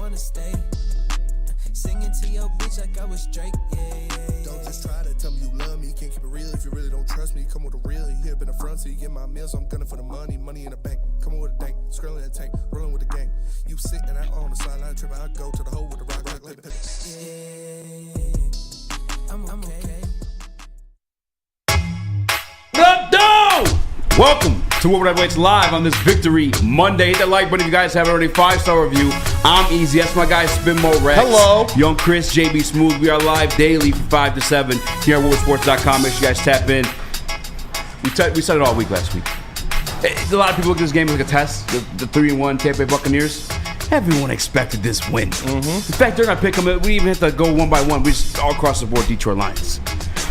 wanna stay. Singing to your bitch like I was Drake, Don't just try to tell me you love me. Can't keep it real if you really don't trust me. Come with a real, you here in the front seat. Get my meals, I'm gunning for the money. Money in the bank, coming with a dank. Scrolling in the tank, rolling with the gang. You sitting out on the sideline tripping. I go to the hole with the rock. I'm okay. What up, dog? Welcome to Woodward Heavyweights live on this Victory Monday. Hit that like button if you guys haven't already. 5-star review. I'm Easy. That's my guy, Spin Mo Rex. Hello. Young Chris, JB Smooth. We are live daily from 5 to 7 here at WoodwardSports.com. Make sure you guys tap in. We said it all week last week. A lot of people look at this game as like a test. The 3-1 Tampa Bay Buccaneers. Everyone expected this win. In fact, they're going to pick them. We even have to go one by one. We just all across the board Detroit Lions.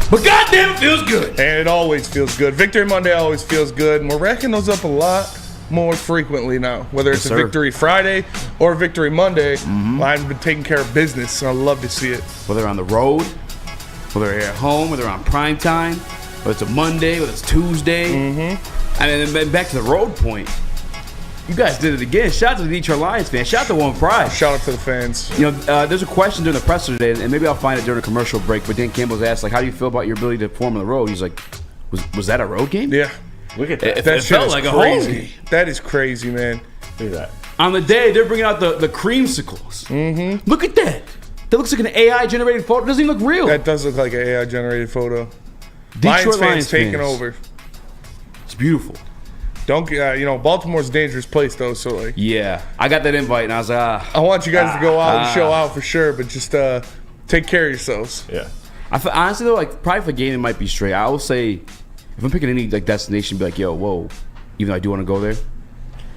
But goddamn, it feels good. And it always feels good. Victory Monday always feels good. And we're racking those up a lot more frequently now. Whether it's a Victory Friday or Victory Monday, Lions have been taking care of business, and I love to see it. Whether they're on the road, whether they're at home, whether they're on prime time, whether it's a Monday, whether it's Tuesday. And then back to the road point. You guys did it again. Shout out to the Detroit Lions fans. Shout out to One Pride. Shout out to the fans. You know, there's a question during the presser today, and maybe I'll find it during a commercial break, but Dan Campbell's asked, like, how do you feel about your ability to perform on the road? He's like, was that a road game? Yeah. Look at that. It felt like crazy. a home game. That is crazy, man. Look at that. On the day, they're bringing out the creamsicles. Look at that. That looks like an AI-generated photo. It doesn't even look real. That does look like an AI-generated photo. Detroit Lions taking fans. over. It's beautiful. Don't Baltimore's a dangerous place though. So like, Yeah. I got that invite, and I was like, I want you guys to go out and show out for sure, but just take care of yourselves. Yeah. Honestly, though, like, probably for a game, it might be straight. I will say, if I'm picking any like destination, be like, yo, whoa, even though I do want to go there,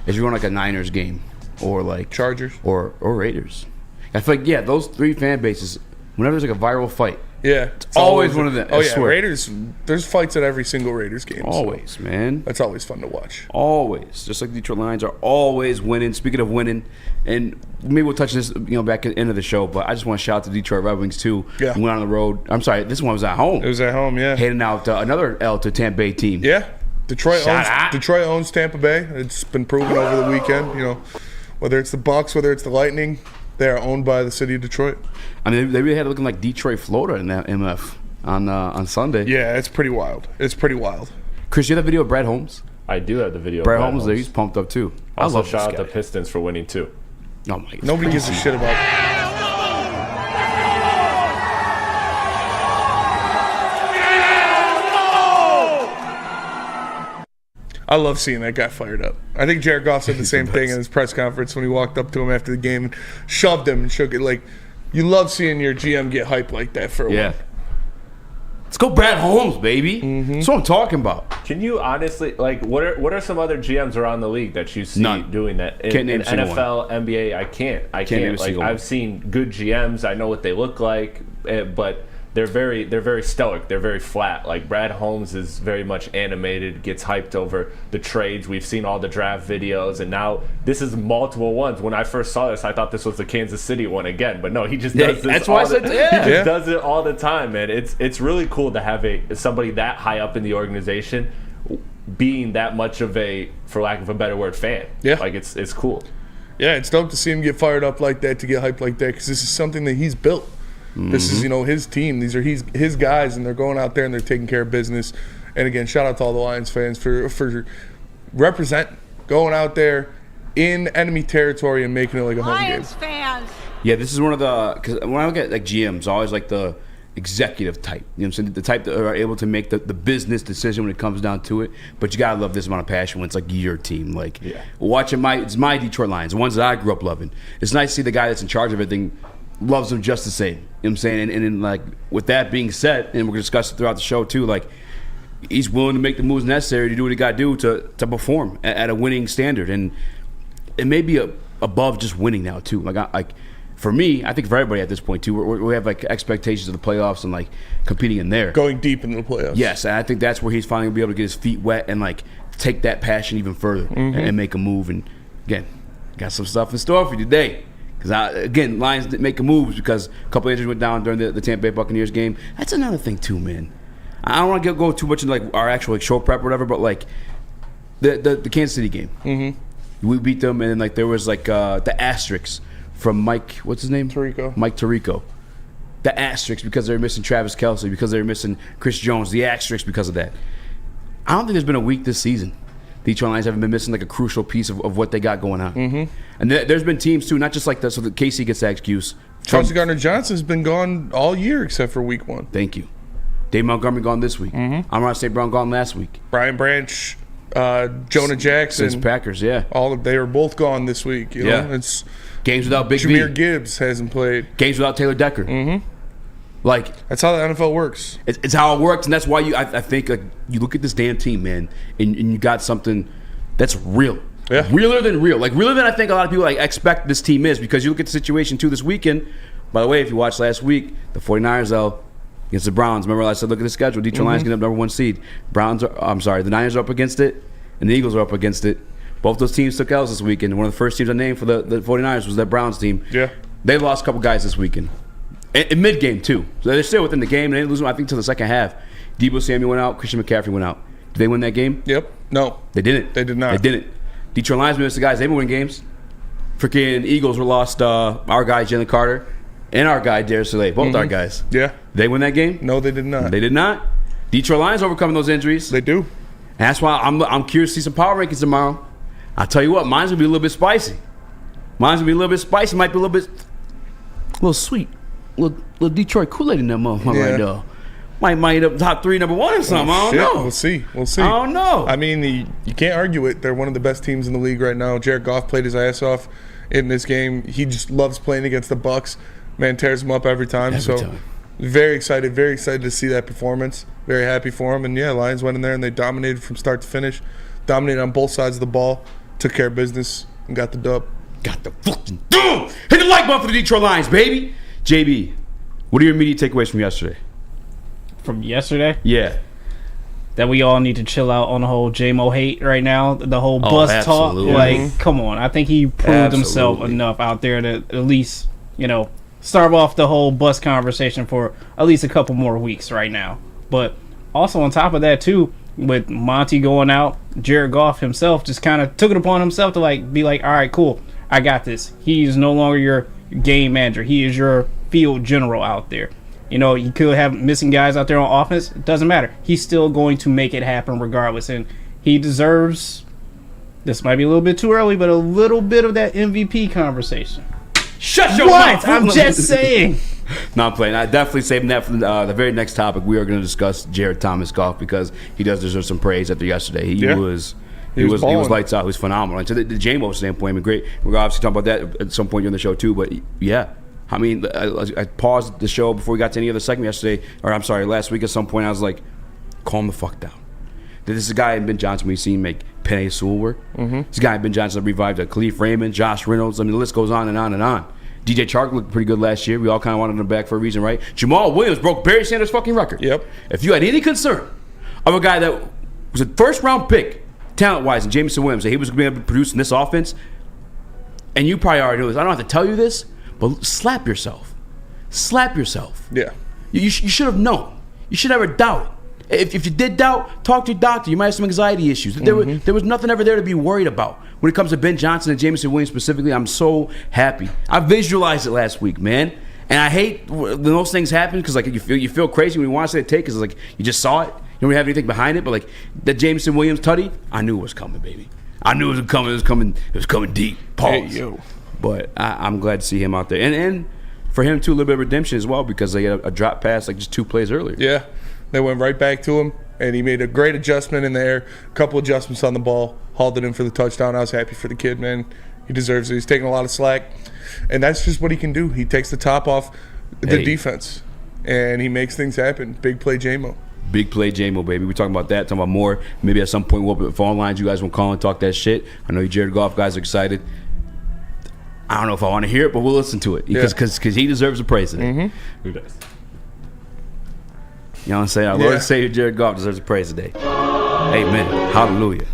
if you're going like a Niners game or like Chargers or Raiders, I feel like, yeah, those three fan bases, whenever there's like a viral fight, Yeah, it's always one of them. Oh I yeah, swear. Raiders. There's fights at every single Raiders game. so always, man. that's always fun to watch. Always. Just like the Detroit Lions are always winning. Speaking of winning, and maybe we'll touch this, back at the end of the show, but I just want to shout out to the Detroit Red Wings, too. Yeah. We went on the road. I'm sorry, this one was at home. It was at home, yeah. Handing out another L to Tampa Bay team. Yeah, Detroit Shout out. owns Tampa Bay. It's been proven over the weekend. Whether it's the Bucks, whether it's the Lightning, they are owned by the city of Detroit. I mean, they really had it looking like Detroit, Florida in that MF on Sunday. Yeah, it's pretty wild. It's pretty wild. Chris, you have that video of Brad Holmes? I do have the video. Brad Holmes there, he's pumped up too. Also, I love shout out this the guy. Pistons for winning too. Oh my God. Nobody gives a shit about I love seeing that guy fired up. I think Jared Goff said the same thing in his press conference when he walked up to him after the game and shoved him and shook it. Like, you love seeing your GM get hyped like that for a Yeah. win. Let's go Brad Holmes, baby. That's what I'm talking about. Can you honestly, like, what are some other GMs around the league that you see None. doing that? Can't name in a single NFL, NBA, I can't. name a Like, single one. I've seen good GMs. I know what they look like, but they're very stoic. They're very flat. Like, Brad Holmes is very much animated, gets hyped over the trades. We've seen all the draft videos, and now this is multiple ones. When I first saw this, I thought this was the Kansas City one again, but no, he just does this. That's why I said, He just Yeah. does it all the time, man. It's really cool to have somebody that high up in the organization being that much of a, for lack of a better word, fan. Yeah. Like, it's cool. Yeah, it's dope to see him get fired up like that, to get hyped like that, because this is something that he's built. This is, his team. These are his guys, and they're going out there and they're taking care of business. And again, shout out to all the Lions fans for representing, going out there in enemy territory and making it like a home game. Lions fans. Yeah, this is one of the, because when I look at like GMs, I always like the executive type. You know what I'm saying? The type that are able to make the business decision when it comes down to it. But you gotta love this amount of passion when it's like your team. Like, watching it's my Detroit Lions, the ones that I grew up loving. It's nice to see the guy that's in charge of everything loves them just the same. You know what I'm saying? And then, like, with that being said, and we're gonna discuss it throughout the show too, like, he's willing to make the moves necessary to do what he got to do to perform at a winning standard, and it may be above just winning now too. Like for me, I think for everybody at this point too, we have like expectations of the playoffs and like competing in there, Going deep into the playoffs. Yes, and I think that's where he's finally gonna be able to get his feet wet and like take that passion even further and make a move. And again, got some stuff in store for you today. Because, again, Lions didn't make moves because a couple of injuries went down during the Tampa Bay Buccaneers game. That's another thing, too, man. I don't want to go too much into, like, our actual like, show prep or whatever, but, like, the Kansas City game. We beat them, and then, like, there was, like, the asterisks from Mike, what's his name? Mike Tirico. The asterisk because they're missing Travis Kelce, because they're missing Chris Jones. The asterisk because of that. I don't think there's been a week this season the Detroit Lions haven't been missing like a crucial piece of what they got going on. Mm-hmm. And there's been teams too, not just like that. So that Casey gets that excuse. Chauncey Gardner-Johnson's been gone all year except for week 1. Thank you. Dave Montgomery gone this week. Mm-hmm. Amon St. Brown gone last week. Brian Branch, Jonah Jackson. Since Packers, yeah. They were both gone this week. You know? It's games without Big Jahmyr V. Gibbs hasn't played. Games without Taylor Decker. Mm-hmm. Like that's how the NFL works. It's how it works, and that's why I think like you look at this damn team, man, and you got something that's real. Yeah. Realer than real. Like realer than I think a lot of people like expect this team is, because you look at the situation too this weekend. By the way, if you watched last week, the 49ers though against the Browns. Remember I said look at the schedule. Detroit Lions getting up number 1 seed. The Niners are up against it, and the Eagles are up against it. Both those teams took L's this weekend. One of the first teams I named for the 49ers was that Browns team. Yeah. They lost a couple guys this weekend. In mid-game, too. So they're still within the game. They didn't lose them, I think, until the second half. Debo Samuel went out. Christian McCaffrey went out. Did they win that game? Yep. No. They didn't. They did not. They didn't. Detroit Lions missed the guys. They've been winning games. Freaking Eagles were lost our guy, Jalen Carter, and our guy, Darius Slay. Both our guys. Yeah. They win that game? No, they did not. They did not. Detroit Lions overcoming those injuries. They do. And that's why I'm curious to see some power rankings tomorrow. I'll tell you what, mine's going to be a little bit spicy. Might be a little sweet. Little Detroit Kool-Aid in that motherfucker right there. Might hit up top 3, number 1 or something. I don't know. We'll see. I don't know. I mean, you can't argue it. They're one of the best teams in the league right now. Jared Goff played his ass off in this game. He just loves playing against the Bucs. Man, tears them up every time. Very excited to see that performance. Very happy for him. And, yeah, Lions went in there and they dominated from start to finish. Dominated on both sides of the ball. Took care of business and got the dub. Got the fucking dub! Hit the like button for the Detroit Lions, baby! JB, what are your immediate takeaways from yesterday? From yesterday? Yeah. That we all need to chill out on the whole JMO hate right now. The whole bus talk. Like, come on. I think he proved himself enough out there to at least, start off the whole bus conversation for at least a couple more weeks right now. But also on top of that, too, with Monty going out, Jared Goff himself just kind of took it upon himself to be like, all right, cool. I got this. He's no longer your game manager. He is your field general out there. You could have missing guys out there on offense. It doesn't matter. He's still going to make it happen regardless. And he deserves, this might be a little bit too early, but a little bit of that MVP conversation. Shut your mouth! I'm just saying. No, I'm playing. I definitely saving that for the very next topic. We are going to discuss Jared Thomas Goff because he does deserve some praise after yesterday. He was lights out. He was phenomenal. And to the JMO standpoint, I mean, great. We're obviously talking about that at some point during the show too. But yeah, I mean, I paused the show before we got to any other segment yesterday, or I'm sorry, last week at some point. I was like, calm the fuck down. This is a guy in Ben Johnson we've seen make Penei Sewell work. Mm-hmm. This guy in Ben Johnson revived Khalif Raymond, Josh Reynolds. I mean, the list goes on and on and on. DJ Chark looked pretty good last year. We all kind of wanted him back for a reason, right? Jamal Williams broke Barry Sanders' fucking record. Yep. If you had any concern of a guy that was a first-round pick, talent-wise, and Jameson Williams, that he was going to be able to produce in this offense, and you probably already know this. I don't have to tell you this, but slap yourself. Slap yourself. Yeah. You should have known. You should never doubt it. If you did doubt, talk to your doctor. You might have some anxiety issues. There was nothing ever there to be worried about. When it comes to Ben Johnson and Jameson Williams specifically, I'm so happy. I visualized it last week, man. And I hate when those things happen because you feel crazy when you want to say a take because you just saw it. You don't really have anything behind it. But that Jameson Williams tutty, I knew it was coming, baby. I knew it was coming. It was coming deep. Pause. Hey, yo. But I'm glad to see him out there. And for him, too, a little bit of redemption as well because they had a drop pass just 2 plays earlier. Yeah. They went right back to him, and he made a great adjustment in there, a couple adjustments on the ball, hauled it in for the touchdown. I was happy for the kid, man. He deserves it. He's taking a lot of slack, and that's just what he can do. He takes the top off the defense, and he makes things happen. Big play JMO. Big play JMO, baby. We're talking about that, talking about more. Maybe at some point we'll open the phone lines. You guys will call and talk that shit. I know you Jared Goff guys are excited. I don't know if I want to hear it, but we'll listen to it because he deserves the praise today. Mm-hmm. Who does? You know what I'm saying? Our Lord and Savior Jared Goff deserves a praise today. Amen. Hallelujah.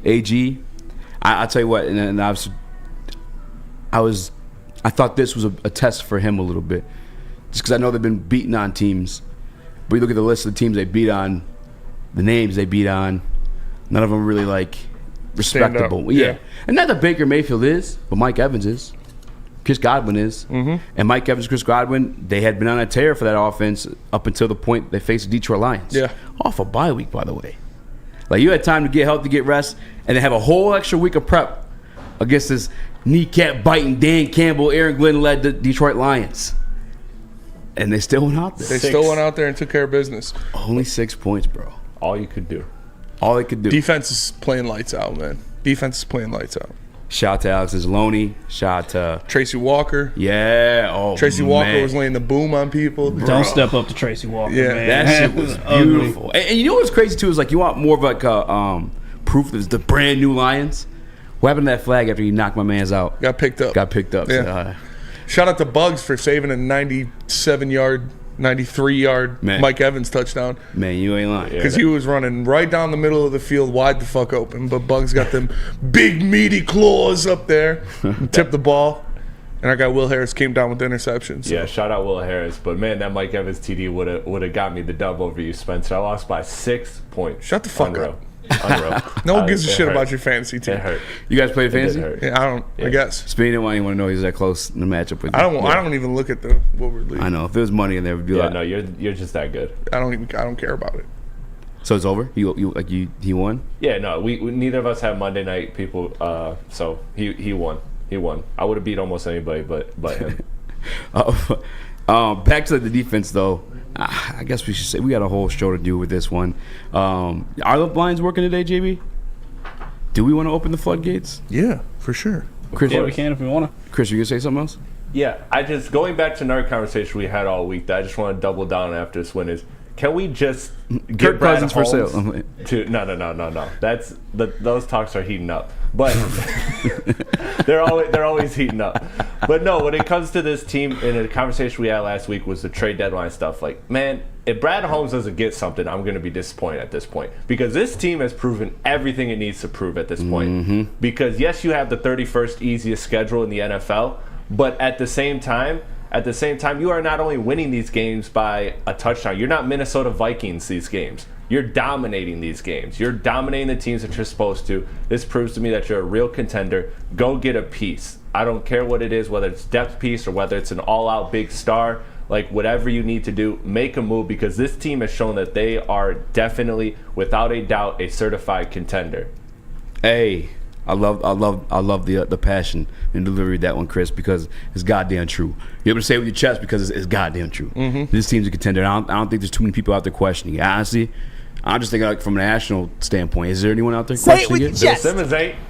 AG, I tell you what, and I thought this was a test for him a little bit, just because I know they've been beating on teams. But you look at the list of the teams they beat on, the names they beat on, none of them really respectable. Yeah. And not that Baker Mayfield is, but Mike Evans is. Chris Godwin is. Mm-hmm. And Mike Evans, Chris Godwin, they had been on a tear for that offense up until the point they faced the Detroit Lions. Yeah. Off a bye week, by the way. Like, you had time to get healthy, get rest, and then have a whole extra week of prep against this kneecap-biting Dan Campbell, Aaron Glenn-led the Detroit Lions. And they still went out there. They still went out there and took care of business. Only 6 points, bro. All you could do. All they could do. Defense is playing lights out, man. Defense is playing lights out. Shout out to Alex Anzalone. Shout out to Tracy Walker. Yeah. Oh, Tracy Walker was laying the boom on people. Don't step up to Tracy Walker, man. That shit was beautiful. And you know what's crazy, too, is like you want more of like a proof that the brand new Lions. What happened to that flag after he knocked my man's out? Got picked up. Yeah. Shout out to Bugs for saving a 97-yard, 93-yard Mike Evans touchdown. Man, you ain't lying. Because he was running right down the middle of the field, wide the fuck open. But Bugs got them big, meaty claws up there and tipped the ball. And our guy Will Harris came down with the interception. So. Yeah, shout out Will Harris. But, man, that Mike Evans TD would have got me the dub over you, Spencer. I lost by 6 points. Shut the fuck up. Unreal. No one gives a shit about your fantasy team. It hurt. You guys play fantasy? Yeah, I don't. Yeah. I guess. Speaking of, I didn't want to know he's that close in the matchup with you. I don't even look at the Woodward League. I know. If there was money in there, it would be like. No, you're just that good. I don't care about it. So it's over. He won. Yeah, no. We neither of us have Monday night people. So he won. He won. I would have beat almost anybody, but him. Back to the defense, though. I guess we should say we got a whole show to do with this one. Are the blinds working today, JB? Do we want to open the floodgates? Yeah, for sure. Chris, yeah, we can if we want to. Chris, you gonna say something else? Yeah, going back to another conversation we had all week that I just want to double down after this win is, can we just get Brad Holmes for sale? No. Those talks are heating up, but they're always heating up. But no, when it comes to this team, in a conversation we had last week was the trade deadline stuff. Like, man, if Brad Holmes doesn't get something, I'm going to be disappointed at this point because this team has proven everything it needs to prove at this point. Mm-hmm. Because yes, you have the 31st easiest schedule in the NFL, but at the same time, you are not only winning these games by a touchdown. You're not Minnesota Vikings these games. You're dominating these games. You're dominating the teams that you're supposed to. This proves to me that you're a real contender. Go get a piece. I don't care what it is, whether it's depth piece or whether it's an all-out big star. Like, whatever you need to do, make a move because this team has shown that they are definitely, without a doubt, a certified contender. Hey. I love the passion and delivery of that one, Chris, because it's goddamn true. You're able to say it with your chest because it's goddamn true. Mm-hmm. This team's a contender. I don't think there's too many people out there questioning it. Honestly, I'm just thinking like from a national standpoint. Is there anyone out there questioning it?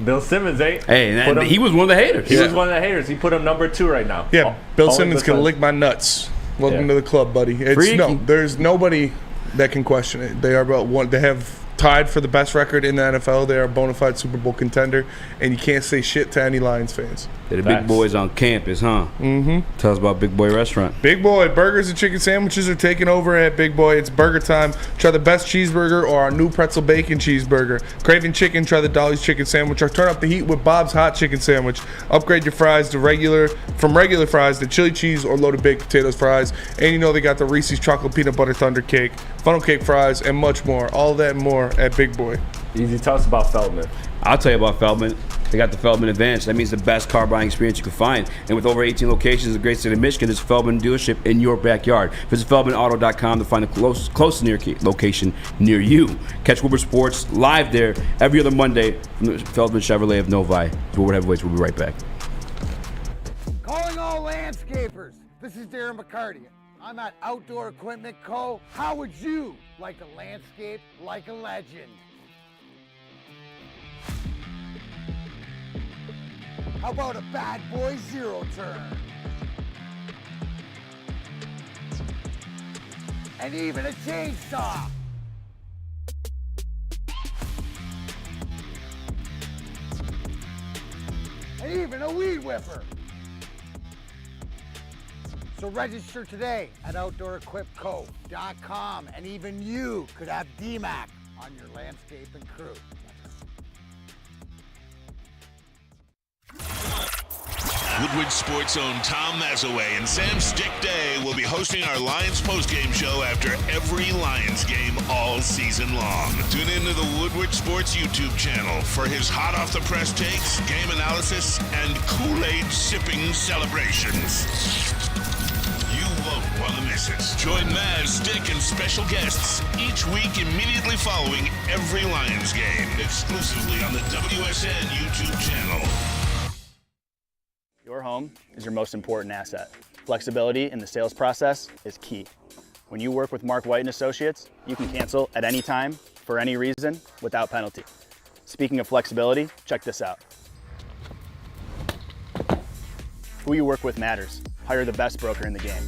Bill Simmons ain't. Hey, he was one of the haters. He was one of the haters. He put him number 2 right now. Yeah, Bill Simmons can lick my nuts. Welcome to the club, buddy. There's nobody that can question it. They are about one. They have tied for the best record in the NFL. They are a bona fide Super Bowl contender, and you can't say shit to any Lions fans. They're the big boys on campus, huh? Mm-hmm. Tell us about Big Boy Restaurant. Big Boy burgers and chicken sandwiches are taking over at Big Boy. It's burger time. Try the best cheeseburger or our new pretzel bacon cheeseburger. Craving chicken? Try the Dolly's chicken sandwich or turn up the heat with Bob's hot chicken sandwich. Upgrade your fries to regular fries to chili cheese or loaded baked potatoes fries. And you know they got the Reese's chocolate peanut butter thunder cake, funnel cake fries, and much more. All that and more at Big Boy. Easy. Tell us about Feldman. I'll tell you about Feldman. They got the Feldman Advantage. That means the best car buying experience you can find. And with over 18 locations in the great state of Michigan, there's a Feldman dealership in your backyard. Visit FeldmanAuto.com to find the closest location near you. Catch Woodward Sports live there every other Monday from the Feldman Chevrolet of Novi. Woodward Heavyweights. We'll be right back. Calling all landscapers. This is Darren McCarty. I'm at Outdoor Equipment Co. How would you like to landscape like a legend? How about a bad boy zero turn? And even a chainsaw. And even a weed whipper. So register today at OutdoorEquipCo.com, and even you could have DMAC on your landscaping crew. Woodward Sports' own Tom Mazaway and Sam Stick Day will be hosting our Lions postgame show after every Lions game all season long. Tune into the Woodward Sports YouTube channel for his hot off the press takes, game analysis, and Kool-Aid sipping celebrations. You won't want to miss it. Join Maz, Stick, and special guests each week immediately following every Lions game, exclusively on the WSN YouTube channel. Your home is your most important asset. Flexibility in the sales process is key. When you work with Mark White and Associates, you can cancel at any time, for any reason, without penalty. Speaking of flexibility, check this out. Who you work with matters. Hire the best broker in the game.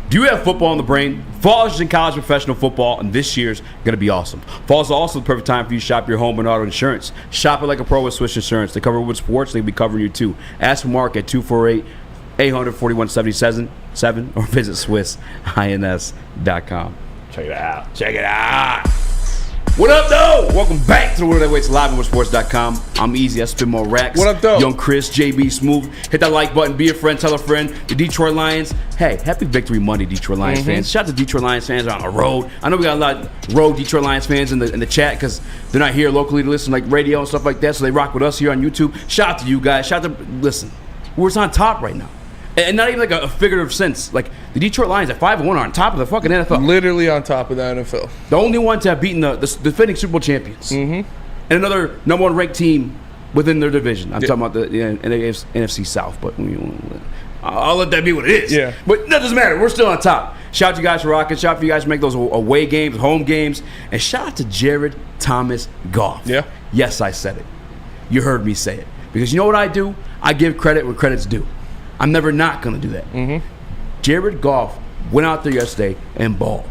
Do you have football in the brain? Fall is in college professional football, and this year's going to be awesome. Fall is also the perfect time for you to shop your home and auto insurance. Shop it like a pro with Swiss Insurance. They cover Woodward Sports. They'll be covering you too. Ask for Mark at 248-800-4177 or visit SwissINS.com. Check it out. Check it out. What up, though? Welcome back to the World That Waits live on WoodSports.com. I'm Easy. I spin more racks. What up, though? Young Chris, JB, Smooth. Hit that like button. Be a friend. Tell a friend. The Detroit Lions. Hey, happy Victory Monday, Detroit Lions fans. Shout out to Detroit Lions fans on the road. I know we got a lot of road Detroit Lions fans in the chat because they're not here locally to listen like radio and stuff like that, so they rock with us here on YouTube. Shout out to you guys. Shout out to, listen, we're on top right now. And not even like a figurative sense. Like, the Detroit Lions at 5-1 are on top of the fucking NFL. Literally on top of the NFL. The only one to have beaten the defending Super Bowl champions. And another number one ranked team within their division. I'm talking about the NFC South, but I'll let that be what it is. Yeah. But that doesn't matter. We're still on top. Shout out to you guys for rocking. Shout out to you guys for making those away games, home games. And shout out to Jared Thomas Goff. Yeah. Yes, I said it. You heard me say it. Because you know what I do? I give credit where credit's due. I'm never not going to do that. Jared Goff went out there yesterday and balled.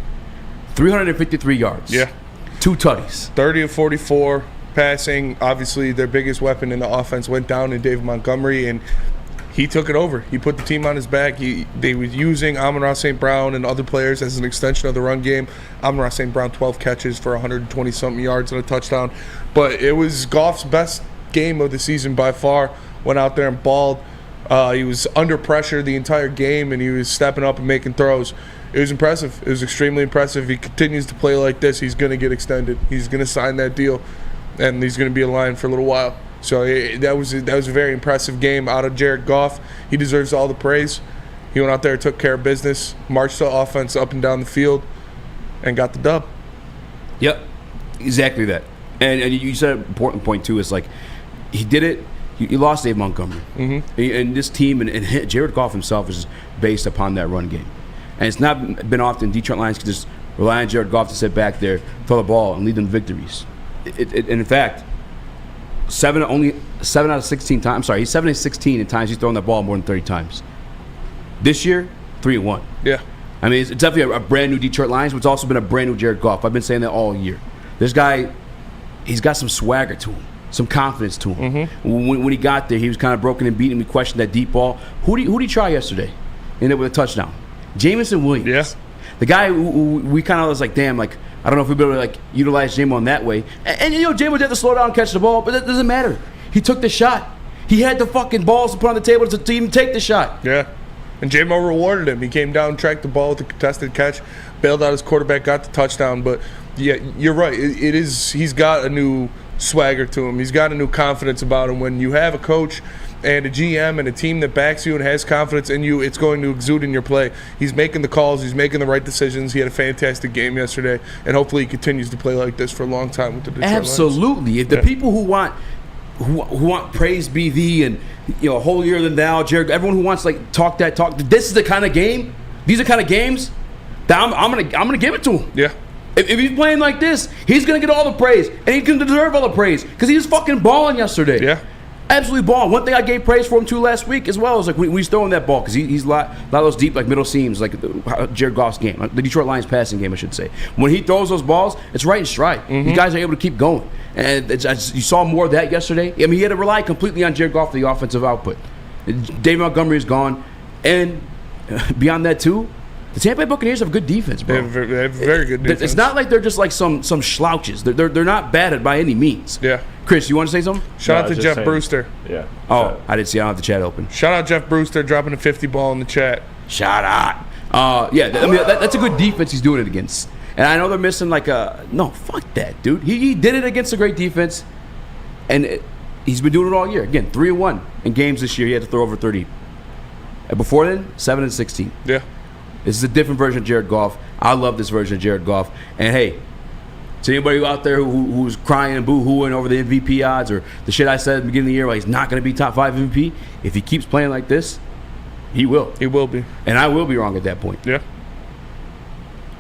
353 yards. Yeah. 2 tutties. 30 of 44 passing. Obviously, their biggest weapon in the offense went down in David Montgomery, and he took it over. He put the team on his back. They were using Amon-Ra St. Brown and other players as an extension of the run game. Amon-Ra St. Brown, 12 catches for 120-something yards and a touchdown. But it was Goff's best game of the season by far. Went out there and balled. He was under pressure the entire game, and he was stepping up and making throws. It was impressive. It was extremely impressive. If he continues to play like this, he's going to get extended. He's going to sign that deal, and he's going to be a Lion for a little while. So that was a very impressive game out of Jared Goff. He deserves all the praise. He went out there, took care of business, marched the offense up and down the field, and got the dub. Yep, exactly that. And you said an important point, too, is like he did it. He lost Dave Montgomery. And this team and Jared Goff himself is based upon that run game. And it's not been often Detroit Lions can just rely on Jared Goff to sit back there, throw the ball, and lead them to victories. And in fact, 7 out of 16 times. I'm sorry, he's 7 of 16 in times he's thrown that ball more than 30 times. This year, 3-1. Yeah. I mean, it's definitely a brand new Detroit Lions, but it's also been a brand new Jared Goff. I've been saying that all year. This guy, he's got some swagger to him. Some confidence to him. When he got there, he was kind of broken and beaten. We questioned that deep ball. Who did he try yesterday? Ended up with a touchdown. Jamison Williams. Yeah. The guy who we kind of was like, damn, like, I don't know if we'll be able to like utilize Jamon that way. And you know, Jamon had to slow down and catch the ball, but that doesn't matter. He took the shot. He had the fucking balls to put on the table to even take the shot. Yeah. And J-Mo rewarded him. He came down, tracked the ball with the contested catch, bailed out his quarterback, got the touchdown. But yeah, you're right. It is. He's got a new swagger to him. He's got a new confidence about him. When you have a coach and a GM and a team that backs you and has confidence in you, it's going to exude in your play. He's making the calls. He's making the right decisions. He had a fantastic game yesterday, and hopefully he continues to play like this for a long time with the Detroit Absolutely. Lions. If the people who want praise be thee and holier than thou, Jared, everyone who wants like talk, this is the kind of game. These are the kind of games that I'm gonna give it to him. Yeah. If he's playing like this, he's going to get all the praise. And he's going to deserve all the praise because he was fucking balling yesterday. Yeah. Absolutely balling. One thing I gave praise for him, too, last week as well is like when he's throwing that ball because he's a lot of those deep, like middle seams, like Jared Goff's game, the Detroit Lions passing game, I should say. When he throws those balls, it's right in stride. These guys are able to keep going. And you saw more of that yesterday. I mean, he had to rely completely on Jared Goff for the offensive output. David Montgomery is gone. And beyond that too, the Tampa Bay Buccaneers have good defense, bro. They have very good defense. It's not like they're just like some slouches. They're not bad at by any means. Yeah. Chris, you want to say something? Shout out to Jeff Brewster. Yeah. Oh, I didn't see. I don't have the chat open. Shout out Jeff Brewster dropping a 50 ball in the chat. Shout out. Yeah, I mean that's a good defense he's doing it against. And I know they're missing like no, fuck that, dude. He did it against a great defense, and he's been doing it all year. Again, 3-1 in games this year. He had to throw over 30. And before then, 7-16. Yeah. This is a different version of Jared Goff. I love this version of Jared Goff. And hey, to anybody out there who's crying and boo-hooing over the MVP odds or the shit I said at the beginning of the year, why he's not going to be top 5 MVP, if he keeps playing like this, he will. He will be. And I will be wrong at that point. Yeah.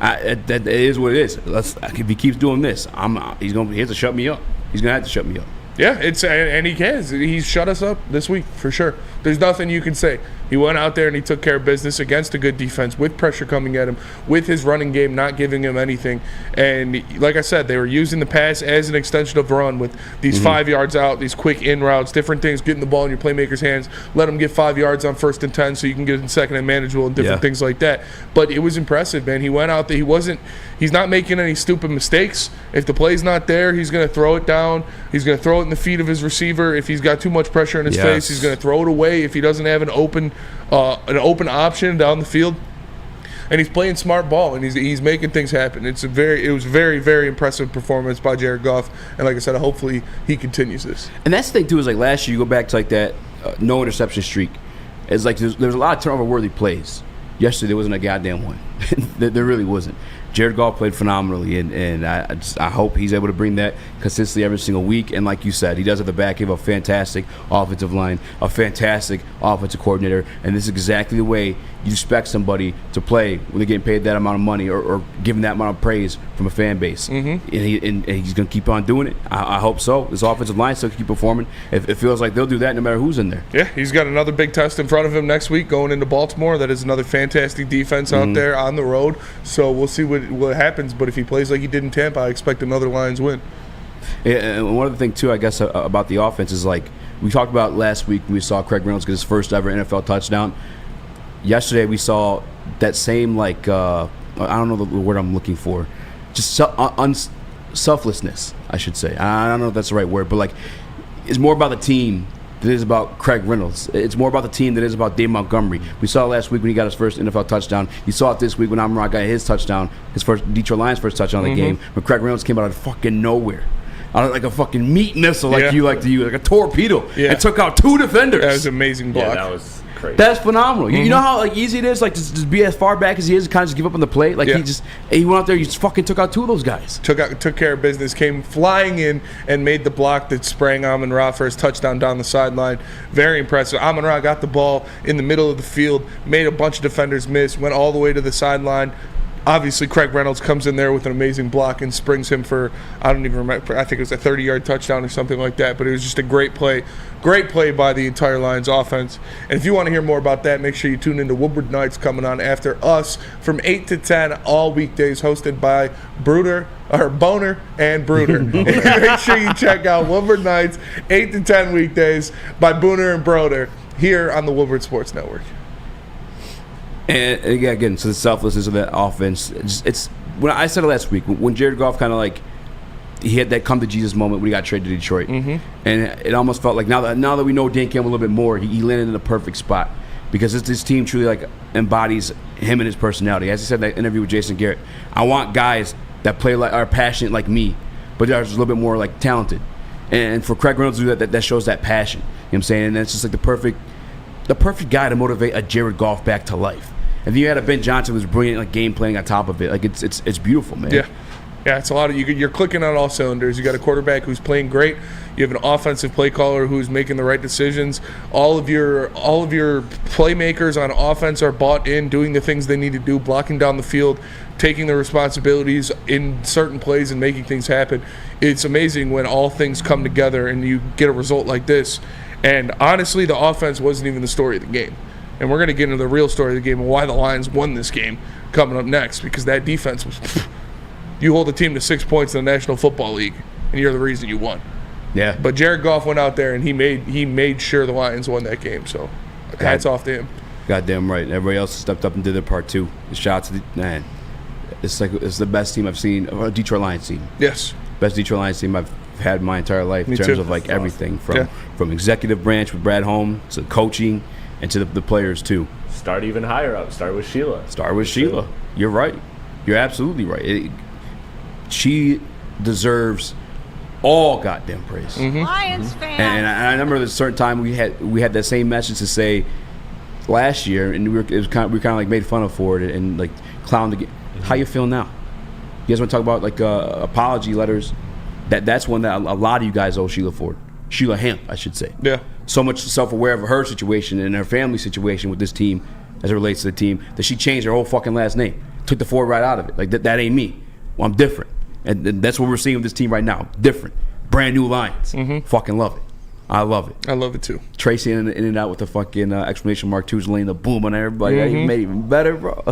That is what it is. If he keeps doing this, he has to shut me up. He's going to have to shut me up. Yeah, and he can. He's shut us up this week for sure. There's nothing you can say. He went out there and he took care of business against a good defense with pressure coming at him, with his running game not giving him anything. And like I said, they were using the pass as an extension of the run with these 5 yards out, these quick in routes, different things, getting the ball in your playmaker's hands. Let him get 5 yards on 1st and 10 so you can get it in 2nd and manageable and different things like that. But it was impressive, man. He went out there. He's not making any stupid mistakes. If the play's not there, he's going to throw it down. He's going to throw it in the feet of his receiver. If he's got too much pressure in his face, he's going to throw it away if he doesn't have an open option down the field. And he's playing smart ball, and he's making things happen. It was very, very impressive performance by Jared Goff. And like I said, hopefully he continues this. And that's the thing, too, is like last year, you go back to like that no interception streak. It's like there's a lot of turnover-worthy plays. Yesterday, there wasn't a goddamn one. There really wasn't. Jared Goff played phenomenally, and I hope he's able to bring that consistently every single week. And like you said, he does have the backing of a fantastic offensive line, a fantastic offensive coordinator, and this is exactly the way you expect somebody to play when they're getting paid that amount of money or given that amount of praise from a fan base. And he's going to keep on doing it. I hope so. This offensive line still keep performing. It feels like they'll do that no matter who's in there. Yeah, he's got another big test in front of him next week going into Baltimore. That is another fantastic defense out there on the road. So we'll see what happens. But if he plays like he did in Tampa, I expect another Lions win. Yeah, and one other thing, too, I guess, about the offense is like we talked about last week when we saw Craig Reynolds get his first ever NFL touchdown. Yesterday we saw that same, I don't know the word I'm looking for, just selflessness, I should say. I don't know if that's the right word, but it's more about the team than it is about Craig Reynolds. It's more about the team than it is about Dave Montgomery. We saw it last week when he got his first NFL touchdown. You saw it this week when Ermanni got his touchdown, his first Detroit Lions first touchdown of the game, when Craig Reynolds came out of fucking nowhere. Like a fucking meat missile, you like to use, like a torpedo, and took out 2 defenders. That was an amazing block. Yeah, that was crazy. That's phenomenal. You know how easy it is, just be as far back as he is, kind of just give up on the play. He went out there, he just fucking took out 2 of those guys. Took care of business, came flying in and made the block that sprang Amon-Ra for his touchdown down the sideline. Very impressive. Amon-Ra got the ball in the middle of the field, made a bunch of defenders miss, went all the way to the sideline. Obviously, Craig Reynolds comes in there with an amazing block and springs him for, I don't even remember, I think it was a 30-yard touchdown or something like that. But it was just a great play by the entire Lions offense. And if you want to hear more about that, make sure you tune into Woodward Nights coming on after us from 8 to 10 all weekdays, hosted by Boner and Bruder. Make sure you check out Woodward Nights, 8 to 10 weekdays by Booner and Broder here on the Woodward Sports Network. And again, so the selflessness of that offense, it's when I said it last week, when Jared Goff kind of he had that come to Jesus moment when he got traded to Detroit, and it almost felt like now that we know Dan Campbell a little bit more, he landed in the perfect spot because this team truly embodies him and his personality. As he said in that interview with Jason Garrett, I want guys that play are passionate like me, but are just a little bit more talented. And for Craig Reynolds to do that shows that passion. You know what I'm saying? And it's just the perfect guy to motivate a Jared Goff back to life. And then you had a Ben Johnson who was brilliant game planning on top of it. It's beautiful, man. Yeah, it's a lot of you're clicking on all cylinders. You got a quarterback who's playing great. You have an offensive play caller who's making the right decisions. All of your playmakers on offense are bought in, doing the things they need to do, blocking down the field, taking the responsibilities in certain plays and making things happen. It's amazing when all things come together and you get a result like this. And honestly, the offense wasn't even the story of the game. And we're going to get into the real story of the game and why the Lions won this game coming up next, because that defense was you hold a team to 6 points in the National Football League, and you're the reason you won. Yeah. But Jared Goff went out there, and he made sure the Lions won that game. So hats off to him. Goddamn right. Everybody else stepped up and did their part too. Shout out to the man. It's the best team I've seen. Detroit Lions team. Yes. Best Detroit Lions team I've had my entire life in terms of like everything from executive branch with Brad Holmes to coaching and to the players too. Start even higher up. Start with Sheila. You're right. You're absolutely right. She deserves all goddamn praise. Lions fan. And I remember at a certain time we had that same message to say last year, and we kind of like made fun of for it and like clowned again. How you feel now? You guys want to talk about like apology letters? That's one that a lot of you guys owe Sheila Hemp, I should say. Yeah. So much self-aware of her situation and her family situation with this team as it relates to the team that she changed her whole fucking last name. Took the Ford right out of it. Like that ain't me. Well, I'm different. And that's what we're seeing with this team right now. Different. Brand new Lions. Fucking love it. I love it. I love it too. Tracy in and out with the fucking exclamation mark twos, laying the boom on everybody. That made it even better, bro.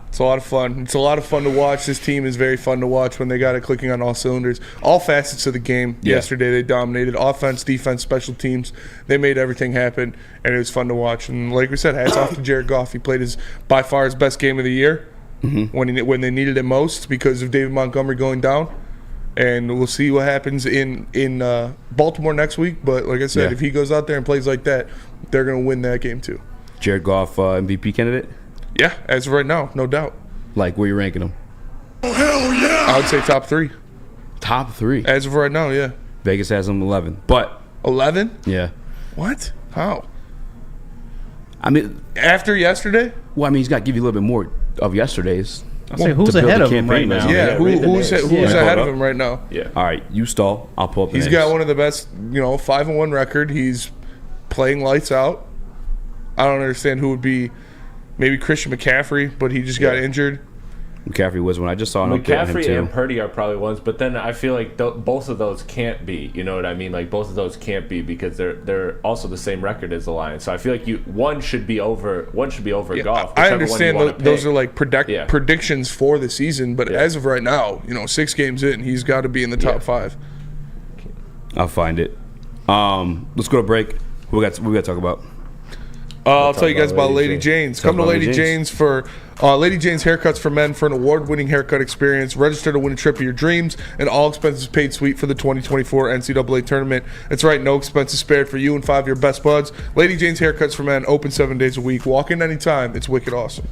It's a lot of fun. It's a lot of fun to watch. This team is very fun to watch when they got it clicking on all cylinders. All facets of the game. Yeah. Yesterday they dominated. Offense, defense, special teams. They made everything happen, and it was fun to watch. And like we said, hats off to Jared Goff. He played by far his best game of the year when they needed it most because of David Montgomery going down. And we'll see what happens in Baltimore next week. But like I said, if he goes out there and plays like that, they're going to win that game too. Jared Goff, MVP candidate? Yeah, as of right now, no doubt. Like, where you ranking him? Oh, hell yeah! I would say top 3. Top 3? As of right now, yeah. Vegas has him 11. But 11? Yeah. What? How? I mean, after yesterday? Well, I mean, he's got to give you a little bit more of yesterday's. I'll say who's ahead of him right now? Yeah, who's ahead of him right now? Yeah. All right, you stall. I'll pull up the He's names. got one of the best, 5-1 record. He's playing lights out. I don't understand who would be. Maybe Christian McCaffrey, but he just got injured. McCaffrey was one. I just saw an update on him McCaffrey too. and Purdy are probably ones, but then I feel like both of those can't be. You know what I mean? Like both of those can't be because they're also the same record as the Lions. So I feel like one should be over Goff. I understand those are like predictions for the season, but as of right now, 6 games in, he's got to be in the top 5. I'll find it. Let's go to break. What we got to talk about? I'll tell you guys about Lady Jane's. Come to Lady Jane's for Lady Jane's Haircuts for Men for an award-winning haircut experience. Register to win a trip of your dreams and all expenses paid suite for the 2024 NCAA tournament. That's right, no expenses spared for you and 5 of your best buds. Lady Jane's Haircuts for Men, open 7 days a week. Walk in anytime. It's wicked awesome.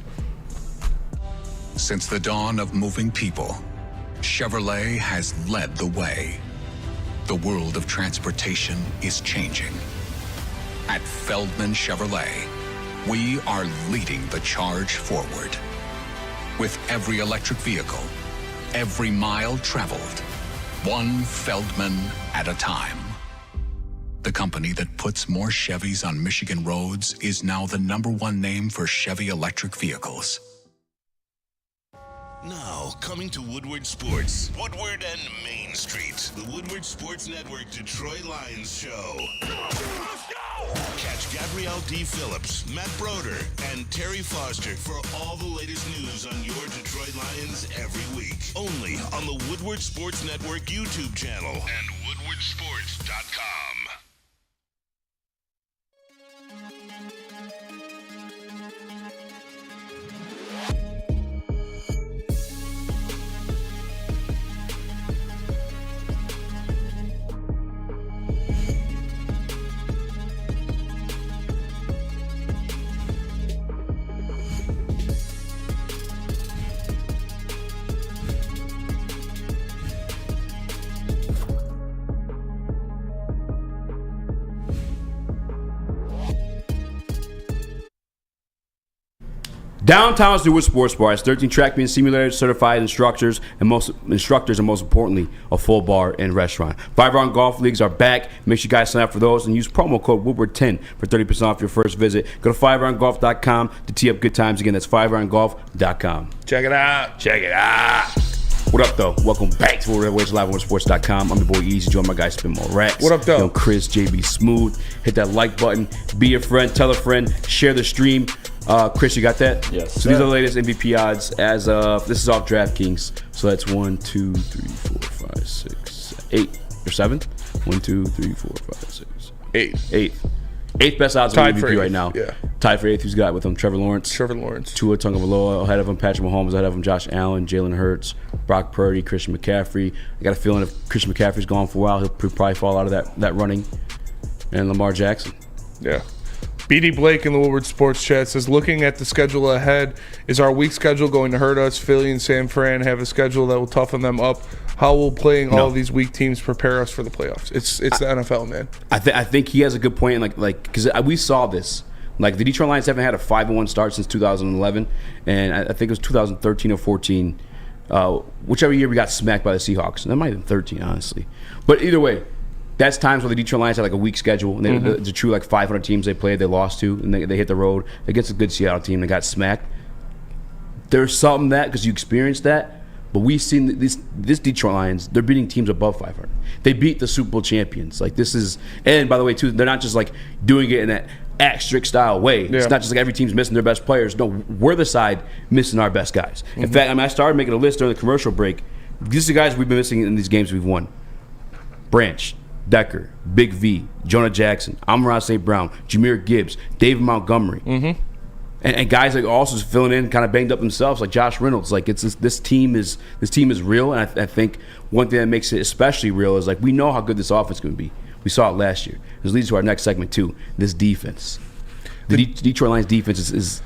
Since the dawn of moving people, Chevrolet has led the way. The world of transportation is changing. At Feldman Chevrolet, we are leading the charge forward. With every electric vehicle, every mile traveled, one Feldman at a time. The company that puts more Chevys on Michigan roads is now the #1 name for Chevy electric vehicles. Now, coming to Woodward Sports, Woodward and Main Street, the Woodward Sports Network Detroit Lions show. Catch Gabrielle D. Phillips, Matt Broder, and Terry Foster for all the latest news on your Detroit Lions every week. Only on the Woodward Sports Network YouTube channel and woodwardsports.com. Downtown's Woodward Sports Bar has 13 track meet simulators, certified instructors, and most importantly, a full bar and restaurant. 5-round golf leagues are back. Make sure you guys sign up for those and use promo code Woodward10 for 30% off your first visit. Go to 5roundgolf.com to tee up good times. Again, that's 5roundgolf.com. Check it out. What up, though? Welcome back to Woodward Live on WoodwardSports.com. I'm your boy Easy. Join my guy Spin More Rax. What up, though? Chris JB Smooth. Hit that like button. Be a friend. Tell a friend. Share the stream. Chris, you got that? Yes. So these are the latest MVP odds as of, this is off DraftKings. So that's 1, 2, 3, 4, 5, 6, 8. Or 7? 1, 2, 3, 4, 5, 6, 8. 8th best odds on MVP right now. Yeah. Tied for 8th. Who's got with him? Trevor Lawrence. Tua Tagovailoa ahead of him. Patrick Mahomes ahead of him. Josh Allen, Jalen Hurts, Brock Purdy, Christian McCaffrey. I got a feeling if Christian McCaffrey's gone for a while, he'll probably fall out of that running. And Lamar Jackson. Yeah. BD Blake in the Woodward Sports Chat says, looking at the schedule ahead, is our week schedule going to hurt us? Philly and San Fran have a schedule that will toughen them up. How will playing all of these weak teams prepare us for the playoffs? It's the NFL, man. I think he has a good point. Like because we saw this. Like the Detroit Lions haven't had a 5-1 start since 2011, and I think it was 2013 or 14, whichever year we got smacked by the Seahawks. That might have been 13, honestly. But either way, that's times where the Detroit Lions had like a weak schedule, and the true like 500 teams they played, they lost to, and they hit the road against a good Seattle team. They got smacked. There's something that because you experienced that. But we've seen this Detroit Lions, they're beating teams above 500. They beat the Super Bowl champions. Like this is, and by the way, too, they're not just like doing it in that act-strict style way. Yeah. It's not just like every team's missing their best players. No, we're the side missing our best guys. In fact, I started making a list during the commercial break. These are the guys we've been missing in these games we've won. Branch, Decker, Big V, Jonah Jackson, Amon-Ra St. Brown, Jahmyr Gibbs, David Montgomery. And guys like also filling in, kind of banged up themselves, like Josh Reynolds. Like it's this team is real, and I think one thing that makes it especially real is like we know how good this offense is going to be. We saw it last year. This leads to our next segment too. This defense, the Detroit Lions defense is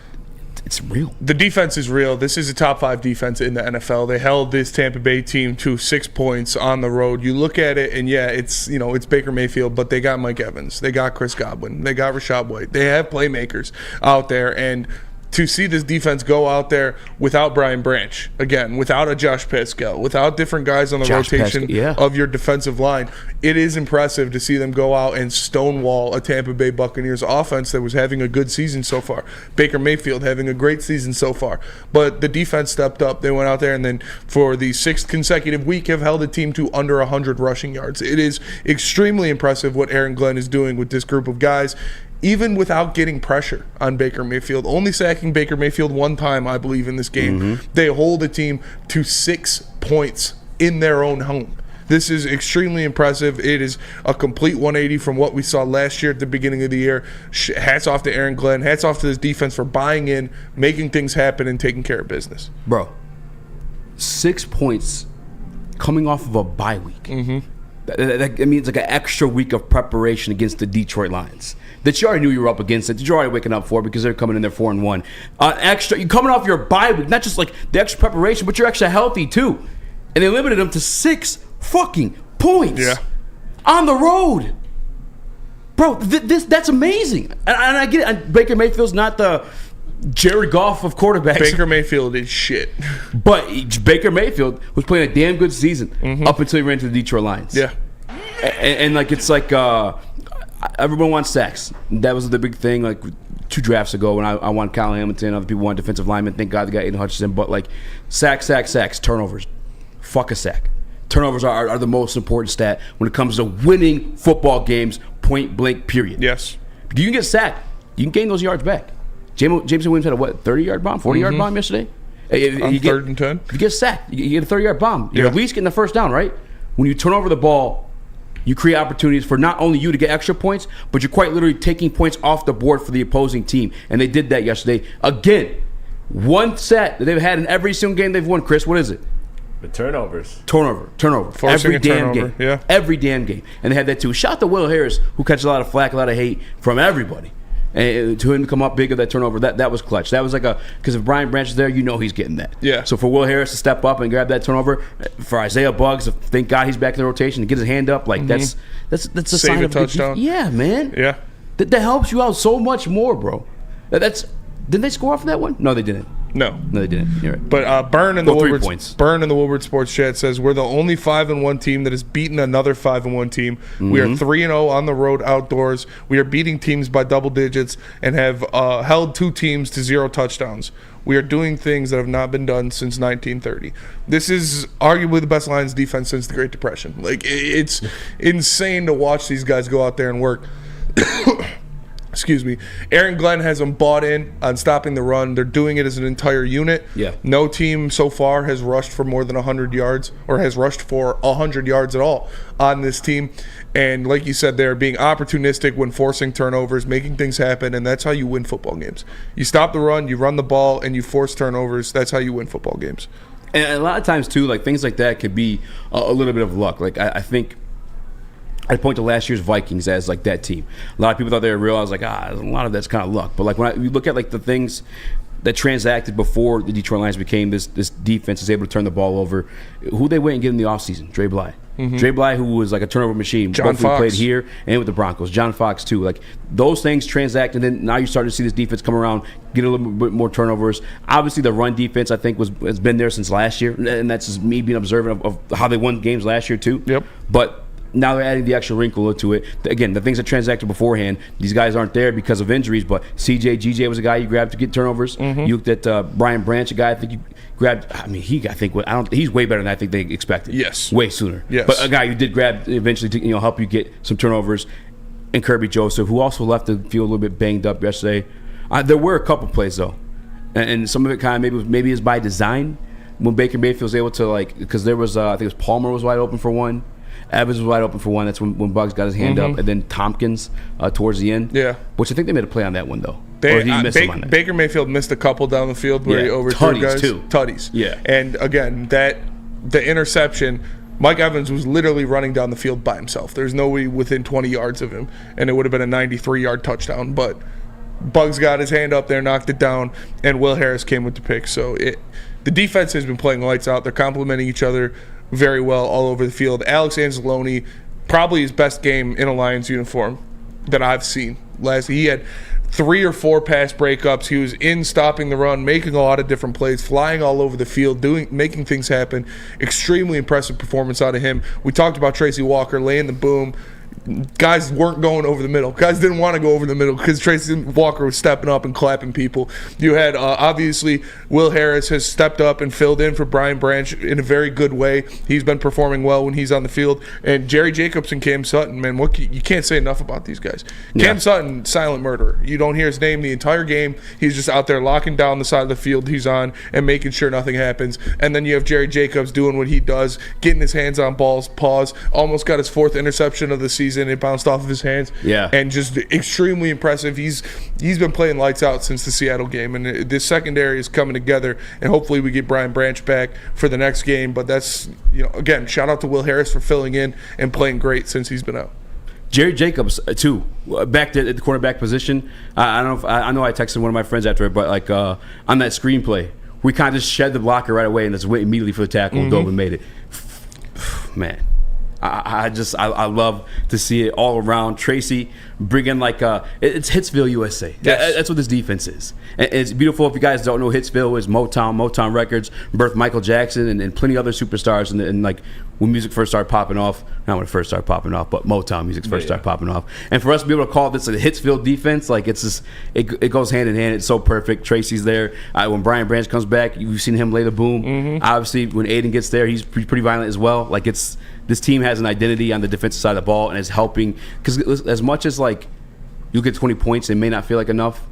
it's real. The defense is real. This is a top 5 defense in the NFL. They held this Tampa Bay team to 6 points on the road. You look at it, and yeah, it's Baker Mayfield, but they got Mike Evans, they got Chris Godwin, they got Rachaad White. They have playmakers out there, and to see this defense go out there without Brian Branch, again, without a Josh Pascal, without different guys on the rotation of your defensive line, it is impressive to see them go out and stonewall a Tampa Bay Buccaneers offense that was having a good season so far. Baker Mayfield having a great season so far. But the defense stepped up. They went out there and then for the 6th consecutive week have held a team to under 100 rushing yards. It is extremely impressive what Aaron Glenn is doing with this group of guys. Even without getting pressure on Baker Mayfield, only sacking Baker Mayfield one time, I believe, in this game, they hold a team to 6 points in their own home. This is extremely impressive. It is a complete 180 from what we saw last year at the beginning of the year. Hats off to Aaron Glenn. Hats off to this defense for buying in, making things happen, and taking care of business. Bro, 6 points coming off of a bye week. That means like an extra week of preparation against the Detroit Lions that you already knew you were up against, that you're already waking up for because they're coming in there 4-1. You're coming off your bye week, not just like the extra preparation, but you're extra healthy too. And they limited them to 6 fucking points on the road. Bro, that's amazing. And I get it. Baker Mayfield's not the Jared Goff of quarterbacks. Baker Mayfield is shit. But Baker Mayfield was playing a damn good season up until he ran into the Detroit Lions. Yeah. And like it's like everyone wants sacks. That was the big thing like 2 drafts ago when I wanted Kyle Hamilton, other people wanted defensive linemen. Thank God they got Aiden Hutchinson. But like sacks, turnovers. Fuck a sack. Turnovers are the most important stat when it comes to winning football games, point blank, period. Yes. You can get sacked. You can gain those yards back. Jameson Williams had a 30-yard bomb, 40-yard bomb yesterday? On 3rd and 10? You get sacked. You get a 30-yard bomb. You're at least getting the first down, right? When you turn over the ball, you create opportunities for not only you to get extra points, but you're quite literally taking points off the board for the opposing team. And they did that yesterday. Again, one set that they've had in every single game they've won, Chris, what is it? The turnovers. Turnover. Forcing every damn turnover. game. Yeah. Every damn game. And they had that too. Shout out to Will Harris, who catches a lot of flack, a lot of hate from everybody. And to him to come up big of that turnover, that was clutch. That was like because if Brian Branch is there, you know he's getting that. Yeah. So for Will Harris to step up and grab that turnover, for Isaiah Buggs, thank God he's back in the rotation to get his hand up, like that's a Save sign a of touchdown. Yeah, man. Yeah. That helps you out so much more, bro. Didn't they score off of that one? No, they didn't. No, they didn't. You're right. But Burn in the 3 points. Burn in the Woodward Sports Chat says we're the only 5-1 team that has beaten another 5-1 team. We are 3-0 on the road outdoors. We are beating teams by double digits and have held 2 teams to 0 touchdowns. We are doing things that have not been done since 1930. This is arguably the best Lions defense since the Great Depression. Like it's insane to watch these guys go out there and work. Excuse me. Aaron Glenn has them bought in on stopping the run. They're doing it as an entire unit. Yeah. No team so far has rushed for more than 100 yards or has rushed for 100 yards at all on this team. And like you said, they're being opportunistic when forcing turnovers, making things happen, and that's how you win football games. You stop the run, you run the ball, and you force turnovers. That's how you win football games. And a lot of times, too, like things like that could be a little bit of luck. Like I think I point to last year's Vikings as like that team. A lot of people thought they were real. I was like, a lot of that's kind of luck. But like when you look at like the things that transacted before the Detroit Lions became this defense is able to turn the ball over, who they went and get in the offseason? Dre Bly. Mm-hmm. Dre Bly, who was like a turnover machine. John Fox. Played here and with the Broncos. John Fox, too. Like those things transact, and then now you start to see this defense come around, get a little bit more turnovers. Obviously, the run defense, I think, has been there since last year, and that's just me being observant of how they won games last year, too. Yep. But now they're adding the extra wrinkle to it. Again, the things that transacted beforehand, these guys aren't there because of injuries, but GJ was a guy you grabbed to get turnovers. Mm-hmm. You looked at Brian Branch, a guy I think you grabbed. I mean, he's way better than I think they expected. Yes. Way sooner. Yes. But a guy you did grab eventually to help you get some turnovers. And Kirby Joseph, who also left the field a little bit banged up yesterday. There were a couple plays, though. And some of it kind of maybe is by design when Baker Mayfield was able to, because there was, I think it was Palmer was wide open for one. Evans was wide open for one. That's when Bugs got his hand up. And then Tompkins towards the end. Yeah. Which I think they made a play on that one, though. Or did he miss him on that? Baker Mayfield missed a couple down the field where he overthrew guys. Tutties. Yeah. And again, the interception, Mike Evans was literally running down the field by himself. There's nobody within 20 yards of him, and it would have been a 93-yard touchdown. But Bugs got his hand up there, knocked it down, and Will Harris came with the pick. So the defense has been playing lights out. They're complimenting each other very well all over the field. Alex Anzalone, probably his best game in a Lions uniform that I've seen. He had 3 or 4 pass breakups. He was in stopping the run, making a lot of different plays, flying all over the field, making things happen. Extremely impressive performance out of him. We talked about Tracy Walker laying the boom. Guys weren't going over the middle. Guys didn't want to go over the middle because Tracy Walker was stepping up and clapping people. You had, obviously, Will Harris has stepped up and filled in for Brian Branch in a very good way. He's been performing well when he's on the field. And Jerry Jacobs and Cam Sutton, man, you can't say enough about these guys. Yeah. Cam Sutton, silent murderer. You don't hear his name the entire game. He's just out there locking down the side of the field he's on and making sure nothing happens. And then you have Jerry Jacobs doing what he does, getting his hands on balls, almost got his 4th interception of the season. It bounced off of his hands. Yeah. And just extremely impressive. He's been playing lights out since the Seattle game, and this secondary is coming together, and hopefully we get Brian Branch back for the next game. But that's, again, shout out to Will Harris for filling in and playing great since he's been out. Jerry Jacobs, too, back to the cornerback position. I know I texted one of my friends after it, but on that screenplay, we kind of just shed the blocker right away and just went immediately for the tackle and dove and made it. Man. I love to see it all around. Tracy bringing it's Hitsville, USA. Yes. That's what this defense is. And it's beautiful. If you guys don't know, Hitsville is Motown Records, birthed Michael Jackson and plenty other superstars. And when music first started popping off, not when it first started popping off, but Motown music first started popping off. And for us to be able to call this a Hitsville defense, it's just it goes hand in hand. It's so perfect. Tracy's there. When Brian Branch comes back, you've seen him lay the boom. Mm-hmm. Obviously, when Aiden gets there, he's pretty violent as well. This team has an identity on the defensive side of the ball and is helping. Because as much as you get 20 points, it may not feel like enough.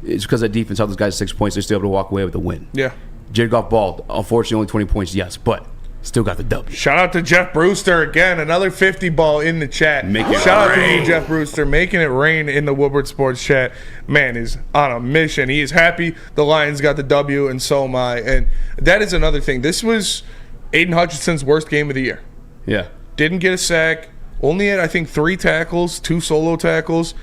It's because that defense held those guys 6 points. They're still able to walk away with a win. Yeah. Jared Goff balled. Unfortunately, only 20 points, yes, but still got the W. Shout out to Jeff Brewster again. Another 50 ball in the chat. Shout out to you, Jeff Brewster, making it rain in the Woodward Sports chat. Man is on a mission. He is happy the Lions got the W, and so am I. And that is another thing. This was Aiden Hutchinson's worst game of the year. Yeah. Didn't get a sack. Only had, I think, 3 tackles, 2 solo tackles.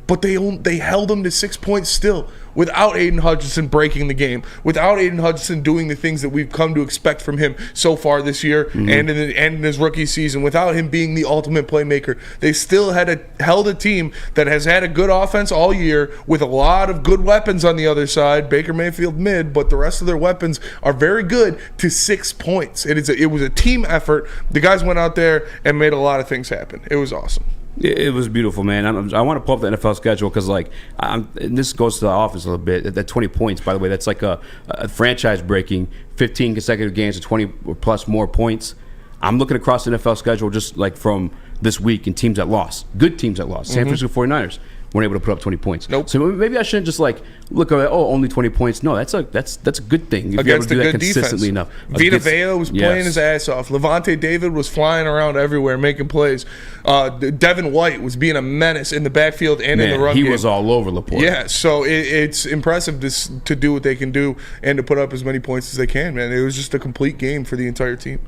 But they held him to 6 points still without Aiden Hutchinson breaking the game, without Aiden Hutchinson doing the things that we've come to expect from him so far this year and in his rookie season, without him being the ultimate playmaker. They still held a team that has had a good offense all year with a lot of good weapons on the other side. Baker Mayfield mid, but the rest of their weapons are very good to 6 points. It was a team effort. The guys went out there and made a lot of things happen. It was awesome. It was beautiful, man. I want to pull up the NFL schedule because, and this goes to the offense a little bit. That 20 points, by the way, that's a franchise-breaking 15 consecutive games of 20 or plus more points. I'm looking across the NFL schedule just from this week and teams that lost. Good teams that lost. San Francisco 49ers, weren't able to put up 20 points. Nope. So maybe I shouldn't just like look at only 20 points. No, that's a good thing if against you're able to do a that good consistently defense. enough. Vita Vea was playing his ass off. Levante David was flying around everywhere making plays. Devin White was being a menace in the backfield and in the run game. He was all over Laporte. Yeah, so it's impressive to do what they can do and to put up as many points as they can, man. It was just a complete game for the entire team.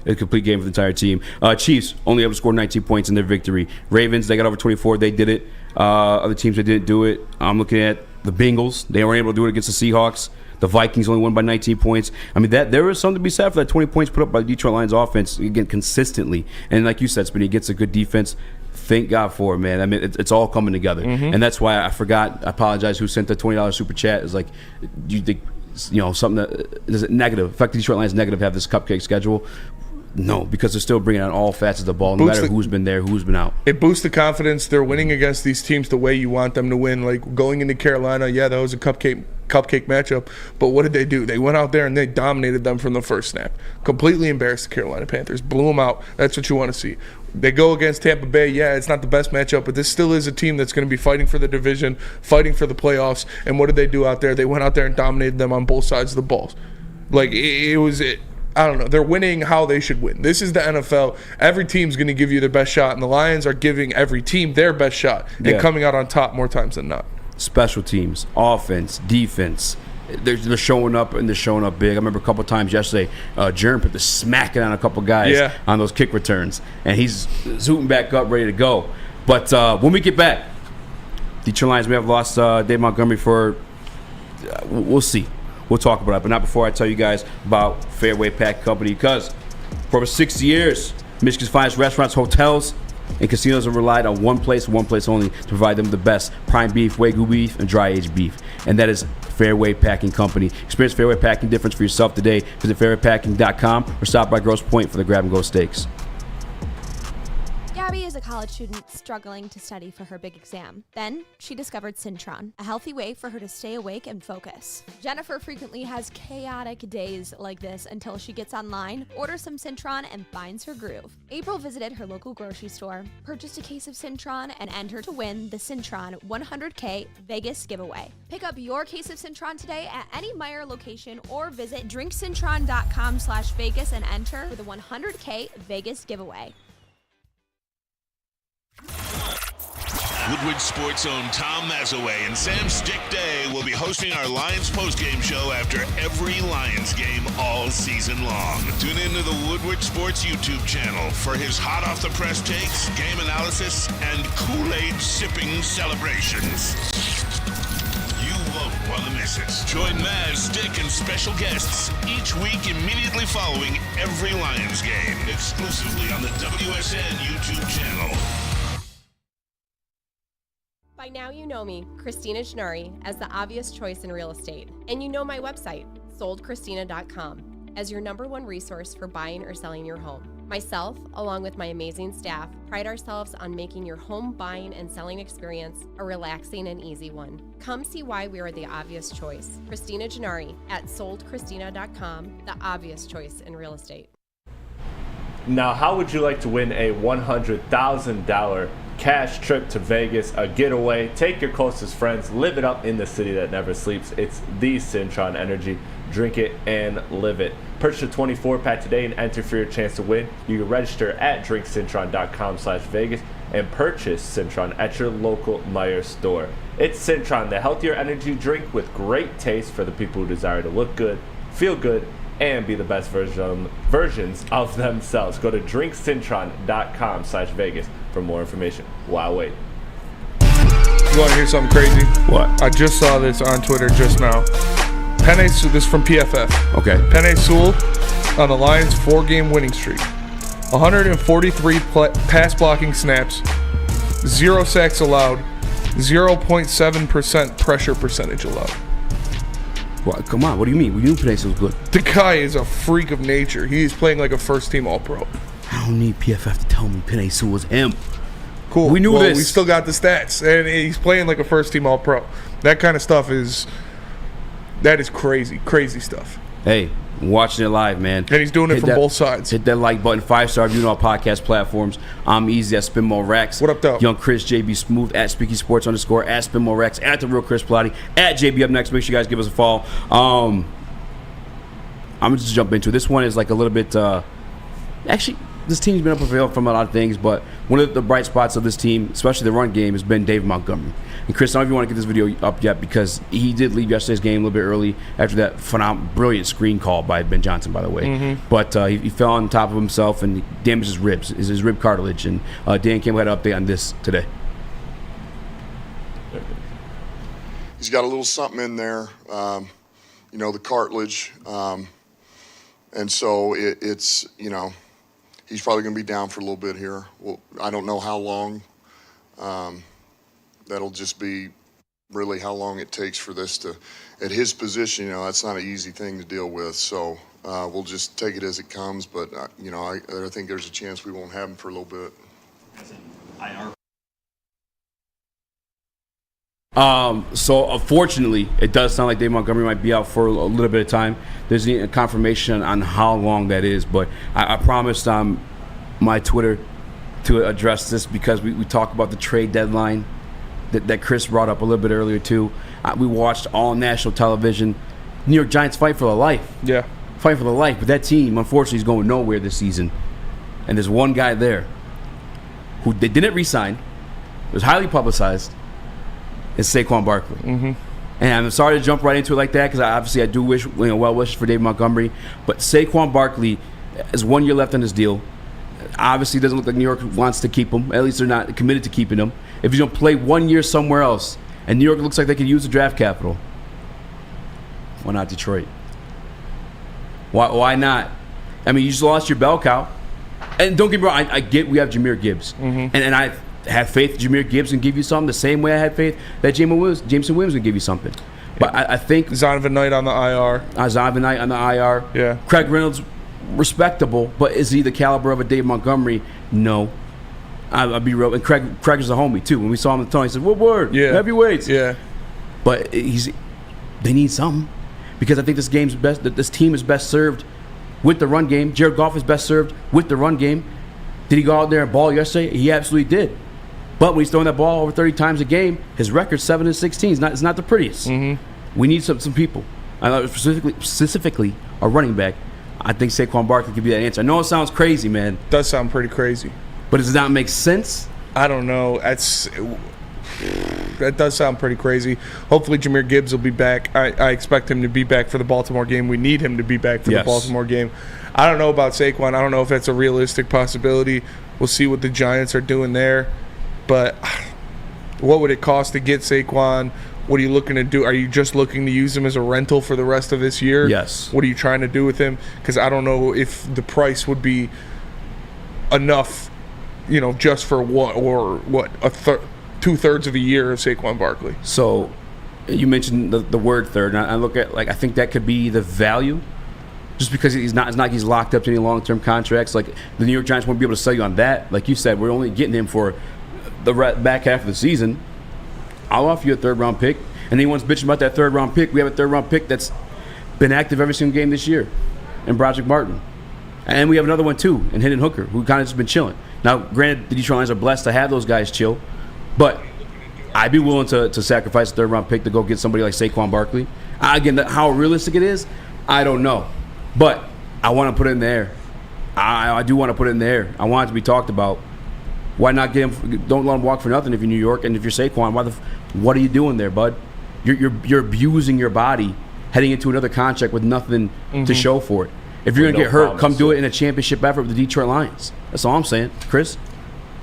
A complete game for the entire team. Chiefs only able to score 19 points in their victory. Ravens, they got over 24. They did it. Other teams that didn't do it, I'm looking at the Bengals. They weren't able to do it against the Seahawks. The Vikings only won by 19 points. I mean, there is something to be said for that 20 points put up by the Detroit Lions offense, again, consistently. And like you said, Spinny, gets a good defense. Thank God for it, man. I mean, it's all coming together. And that's why I forgot, I apologize, who sent the $20 super chat. It's like, do you think, something that is it negative, affect the Detroit Lions negative have this cupcake schedule? No, because they're still bringing out all facets of the ball, no matter who's been there, who's been out. It boosts the confidence. They're winning against these teams the way you want them to win. Like going into Carolina, yeah, that was a cupcake matchup. But what did they do? They went out there and they dominated them from the first snap. Completely embarrassed the Carolina Panthers. Blew them out. That's what you want to see. They go against Tampa Bay. Yeah, it's not the best matchup, but this still is a team that's going to be fighting for the division, fighting for the playoffs. And what did they do out there? They went out there and dominated them on both sides of the balls. Like it was it. I don't know. They're winning how they should win. This is the NFL. Every team's going to give you their best shot, and the Lions are giving every team their best shot and coming out on top more times than not. Special teams, offense, defense. They're showing up, and they're showing up big. I remember a couple times yesterday, JERM put the smacking on a couple guys on those kick returns, and he's zooting back up, ready to go. But when we get back, Detroit Lions may have lost Dave Montgomery for we'll see. We'll talk about it, but not before I tell you guys about Fairway Pack Company, because for over 60 years, Michigan's finest restaurants, hotels, and casinos have relied on one place only to provide them the best prime beef, Wagyu beef, and dry-aged beef, and that is Fairway Packing Company. Experience Fairway Packing difference for yourself today. Visit fairwaypacking.com or stop by Grosse Pointe for the grab-and-go steaks. Gabby is a college student struggling to study for her big exam. Then she discovered Syntron, a healthy way for her to stay awake and focus. Jennifer frequently has chaotic days like this until she gets online, orders some Syntron, and finds her groove. April visited her local grocery store, purchased a case of Syntron, and entered to win the Syntron 100K Vegas giveaway. Pick up your case of Syntron today at any Meijer location or visit drinksyntron.com/Vegas and enter for the 100K Vegas giveaway. Woodward Sports' own Tom Mazaway and Sam Stick Day will be hosting our Lions postgame show after every Lions game all season long. Tune into the Woodward Sports YouTube channel for his hot off the press takes, game analysis, and Kool-Aid sipping celebrations. You won't want to miss it. Join Maz, Stick, and special guests each week immediately following every Lions game, exclusively on the WSN YouTube channel. By now you know me, Christina Gennari, as the obvious choice in real estate. And you know my website, soldchristina.com, as your #1 resource for buying or selling your home. Myself, along with my amazing staff, pride ourselves on making your home buying and selling experience a relaxing and easy one. Come see why we are the obvious choice. Christina Gennari at soldchristina.com, the obvious choice in real estate. Now, how would you like to win a $100,000 cash trip to Vegas, a getaway? Take your closest friends, live it up in the city that never sleeps. It's the Syntron Energy. Drink it and live it. Purchase a 24-pack today and enter for your chance to win. You can register at drinksyntron.com/Vegas and purchase Syntron at your local Meijer store. It's Syntron, the healthier energy drink with great taste for the people who desire to look good, feel good, and be the best versions of themselves. Go to drinksyntron.com/Vegas for more information. Wow, wait. You want to hear something crazy? What? I just saw this on Twitter just now. This is from PFF. Okay. Penei Sewell on the Lions' 4-game winning streak. 143 pass blocking snaps, 0 sacks allowed, 0.7% pressure percentage allowed. What? Come on, what do you mean? We knew Penei was good. The guy is a freak of nature. He's playing like a first-team All-Pro. I don't need PFF to tell me Penei Sewell was him. Cool. We knew this. We still got the stats, and he's playing like a first-team All-Pro. That kind of stuff is... That is crazy, crazy stuff. Hey, I'm watching it live, man. And he's doing it from both sides. Hit that like button, 5-star review on all podcast platforms. I'm Easy at Spinball Rax. What up, though? Young Chris, JB Smooth, at Speaky Sports _, at Spinball Rax, at The Real Chris Platte, at JB Up Next. Make sure you guys give us a follow. I'm going to just jump into it. This one is like a little bit, actually, this team's been up from a lot of things, but one of the bright spots of this team, especially the run game, has been David Montgomery. And Chris, I don't know if you want to get this video up yet because he did leave yesterday's game a little bit early after that brilliant screen call by Ben Johnson, by the way. Mm-hmm. But he fell on top of himself and damaged his ribs, his rib cartilage. And Dan Campbell had an update on this today. He's got a little something in there, the cartilage. And so it's, he's probably going to be down for a little bit here. Well, I don't know how long. That'll just be really how long it takes for this to, at his position, that's not an easy thing to deal with. So we'll just take it as it comes. But, I think there's a chance we won't have him for a little bit. So unfortunately, it does sound like Dave Montgomery might be out for a little bit of time. There's a confirmation on how long that is, but I promised on my Twitter to address this because we talked about the trade deadline that Chris brought up a little bit earlier too. We watched all national television. New York Giants fight for their life. Yeah. Fight for their life, but that team unfortunately is going nowhere this season. And there's one guy there who they didn't re-sign. It was highly publicized. It's Saquon Barkley. Mm-hmm. And I'm sorry to jump right into it like that because I do wish well wishes for Dave Montgomery. But Saquon Barkley has 1 year left on his deal. Obviously, it doesn't look like New York wants to keep him. At least they're not committed to keeping him. If he's going to play 1 year somewhere else, and New York looks like they could use the draft capital, why not Detroit? Why not? I mean, you just lost your bell cow. And don't get me wrong, I get we have Jahmyr Gibbs. Mm-hmm. And I have faith Jahmyr Gibbs can give you something the same way I had faith that Jameson Williams would give you something. But I think Zonovan Knight on the IR. Zonovan Knight on the IR. Yeah. Craig Reynolds, respectable, but is he the caliber of a Dave Montgomery? No. I'll be real. And Craig is a homie too. When we saw him in the tunnel, he said, Woodward, heavyweights. Yeah. But they need something. Because I think this team is best served with the run game. Jared Goff is best served with the run game. Did he go out there and ball yesterday? He absolutely did. But when he's throwing that ball over 30 times a game, his record's 7-16. It's not the prettiest. Mm-hmm. We need some people. Specifically a running back. I think Saquon Barkley could be that answer. I know it sounds crazy, man. It does sound pretty crazy. But does that make sense? I don't know. That does sound pretty crazy. Hopefully Jahmyr Gibbs will be back. I expect him to be back for the Baltimore game. We need him to be back for the Baltimore game. I don't know about Saquon. I don't know if that's a realistic possibility. We'll see what the Giants are doing there. But what would it cost to get Saquon? What are you looking to do? Are you just looking to use him as a rental for the rest of this year? Yes. What are you trying to do with him? Because I don't know if the price would be enough, just for two-thirds of a year of Saquon Barkley. So you mentioned the word third, and I look at I think that could be the value. Just because it's not like he's locked up to any long-term contracts. Like the New York Giants won't be able to sell you on that. Like you said, we're only getting him for the back half of the season. I'll offer you a third-round pick. And anyone's bitching about that third-round pick, we have a third-round pick that's been active every single game this year in Broderick Martin. And we have another one, too, in Hendon Hooker, who kind of just been chilling. Now, granted, the Detroit Lions are blessed to have those guys chill, but I'd be willing to sacrifice a third-round pick to go get somebody like Saquon Barkley. Again, how realistic it is, I don't know. But I want to put it in the air. I do want to put it in the air. I want it to be talked about. Why not get him? Don't let him walk for nothing if you're New York. And if you're Saquon, what are you doing there, bud? You're abusing your body heading into another contract with nothing to show for it. If you're going to get hurt, come do it in a championship effort with the Detroit Lions. That's all I'm saying. Chris?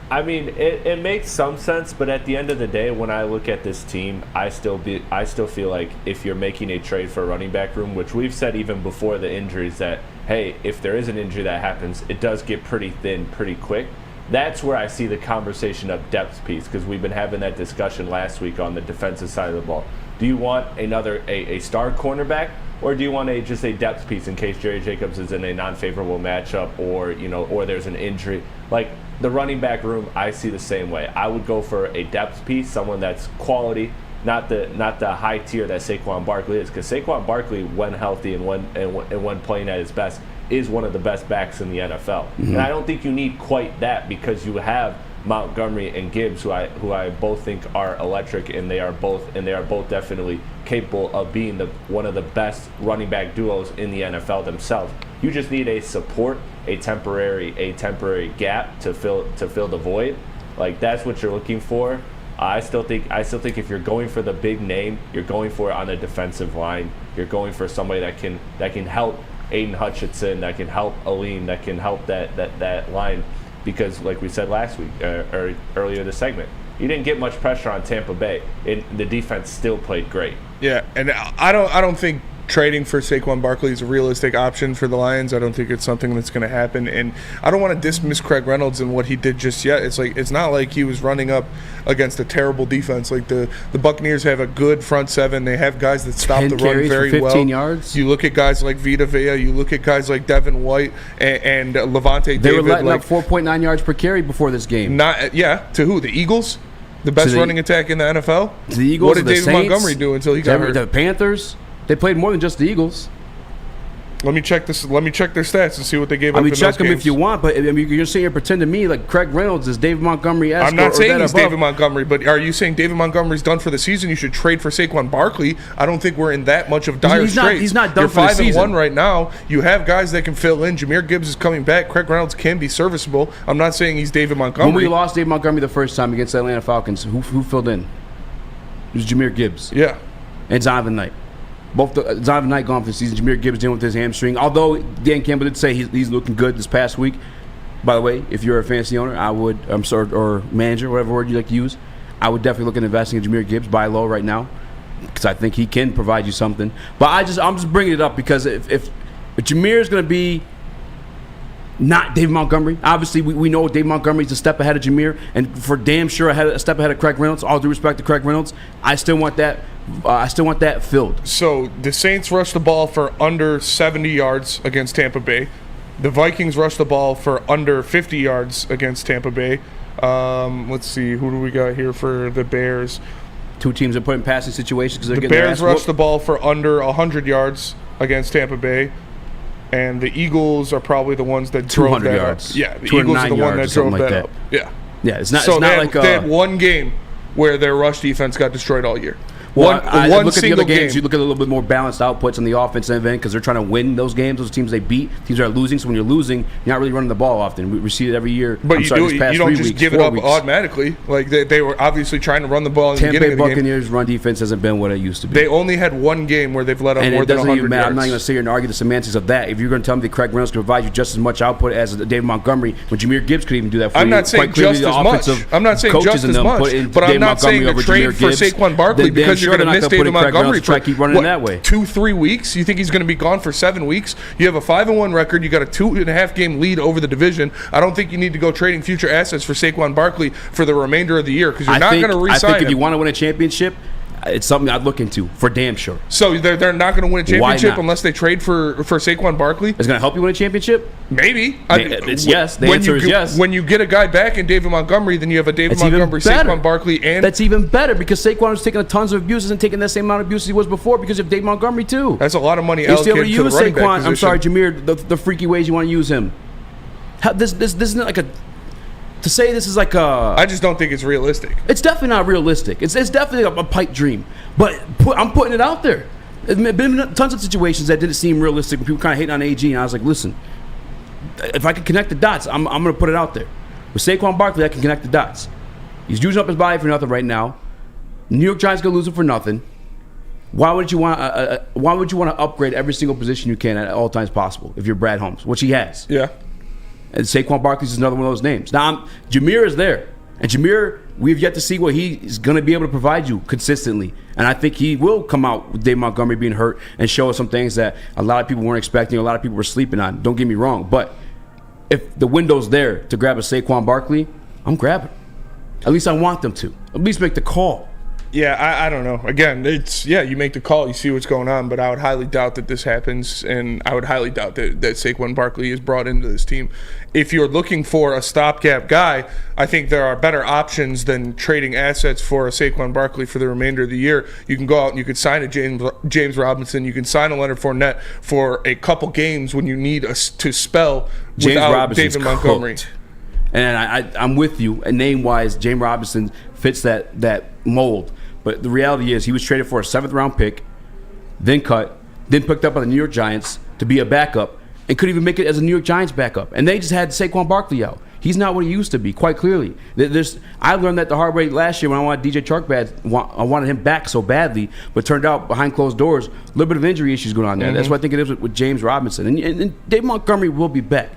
I mean, it makes some sense, but at the end of the day, when I look at this team, I still feel like if you're making a trade for a running back room, which we've said even before the injuries that, hey, if there is an injury that happens, it does get pretty thin pretty quick. That's where I see the conversation of depth piece, because we've been having that discussion last week on the defensive side of the ball. Do you want a star cornerback, or do you want just a depth piece in case Jerry Jacobs is in a non-favorable matchup, or there's an injury? Like the running back room, I see the same way. I would go for a depth piece, someone that's quality, not the high tier that Saquon Barkley is, because Saquon Barkley, when healthy and when playing at his best, is one of the best backs in the NFL. And I don't think you need quite that, because you have Montgomery and Gibbs, who I both think are electric, and they are both definitely capable of being one of the best running back duos in the NFL themselves. You just need a support, a temporary gap to fill the void. Like, that's what you're looking for. I still think if you're going for the big name, you're going for it on the defensive line. You're going for somebody that can help Aiden Hutchinson, that can help Aline, that can help that line, because like we said last week or earlier this segment, you didn't get much pressure on Tampa Bay, and the defense still played great. Yeah, and I don't think trading for Saquon Barkley is a realistic option for the Lions. I don't think it's something that's going to happen, and I don't want to dismiss Craig Reynolds and what he did just yet. It's not like he was running up against a terrible defense. Like the Buccaneers have a good front seven. They have guys that stop the run very well. 15 yards. You look at guys like Vita Vea. You look at guys like Devin White and Levante David. They were letting up 4.9 yards per carry before this game. To who? The Eagles? The best running attack in the NFL? The Eagles. What did the David Saints, Montgomery do until he got hurt? The Panthers. They played more than just the Eagles. Let me check this. Let me check their stats and see what they gave up in those check them games. if you want, but you're going to sit here and pretend to me like Craig Reynolds is David Montgomery-esque. I'm not saying he's David Montgomery, but are you saying David Montgomery's done for the season? You should trade for Saquon Barkley. I don't think we're in that much of dire straits. He's not done You're for the season. 5-1 right now. You have guys that can fill in. Jahmyr Gibbs is coming back. Craig Reynolds can be serviceable. I'm not saying he's David Montgomery. When we lost David Montgomery the first time against the Atlanta Falcons, who filled in? It was Jahmyr Gibbs. Yeah. And Zonovan Knight. Both Zonovan Knight gone for the season. Jahmyr Gibbs dealing with his hamstring. Although Dan Campbell did say he's looking good this past week. By the way, if you're a fantasy owner, or manager, whatever word you like to use, I would definitely look at investing in Jahmyr Gibbs, buy low right now, because I think he can provide you something. But I'm just bringing it up because if Jahmyr is going to be not David Montgomery, obviously we know David Montgomery is a step ahead of Jahmyr, and for damn sure a step ahead of Craig Reynolds. All due respect to Craig Reynolds, I still want that filled. So the Saints rushed the ball for under 70 yards against Tampa Bay. The Vikings rushed the ball for under 50 yards against Tampa Bay. Let's see, who do we got here for the Bears? Two teams are put in passing situations because they're the getting their Bears ass rushed whooped. the ball for under 100 yards against Tampa Bay. And the Eagles are probably the ones that drove that yards. up. Yeah, the Eagles are the one that drove that up. Yeah. Yeah, it's not. So it's not like they had one game where their rush defense got destroyed all year. Well, one look at the other games. game. You look at a little bit more balanced outputs on the offensive end because they're trying to win those games. Those teams they beat, teams that are losing. So when you're losing, you're not really running the ball often. We see it every year. But you don't just give it up automatically. Like they were obviously trying to run the ball in the beginning of the game. Tampa Bay Buccaneers' run defense hasn't been what it used to be. They only had one game where they've let up more than 100 yards. I'm not going to sit here and argue the semantics of that. If you're going to tell me that Craig Reynolds can provide you just as much output as David Montgomery, when Jahmyr Gibbs could even do that for you. I'm not saying just as much. I'm not saying just as much. But I'm not saying to trade for Saquon Barkley because you're going to miss David Montgomery try to keep running that way. 2-3 weeks? You think he's going to be gone for 7 weeks? You have a 5-1 record. You got a 2.5 game lead over the division. I don't think you need to go trading future assets for Saquon Barkley for the remainder of the year because you're not going to re-sign him. I think if you want to win a championship, it's something I'd look into for damn sure. So they're not going to win a championship unless they trade for Saquon Barkley? It's going to help you win a championship? Maybe. It's yes. The answer is yes. When you get a guy back in David Montgomery, then you have a David Montgomery, Saquon Barkley, and... That's even better because Saquon was taking tons of abuses and taking that same amount of abuse he was before because of David Montgomery too. That's a lot of money allocated to the running back position. I'm sorry, Jahmyr, the freaky ways you want to use him. This isn't like a... To say this is like a... I just don't think it's realistic. It's definitely not realistic. It's definitely a pipe dream. But I'm putting it out there. There's been tons of situations that didn't seem realistic when people kind of hating on AG, and I was like, listen, if I can connect the dots, I'm going to put it out there. With Saquon Barkley, I can connect the dots. He's using up his body for nothing right now. New York Giants going to lose him for nothing. Why would you want to upgrade every single position you can at all times possible if you're Brad Holmes, which he has? Yeah. And Saquon Barkley is another one of those names. Now, Jahmyr is there. And Jahmyr, we've yet to see what he's going to be able to provide you consistently. And I think he will come out with Dave Montgomery being hurt and show us some things that a lot of people weren't expecting, a lot of people were sleeping on. Don't get me wrong. But if the window's there to grab a Saquon Barkley, I'm grabbing. At least I want them to. At least make the call. Yeah, I don't know. Again, you make the call, you see what's going on, but I would highly doubt that this happens, and I would highly doubt that Saquon Barkley is brought into this team. If you're looking for a stopgap guy, I think there are better options than trading assets for a Saquon Barkley for the remainder of the year. You can go out and you can sign a James Robinson, you can sign a Leonard Fournette for a couple games when you need to spell without David Montgomery. Cooked. And I'm with you. And name-wise, James Robinson fits that mold. But the reality is he was traded for a 7th-round pick, then cut, then picked up by the New York Giants to be a backup, and couldn't even make it as a New York Giants backup. And they just had Saquon Barkley out. He's not what he used to be, quite clearly. I learned that the hard way last year when I wanted DJ Chark bad. I wanted him back so badly, but it turned out behind closed doors, a little bit of injury issues going on there. Mm-hmm. That's what I think it is with James Robinson. And Dave Montgomery will be back.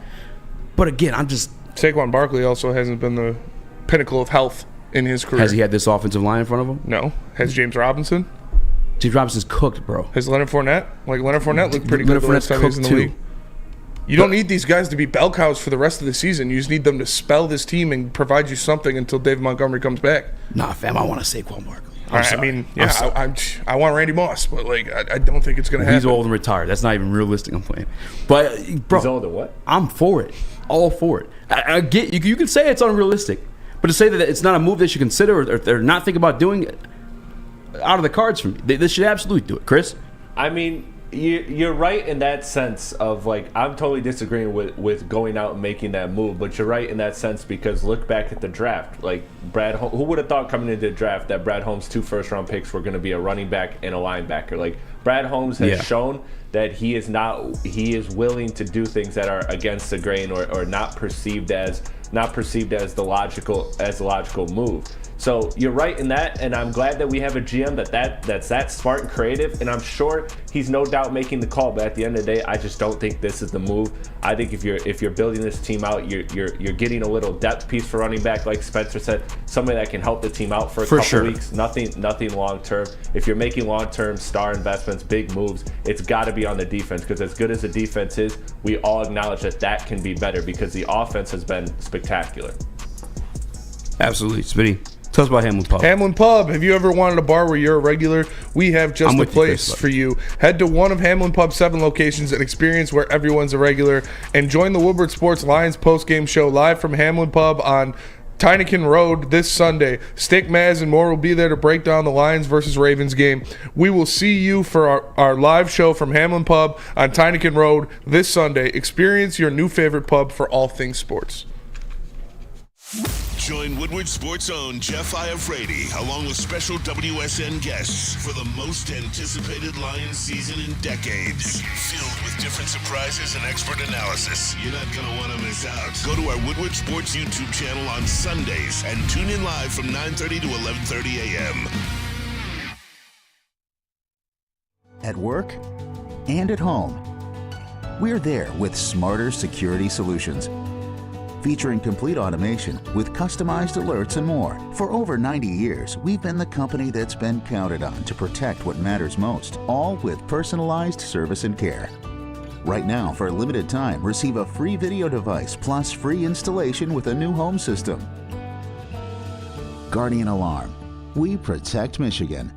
But again, Saquon Barkley also hasn't been the pinnacle of health in his career. Has he had this offensive line in front of him? No. Has James Robinson? James Robinson's cooked, bro. Has Leonard Fournette? Leonard Fournette looked pretty good the last time he was in the league. You don't need these guys to be bell cows for the rest of the season. You just need them to spell this team and provide you something until David Montgomery comes back. Nah, fam, I want a Saquon Barkley. I want Randy Moss, but I don't think it's going to happen. He's old and retired. That's not even realistic. I'm playing, but bro, he's old and what? I'm for it, all for it. I get you can say it's unrealistic, but to say that it's not a move they should consider or they're not thinking about doing, out of the cards for me. They should absolutely do it, Chris. I mean, you're right in that sense of I'm totally disagreeing with going out and making that move, but you're right in that sense because look back at the draft. Brad Holmes, who would have thought coming into the draft that Brad Holmes' 2 first-round picks were going to be a running back and a linebacker? Brad Holmes has shown that he is willing to do things that are against the grain or not perceived as the logical move. So you're right in that, and I'm glad that we have a GM that's that smart and creative, and I'm sure he's no doubt making the call. But at the end of the day, I just don't think this is the move. I think if you're building this team out, you're getting a little depth piece for running back, like Spencer said, somebody that can help the team out for a couple weeks. Nothing long term. If you're making long term star investments, big moves, it's got to be on the defense because as good as the defense is, we all acknowledge that can be better because the offense has been spectacular. Absolutely, Smitty. Tell us about Hamlin Pub. Hamlin Pub. Have you ever wanted a bar where you're a regular? We have just the place for you. Head to one of Hamlin Pub's 7 locations and experience where everyone's a regular. And join the Woodward Sports Lions postgame show live from Hamlin Pub on Tyneken Road this Sunday. Stick, Maz, and more will be there to break down the Lions versus Ravens game. We will see you for our live show from Hamlin Pub on Tyneken Road this Sunday. Experience your new favorite pub for all things sports. Join Woodward Sports' own Jeff Iafrate along with special WSN guests for the most anticipated Lions season in decades. Filled with different surprises and expert analysis. You're not going to want to miss out. Go to our Woodward Sports YouTube channel on Sundays and tune in live from 9:30 to 11:30 a.m. At work and at home, we're there with smarter security solutions. Featuring complete automation with customized alerts and more. For over 90 years, we've been the company that's been counted on to protect what matters most, all with personalized service and care. Right now, for a limited time, receive a free video device plus free installation with a new home system. Guardian Alarm. We protect Michigan.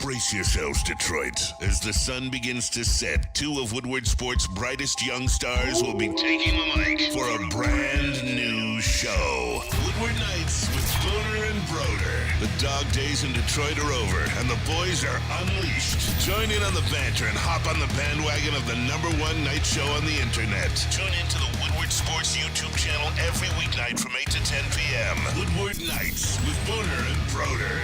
Brace yourselves, Detroit. As the sun begins to set, 2 of Woodward Sports' brightest young stars will be taking the mic for a brand new show. Woodward Nights with Booner and Broder. The dog days in Detroit are over, and the boys are unleashed. Join in on the banter and hop on the bandwagon of the #1 night show on the internet. Tune into the Woodward Sports YouTube channel every weeknight from 8 to 10 p.m. Woodward Nights with Booner and Broder.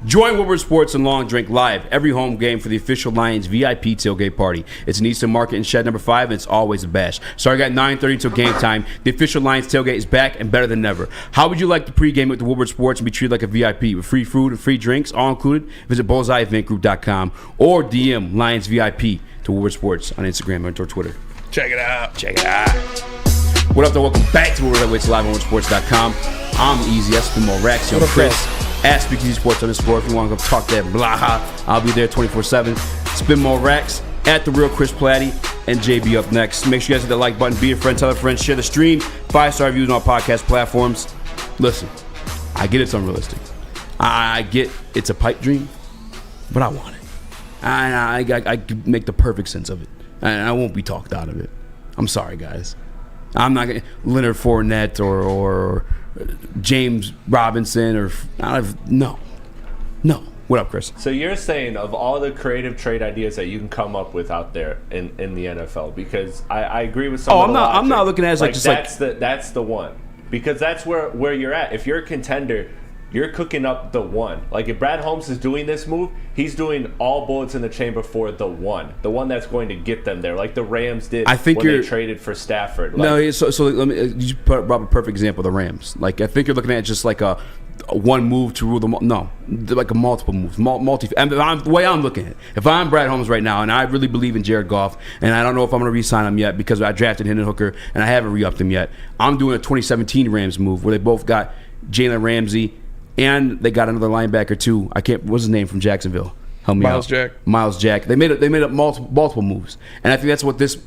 Join Woodward Sports and Long Drink live every home game for the official Lions VIP tailgate party. It's in Eastern Market in Shed number 5, and it's always a bash. Starting at 9:30 until game time, the official Lions tailgate is back and better than ever. How would you like to pregame with the Woodward Sports and be treated like a VIP with free food and free drinks, all included? Visit bullseyeeventgroup.com or DM Lions VIP to Woodward Sports on Instagram or Twitter. Check it out. Check it out. What up, though? Welcome back to Woodward Heavyweights live on WoodwardSports.com. I'm Easy. That's been more Raxter. I'm Chris. At Speakeasy Sports _ if you want to go talk that blah, I'll be there 24/7. Spin more racks at The Real Chris Platte. and JB up next. Make sure you guys hit the like button, be a friend, tell a friend, share the stream, 5-star reviews on all podcast platforms. Listen, I get it's unrealistic. I get it's a pipe dream, but I want it. I make the perfect sense of it, and I won't be talked out of it. I'm sorry, guys. I'm not gonna Leonard Fournette or James Robinson or no. What up, Chris? So you're saying of all the creative trade ideas that you can come up with out there in the NFL, because I agree with some. I'm not looking at it like that's the one, because that's where you're at. If you're a contender, you're cooking up the one. Like if Brad Holmes is doing this move, he's doing all bullets in the chamber for the one that's going to get them there, like the Rams did. I think when they traded for Stafford. So let me. You brought up a perfect example, the Rams. Like I think you're looking at just like a one move to rule them. No, like a multiple moves, the way I'm looking at it. If I'm Brad Holmes right now, and I really believe in Jared Goff, and I don't know if I'm going to re-sign him yet because I drafted Hendon Hooker and I haven't re-upped him yet. I'm doing a 2017 Rams move where they both got Jalen Ramsey. And they got another linebacker too. What's his name from Jacksonville? Help me out. Miles Jack. They made up multiple moves, and I think that's what this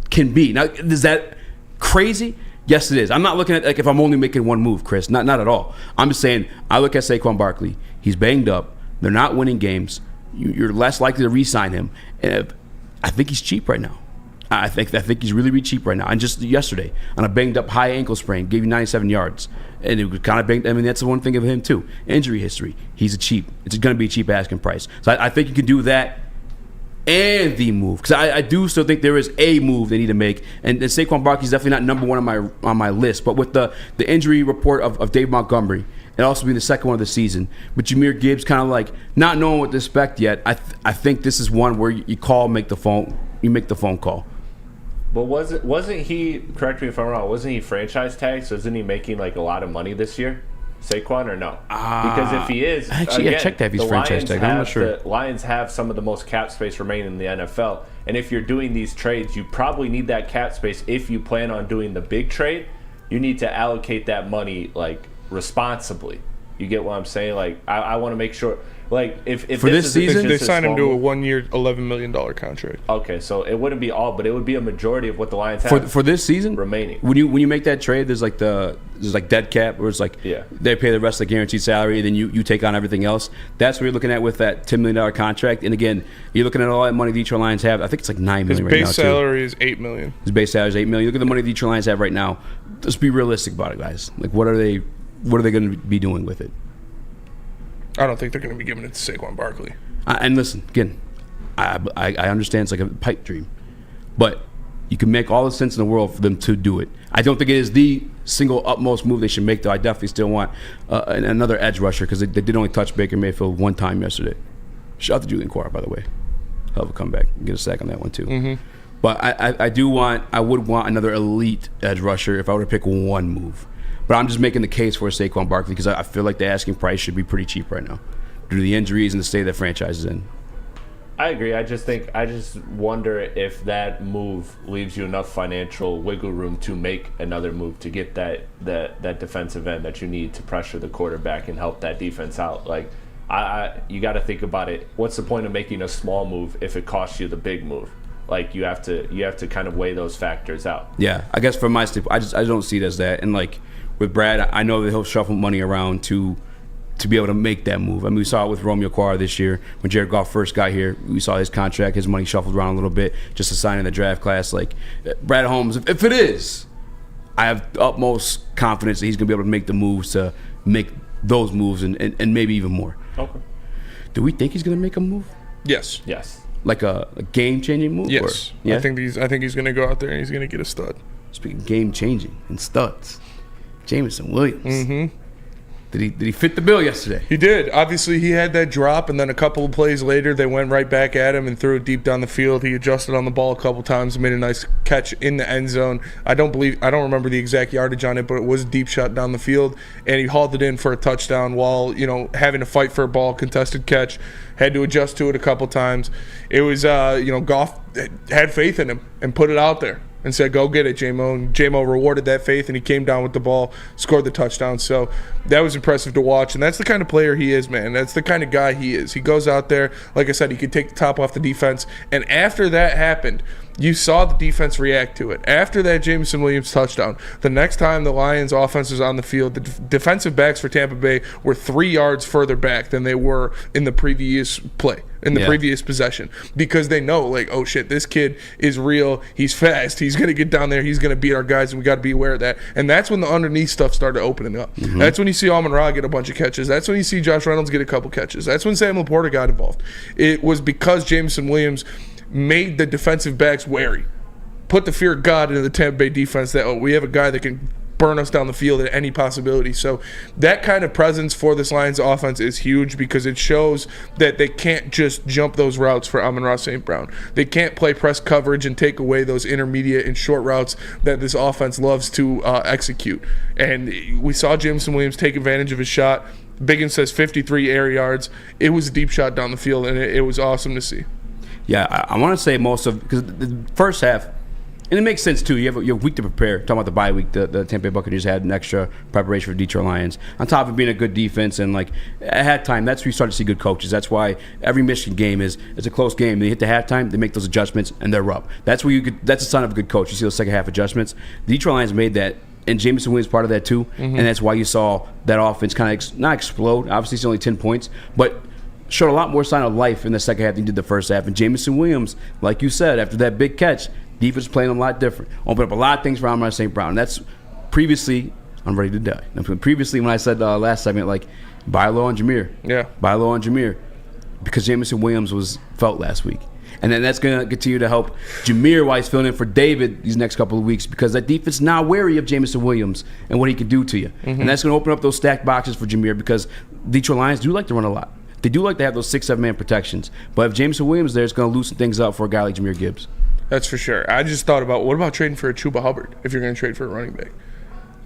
can be. Now, is that crazy? Yes, it is. I'm not looking at like if I'm only making one move, Chris. Not at all. I'm just saying I look at Saquon Barkley. He's banged up. They're not winning games. You're less likely to re-sign him. And I think he's cheap right now. I think he's really cheap right now. And just yesterday, on a banged-up high ankle sprain, gave you 97 yards. And it was kind of banged. I mean, that's the one thing of him, too. Injury history. It's going to be a cheap asking price. So I think you can do that and the move. Because I do still think there is a move they need to make. And Saquon Barkley's definitely not number one on my list. But with the injury report of Dave Montgomery, and also being the second one of the season, with Jahmyr Gibbs kind of like not knowing what to expect yet, I think this is one where you make the phone call. But wasn't he, correct me if I'm wrong, wasn't he franchise tagged? So isn't he making like a lot of money this year, Saquon, or no? Because if he is, actually, I checked that if he's franchise tagged. I'm not sure. The Lions have some of the most cap space remaining in the NFL. And if you're doing these trades, you probably need that cap space. If you plan on doing the big trade, you need to allocate that money like responsibly. You get what I'm saying? Like I want to make sure. Like if for this season, they signed him to a 1-year, $11 million contract. Okay, so it wouldn't be all, but it would be a majority of what the Lions have for this season remaining. When you make that trade, there's like dead cap, where it's like they pay the rest of the guaranteed salary, and then you take on everything else. That's what you're looking at with that $10 million contract. And again, you're looking at all that money the Detroit Lions have. I think it's like $9 million right now. His base salary is $8 million. His base salary is $8 million. Look at the money the Detroit Lions have right now. Let's be realistic about it, guys. Like what are they going to be doing with it? I don't think they're going to be giving it to Saquon Barkley. And listen, again, I understand it's like a pipe dream, but you can make all the sense in the world for them to do it. I don't think it is the single utmost move they should make, though. I definitely still want another edge rusher because they did only touch Baker Mayfield one time yesterday. Shout out to Julian Quara, by the way. Hell of a comeback. Get a sack on that one, too. Mm-hmm. But I would want another elite edge rusher if I were to pick one move. But I'm just making the case for Saquon Barkley because I feel like the asking price should be pretty cheap right now due to the injuries and the state that franchise is in. I agree. I just wonder if that move leaves you enough financial wiggle room to make another move to get that defensive end that you need to pressure the quarterback and help that defense out. Like you got to think about it. What's the point of making a small move if it costs you the big move? Like you have to kind of weigh those factors out. Yeah, I guess from my standpoint, I don't see it as that. And like with Brad, I know that he'll shuffle money around to be able to make that move. I mean, we saw it with Romeo Quara this year when Jared Goff first got here. We saw his contract, his money shuffled around a little bit just to sign in the draft class. Like Brad Holmes, if it is, I have utmost confidence that he's going to be able to make the moves to make those moves and maybe even more. Okay. Do we think he's going to make a move? Yes. Yes. Like a game-changing move? Yes. Yeah? I think he's going to go out there and he's going to get a stud. Speaking of game-changing and studs, Jameson Williams. Mm-hmm. Did he fit the bill yesterday? He did. Obviously, he had that drop, and then a couple of plays later, they went right back at him and threw it deep down the field. He adjusted on the ball a couple times and made a nice catch in the end zone. I don't remember the exact yardage on it, but it was a deep shot down the field, and he hauled it in for a touchdown while having to fight for a ball, contested catch. Had to adjust to it a couple times. It was Goff had faith in him and put it out there. and said, go get it, J-Mo. And J-Mo rewarded that faith, and he came down with the ball, scored the touchdown. So that was impressive to watch, and that's the kind of player he is, man. That's the kind of guy he is. He goes out there, like I said, he could take the top off the defense, and after that happened, you saw the defense react to it. After that Jameson Williams touchdown, the next time the Lions offense was on the field, the defensive backs for Tampa Bay were 3 yards further back than they were in the previous play, in the previous possession, because they know, like, oh shit, this kid is real, he's fast, he's going to get down there, he's going to beat our guys, and we got to be aware of that. And that's when the underneath stuff started opening up. That's when you see Amon-Ra get a bunch of catches. That's when you see Josh Reynolds get a couple catches. That's when Sam Laporta got involved. It was because Jameson Williams made the defensive backs wary, put the fear of God into the Tampa Bay defense that, oh, we have a guy that can burn us down the field at any possibility. So that kind of presence for this Lions offense is huge, because it shows that they can't just jump those routes for Amon-Ra St. Brown. They can't play press coverage and take away those intermediate and short routes that this offense loves to execute. And we saw Jameson Williams take advantage of his shot. Biggins says 53 air yards. It was a deep shot down the field, and it was awesome to see. Yeah, I want to say most of, because the first half, and it makes sense too. You have a week to prepare. Talking about the bye week, the Tampa Bay Buccaneers had an extra preparation for Detroit Lions. On top of being a good defense, and like at halftime, that's where you start to see good coaches. That's why every Michigan game it's a close game. They hit the halftime, they make those adjustments, and they're up. That's where that's a sign of a good coach. You see those second half adjustments. The Detroit Lions made that. And Jameson Williams part of that too, and that's why you saw that offense kind of not explode. Obviously, it's only 10 points, but showed a lot more sign of life in the second half than he did the first half. And Jameson Williams, like you said, after that big catch, defense playing a lot different. Opened up a lot of things for Amon-Ra St. Brown. And that's previously, I'm ready to die. Previously, when I said last segment, like, buy low on Jameer. Yeah. Buy low on Jameer. Because Jameson Williams was felt last week. And then that's going to continue to help Jameer while he's filling in for David these next couple of weeks, because that defense is now wary of Jameson Williams and what he can do to you. And that's going to open up those stacked boxes for Jameer, because Detroit Lions do like to run a lot. They do like to have those 6-7-man protections. But if Jameson Williams there, it's going to loosen things up for a guy like Jahmyr Gibbs. That's for sure. I just thought about, what about trading for a Chuba Hubbard if you're going to trade for a running back?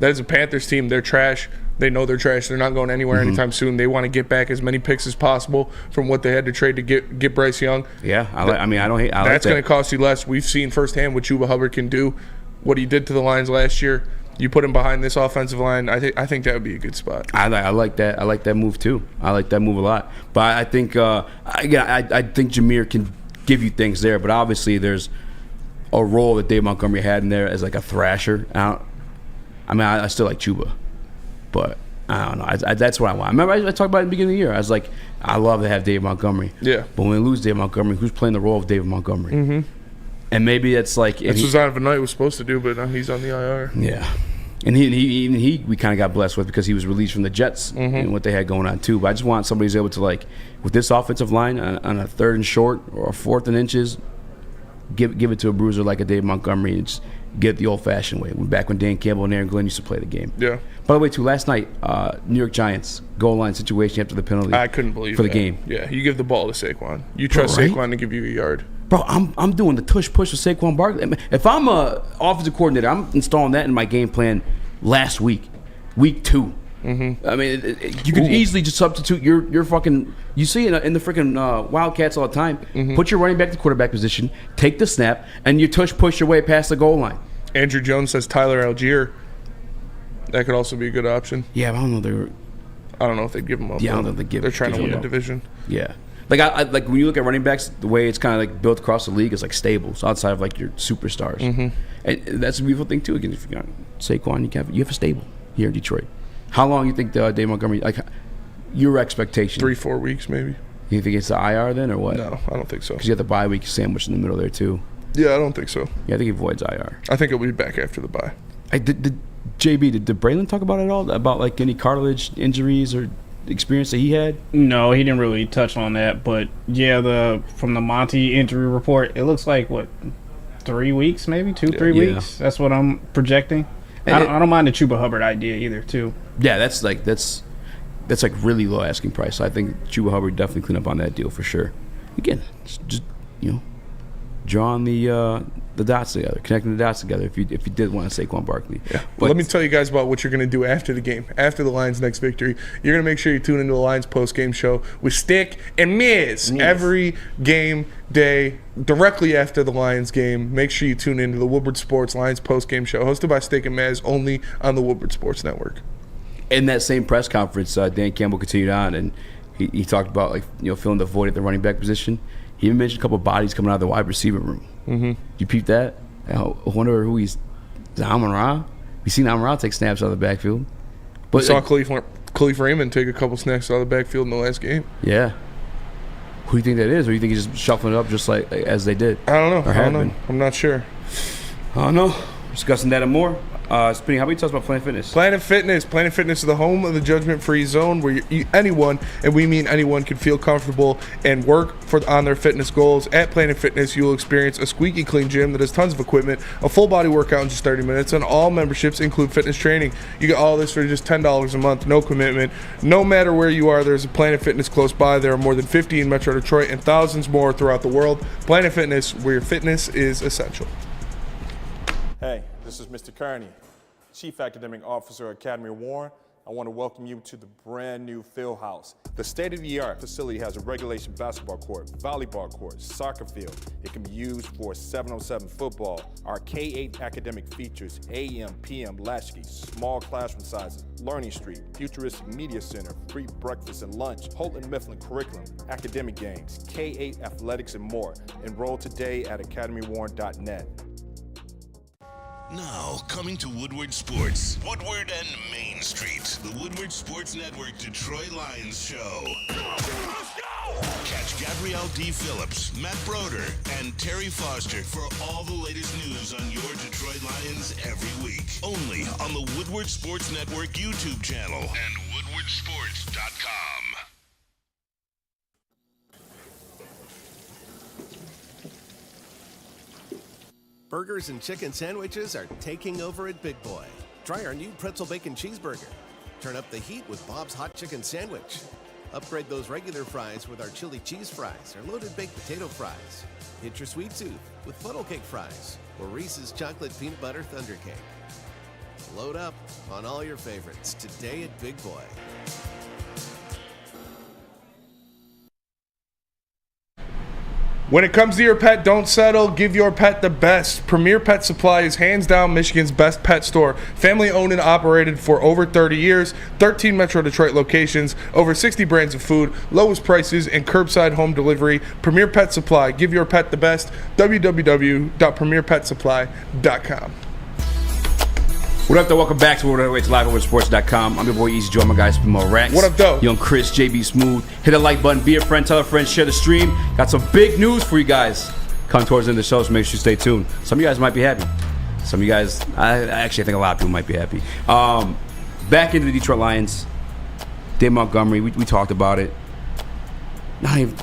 That is a Panthers team. They're trash. They know they're trash. They're not going anywhere anytime soon. They want to get back as many picks as possible from what they had to trade to get Bryce Young. Yeah, I don't hate that. That's going to cost you less. We've seen firsthand what Chuba Hubbard can do, what he did to the Lions last year. You put him behind this offensive line, I think that would be a good spot. I like that. I like that move too. I like that move a lot. But I think I think Jameer can give you things there. But obviously, there's a role that Dave Montgomery had in there as like a thrasher. I still like Chuba, but I don't know. That's what I want. I remember I talked about it in the beginning of the year. I was like, I love to have Dave Montgomery. Yeah. But when we lose Dave Montgomery, who's playing the role of David Montgomery? And maybe it's like that's what Zion Benoit was supposed to do, but now he's on the IR. Yeah, and he we kind of got blessed with, because he was released from the Jets and what they had going on too. But I just want somebody who's able to, like, with this offensive line on a 3rd and short or a 4th and inches, give it to a bruiser like a Dave Montgomery and just get it the old-fashioned way. Back when Dan Campbell and Aaron Glenn used to play the game. Yeah. By the way, too, last night, New York Giants goal line situation after the penalty. I couldn't believe for the that. game. Yeah, you give the ball to Saquon. You trust Saquon to give you a yard. Bro, I'm doing the tush push with Saquon Barkley. If I'm a offensive coordinator, I'm installing that in my game plan last week 2. I mean, you could easily just substitute your fucking. You see it in the freaking Wildcats all the time. Put your running back to quarterback position, take the snap, and you tush push your way past the goal line. Andrew Jones says Tyler Algier. That could also be a good option. Yeah, but I don't know. I don't know if they'd give him up. Yeah, I don't know if they give. They're trying to win the division. Yeah. Like I like when you look at running backs, the way it's kind of like built across the league is like stables outside of like your superstars, and that's a beautiful thing too. Again, if you got Saquon, you have a stable here in Detroit. How long you think Dave Montgomery, like your expectation? 3-4 weeks maybe. You think it's the IR then or what? No, I don't think so. Because you have the bye week sandwich in the middle there too. Yeah, I don't think so. Yeah, I think he avoids IR. I think he'll be back after the bye. Did Braylon talk about it at all? About like any cartilage injuries or experience that he had? No, he didn't really touch on that. But yeah, from the Monty injury report, it looks like 3 weeks, maybe 3 weeks. That's what I'm projecting. I don't mind the Chuba Hubbard idea either, too. Yeah, that's like really low asking price. I think Chuba Hubbard definitely clean up on that deal for sure. Again, just drawing the dots together, connecting the dots together. If you did want Saquon Barkley, But let me tell you guys about what you're going to do after the game, after the Lions' next victory. You're going to make sure you tune into the Lions post-game show with Stick and Miz every game day directly after the Lions game. Make sure you tune into the Woodward Sports Lions post-game show, hosted by Stick and Miz, only on the Woodward Sports Network. In that same press conference, Dan Campbell continued on, and he talked about filling the void at the running back position. He even mentioned a couple of bodies coming out of the wide receiver room. Mm-hmm. You peep that? I wonder who he's. Is it Amon-Ra? We seen Amon-Ra take snaps out of the backfield. But we saw Khalif Raymond take a couple snaps out of the backfield in the last game. Yeah. Who do you think that is? Or do you think he's just shuffling it up just like as they did? I don't know. I'm not sure. I don't know. Discussing that and more. Spinning, how about you tell us about Planet Fitness? Planet Fitness is the home of the judgment-free zone where anyone, and we mean anyone, can feel comfortable and work on their fitness goals. At Planet Fitness, you will experience a squeaky clean gym that has tons of equipment, a full body workout in just 30 minutes, and all memberships include fitness training. You get all this for just $10 a month, no commitment. No matter where you are, there's a Planet Fitness close by. There are more than 50 in Metro Detroit and thousands more throughout the world. Planet Fitness, where your fitness is essential. Hey, this is Mr. Kearney, Chief Academic Officer at Academy of Warren. I want to welcome you to the brand new field house. The state-of-the-art facility has a regulation basketball court, volleyball court, soccer field. It can be used for 7-on-7 football. Our K-8 academic features AM, PM, latchkey, small classroom sizes, Learning Street, futuristic media center, free breakfast and lunch, Houghton Mifflin curriculum, academic games, K-8 athletics, and more. Enroll today at academywarren.net. Now, coming to Woodward Sports, Woodward and Main Street, the Woodward Sports Network Detroit Lions show. Catch Gabrielle D. Phillips, Matt Broder, and Terry Foster for all the latest news on your Detroit Lions every week. Only on the Woodward Sports Network YouTube channel and woodwardsports.com. Burgers and chicken sandwiches are taking over at Big Boy. Try our new pretzel bacon cheeseburger. Turn up the heat with Bob's Hot Chicken Sandwich. Upgrade those regular fries with our chili cheese fries or loaded baked potato fries. Hit your sweet tooth with funnel cake fries or Reese's chocolate peanut butter thunder cake. Load up on all your favorites today at Big Boy. When it comes to your pet, don't settle. Give your pet the best. Premier Pet Supply is hands down Michigan's best pet store. Family owned and operated for over 30 years. 13 Metro Detroit locations. Over 60 brands of food. Lowest prices and curbside home delivery. Premier Pet Supply. Give your pet the best. www.premierpetsupply.com. What up, though? Welcome back to Woodward Live on WoodwardSports.com. I'm your boy Easy Joe, my guy Spimo Rax. What up, though? Young Chris, JB Smooth. Hit the like button, be a friend, tell a friend, share the stream. Got some big news for you guys. Come towards the end of the show, so make sure you stay tuned. Some of you guys might be happy. Some of you guys, I think a lot of people might be happy. Back into the Detroit Lions. Dave Montgomery, we talked about it. I had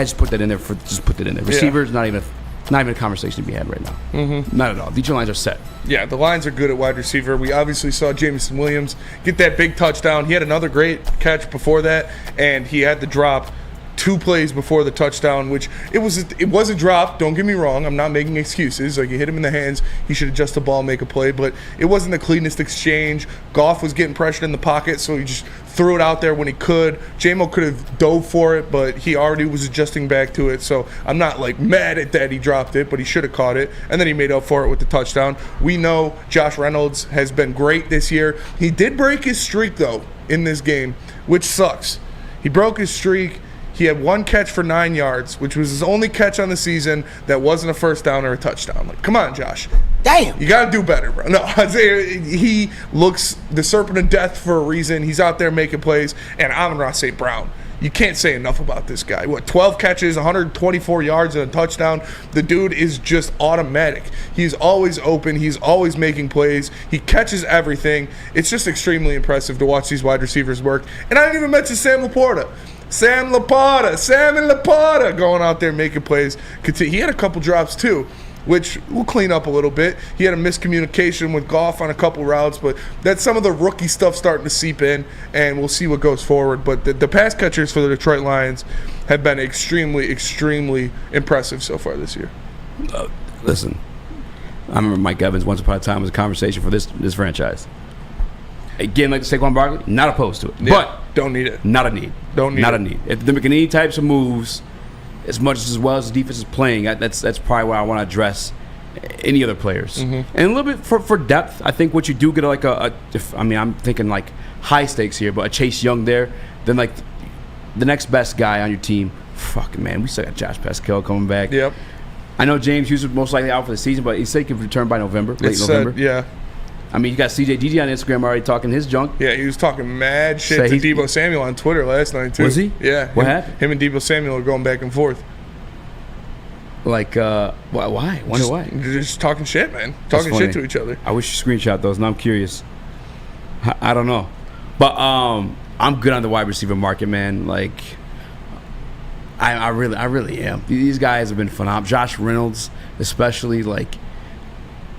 to put that in there Receivers, not even a conversation to be had right now. Mm-hmm. Not at all. Detroit Lions are set. Yeah, the Lions are good at wide receiver. We obviously saw Jameson Williams get that big touchdown. He had another great catch before that, and he had the drop 2 plays before the touchdown, which it was a drop. Don't get me wrong. I'm not making excuses. Like, you hit him in the hands. He should adjust the ball, make a play, but it wasn't the cleanest exchange. Goff was getting pressured in the pocket, so he just threw it out there when he could. J-Mo could have dove for it, but he already was adjusting back to it, so I'm not like mad at that he dropped it, but he should have caught it, and then he made up for it with the touchdown. We know Josh Reynolds has been great this year. He did break his streak, though, in this game, which sucks. He broke his streak. He had 1 catch for 9 yards, which was his only catch on the season that wasn't a first down or a touchdown. Like, come on, Josh. Damn. You got to do better, bro. No, he looks the serpent of death for a reason. He's out there making plays. And Amon-Ra St. Brown, you can't say enough about this guy. 12 catches, 124 yards, and a touchdown. The dude is just automatic. He's always open. He's always making plays. He catches everything. It's just extremely impressive to watch these wide receivers work. And I didn't even mention Sam Laporta going out there making plays. He had a couple drops too, which we'll clean up a little bit. He had a miscommunication with Goff on a couple routes, but that's some of the rookie stuff starting to seep in, and we'll see what goes forward. But the pass catchers for the Detroit Lions have been extremely, extremely impressive so far this year. Listen, I remember Mike Evans once upon a time was a conversation for this franchise. Again, like the Saquon Barkley, not opposed to it, but don't need it. Not a need. Not a need. If they're making any types of moves, as much as well as the defense is playing, that's probably what I want to address. Any other players, and a little bit for depth. I think what you do get like I'm thinking like high stakes here, but a Chase Young there, then like the next best guy on your team. Fucking man, we still got Josh Pascal coming back. Yep. I know James Hughes was most likely out for the season, but he said he can return by November, late November. Yeah. I mean, you got CJ DD on Instagram already talking his junk. Yeah, he was talking mad shit to Deebo Samuel on Twitter last night too. Was he? Yeah. What happened? Him and Deebo Samuel are going back and forth. Like, why? Wonder why? They're just talking shit, man. Talking shit to each other. I wish you screenshot those, and I'm curious. I don't know. But I'm good on the wide receiver market, man. Like, I really am. These guys have been phenomenal. Josh Reynolds, especially, like,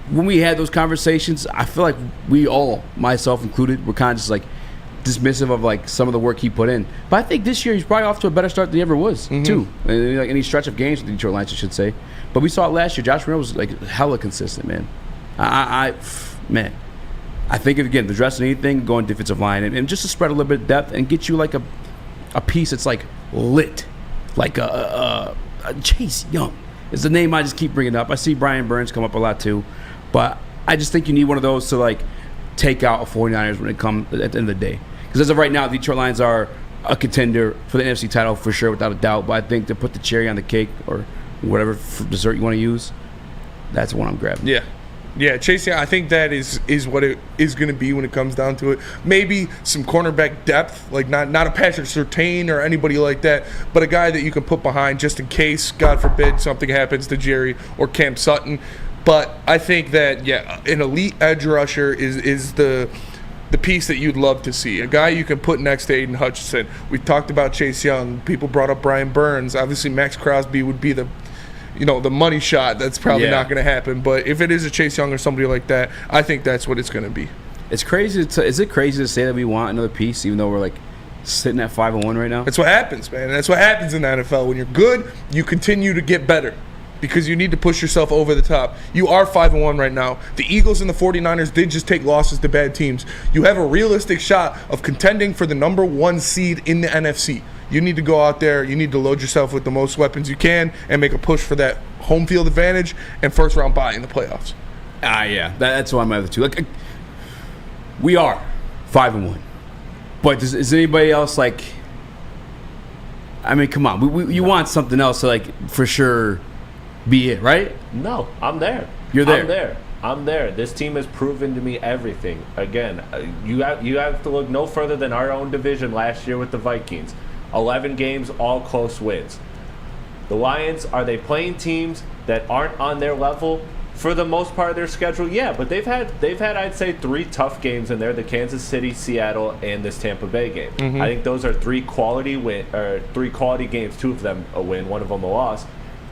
when we had those conversations, I feel like we all, myself included, were kind of just, like, dismissive of like some of the work he put in, but I think this year he's probably off to a better start than he ever was too. And like any stretch of games with the Detroit Lions, I should say. But we saw it last year. Josh Reynolds was like hella consistent, man. I think again, addressing anything, going defensive line and just to spread a little bit of depth and get you like a piece that's like lit, like a Chase Young is the name I just keep bringing up. I see Brian Burns come up a lot too, but I just think you need one of those to like take out a 49ers when it comes at the end of the day. Because as of right now, the Detroit Lions are a contender for the NFC title for sure, without a doubt. But I think to put the cherry on the cake or whatever dessert you want to use, that's the one I'm grabbing. Yeah, Chase Young, I think that is what it is going to be when it comes down to it. Maybe some cornerback depth, like not a Patrick Surtain or anybody like that, but a guy that you can put behind just in case, God forbid, something happens to Jerry or Cam Sutton. But I think that, an elite edge rusher is the piece that you'd love to see. A guy you can put next to Aiden Hutchinson. We talked about Chase Young. People brought up Brian Burns. Obviously, Max Crosby would be the money shot. That's probably not going to happen. But if it is a Chase Young or somebody like that, I think that's what it's going to be. It's crazy. Is it crazy to say that we want another piece, even though we're like sitting at 5-1 right now? That's what happens, man. That's what happens in the NFL. When you're good, you continue to get better, because you need to push yourself over the top. You are 5-1 right now. The Eagles and the 49ers did just take losses to bad teams. You have a realistic shot of contending for the number 1 seed in the NFC. You need to go out there. You need to load yourself with the most weapons you can and make a push for that home field advantage and first round bye in the playoffs. Yeah. That's why I'm at the two. Like, we are 5-1. But is anybody else like, I mean, come on. You want something else to, like, for sure be it, right? No, I'm there. You're there. I'm there. This team has proven to me everything. Again, you have to look no further than our own division last year with the Vikings. 11 games, all close wins. The Lions, are they playing teams that aren't on their level for the most part of their schedule? Yeah, but they've had I'd say 3 tough games in there: the Kansas City, Seattle, and this Tampa Bay game. I think those are 3 quality games. 2 of them a win, 1 of them a loss.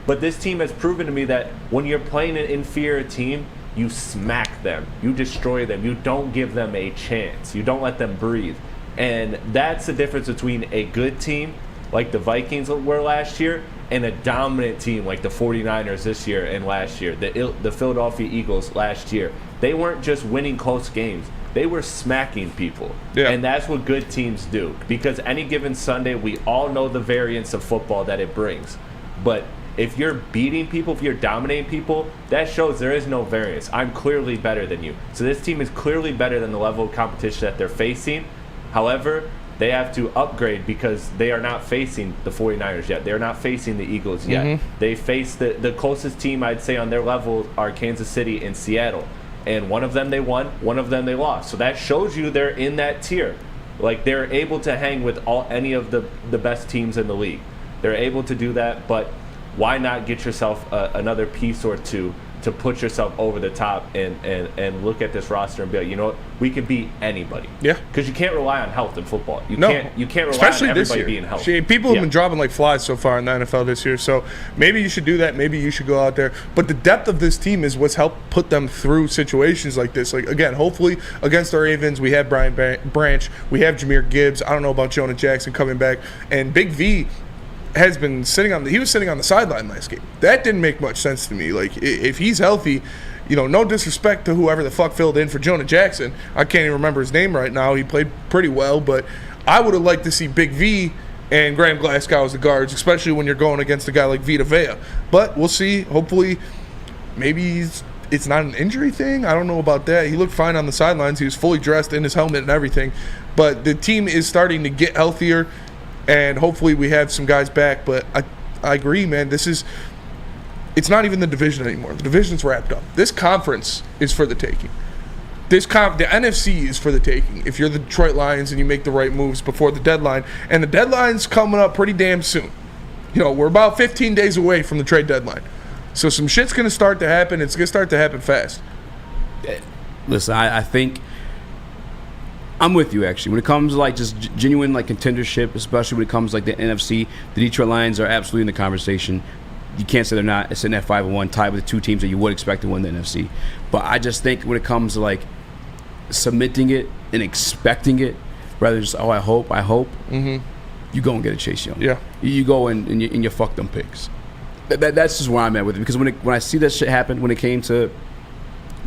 But this team has proven to me that when you're playing an inferior team, you smack them, you destroy them, you don't give them a chance, you don't let them breathe. And that's the difference between a good team like the Vikings were last year and a dominant team like the 49ers this year and last year, the Philadelphia Eagles last year. They weren't just winning close games, they were smacking people. And that's what good teams do, because any given Sunday, we all know the variance of football that it brings. But if you're beating people, if you're dominating people, that shows there is no variance. I'm clearly better than you. So this team is clearly better than the level of competition that they're facing. However, they have to upgrade because they are not facing the 49ers yet. They're not facing the Eagles yet. They face the closest team I'd say on their level are Kansas City and Seattle. And one of them they won, one of them they lost. So that shows you they're in that tier. Like, they're able to hang with any of the best teams in the league. They're able to do that, but why not get yourself another piece or two to put yourself over the top and look at this roster and be like, you know what, we could beat anybody. Yeah. Because you can't rely on health in football. You can't rely especially on this everybody year. being healthy. People have been dropping like flies so far in the NFL this year, so maybe you should do that. Maybe you should go out there. But the depth of this team is what's helped put them through situations like this. Like, again, hopefully against our Ravens, we have Brian Branch, we have Jahmyr Gibbs. I don't know about Jonah Jackson coming back. And Big V, has been sitting on the sideline last game. That didn't make much sense to me. Like, if he's healthy, no disrespect to whoever the fuck filled in for Jonah Jackson. I can't even remember his name right now. He played pretty well, but I would have liked to see Big V and Graham Glasgow as the guards, especially when you're going against a guy like Vita Vea. But we'll see. Hopefully, maybe it's not an injury thing. I don't know about that. He looked fine on the sidelines. He was fully dressed in his helmet and everything. But the team is starting to get healthier, and hopefully we have some guys back. But I agree, man. It's not even the division anymore. The division's wrapped up. This conference is for the taking. The NFC is for the taking if you're the Detroit Lions and you make the right moves before the deadline. And the deadline's coming up pretty damn soon. We're about 15 days away from the trade deadline. So some shit's going to start to happen. It's going to start to happen fast. Listen, I think I'm with you, actually. When it comes to, like, just genuine, like, contendership, especially when it comes to, like, the NFC, the Detroit Lions are absolutely in the conversation. You can't say they're not. It's sitting at 5-1, tied with the two teams that you would expect to win the NFC. But I just think when it comes to, like, submitting it and expecting it, rather than just, I hope, you go and get a Chase Young. Yeah. You go and you fuck them picks. That's just where I'm at with it. Because when I see that shit happen, when it came to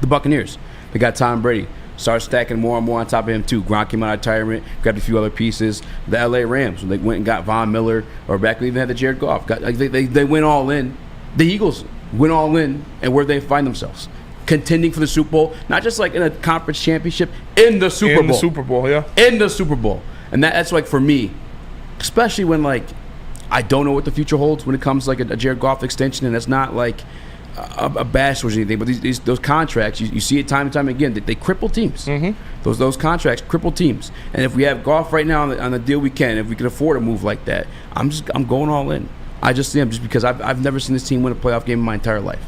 the Buccaneers, they got Tom Brady. Started stacking more and more on top of him, too. Gronk came out of retirement, grabbed a few other pieces. The L.A. Rams, when they went and got Von Miller, or back when they even had the Jared Goff. They went all in. The Eagles went all in, and where they find themselves. Contending for the Super Bowl, not just like in a conference championship, in the Super Bowl. In the Super Bowl, yeah. In the Super Bowl. And that's like, for me, especially when, like, I don't know what the future holds when it comes to, like, a Jared Goff extension, and it's not like a bash or anything, but those contracts, you see it time and time again, that they cripple teams. Mm-hmm. Those contracts cripple teams. And if we have Goff right now on the deal we can, if we can afford a move like that, I'm going all in. I just am, just because I've never seen this team win a playoff game in my entire life.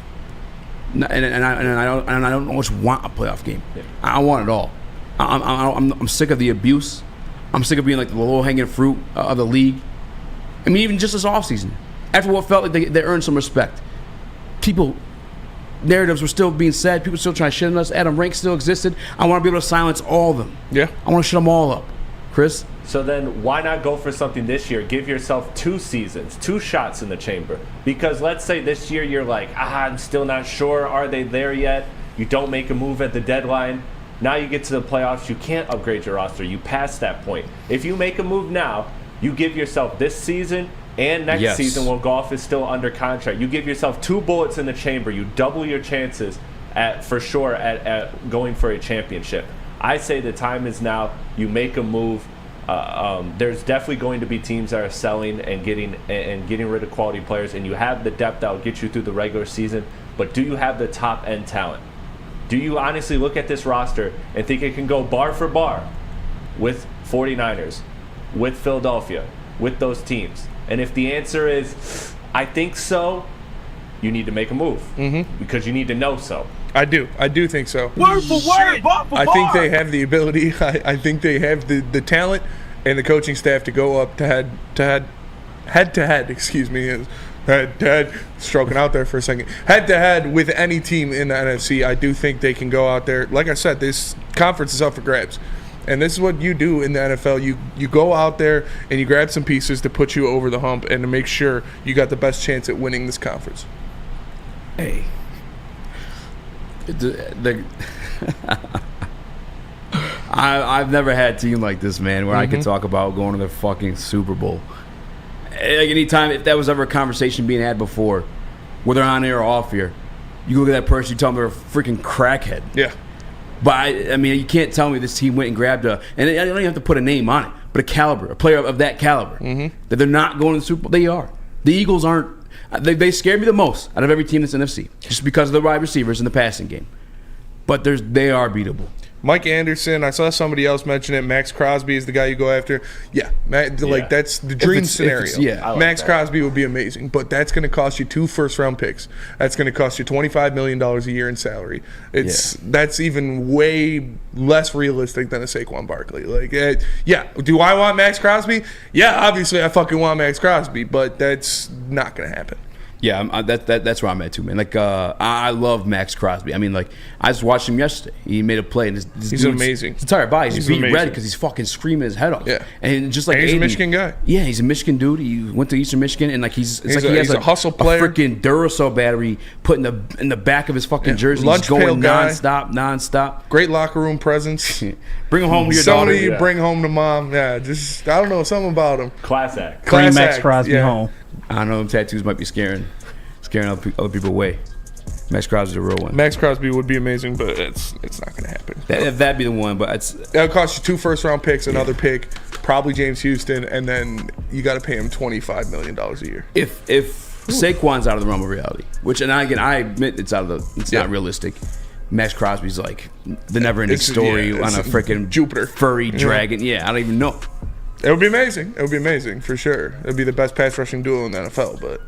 And I don't always want a playoff game. Yeah. I want it all. I'm sick of the abuse. I'm sick of being like the low-hanging fruit of the league. I mean, even just this offseason, after what felt like they earned some respect, narratives were still being said. People still trying to shit on us. Adam Rank still existed. I want to be able to silence all of them. Yeah. I want to shut them all up. Chris? So then why not go for something this year? Give yourself 2 seasons, 2 shots in the chamber. Because let's say this year you're like, I'm still not sure. Are they there yet? You don't make a move at the deadline. Now you get to the playoffs. You can't upgrade your roster. You pass that point. If you make a move now, you give yourself this season and next season while Goff is still under contract. You give yourself 2 bullets in the chamber. You double your chances at going for a championship. I say the time is now. You make a move. There's definitely going to be teams that are selling and getting rid of quality players, and you have the depth that will get you through the regular season. But do you have the top end talent? Do you honestly look at this roster and think it can go bar for bar with 49ers, with Philadelphia, with those teams? And if the answer is, I think so, you need to make a move because you need to know so. I do think so. Word for word, bar for bar. I think they have the ability. I think they have the talent and the coaching staff to go up to head. Excuse me, head. Stroking out there for a second. Head to head with any team in the NFC. I do think they can go out there. Like I said, this conference is up for grabs. And this is what you do in the NFL. You go out there and you grab some pieces to put you over the hump and to make sure you got the best chance at winning this conference. Hey. I've never had a team like this, man, where I could talk about going to the fucking Super Bowl. Like, anytime, if that was ever a conversation being had before, whether on air or off air, you look at that person, you tell them they're a freaking crackhead. Yeah. But I mean, you can't tell me this team went and grabbed and I don't even have to put a name on it, but a player of that caliber, that they're not going to the Super Bowl. They are. The Eagles aren't. They scared me the most out of every team that's NFC, just because of the wide receivers in the passing game. But they are beatable. Mike Anderson, I saw somebody else mention it. Max Crosby is the guy you go after. Yeah, that's the dream scenario. Max Crosby would be amazing, but that's going to cost you 2 first-round picks. That's going to cost you $25 million a year in salary. That's even way less realistic than a Saquon Barkley. Do I want Max Crosby? Yeah, obviously I fucking want Max Crosby, but that's not going to happen. Yeah, that's where I'm at too, man. Like, I love Max Crosby. I mean, like, I just watched him yesterday. He made a play, and he's amazing. His entire body, he's beat red because he's fucking screaming his head off. Yeah, and just like he's Aiden, a Michigan guy. Yeah, he's a Michigan dude. He went to Eastern Michigan, and like he has a hustle player. A freaking Duracell battery put in the back of his fucking jersey. Lunch he's going guy. nonstop. Great locker room presence. Bring him home to your daughter. daughter. Yeah. Bring home to mom. Yeah, just I don't know, something about him. Class act. Bring Max Crosby home. I don't know. Them tattoos might be scaring other people away. Max Crosby's a real one. Max Crosby would be amazing, but it's not going to happen. That'd be the one, but that'll cost you 2 first-round picks, another pick, probably James Houston, and then you got to pay him $25 million a year. If Saquon's out of the realm of reality, which, and again, I admit it's not realistic. Max Crosby's like the never-ending story on a freaking Jupiter furry dragon. Yeah, I don't even know. It would be amazing. It would be amazing for sure. It would be the best pass rushing duo in the NFL, but.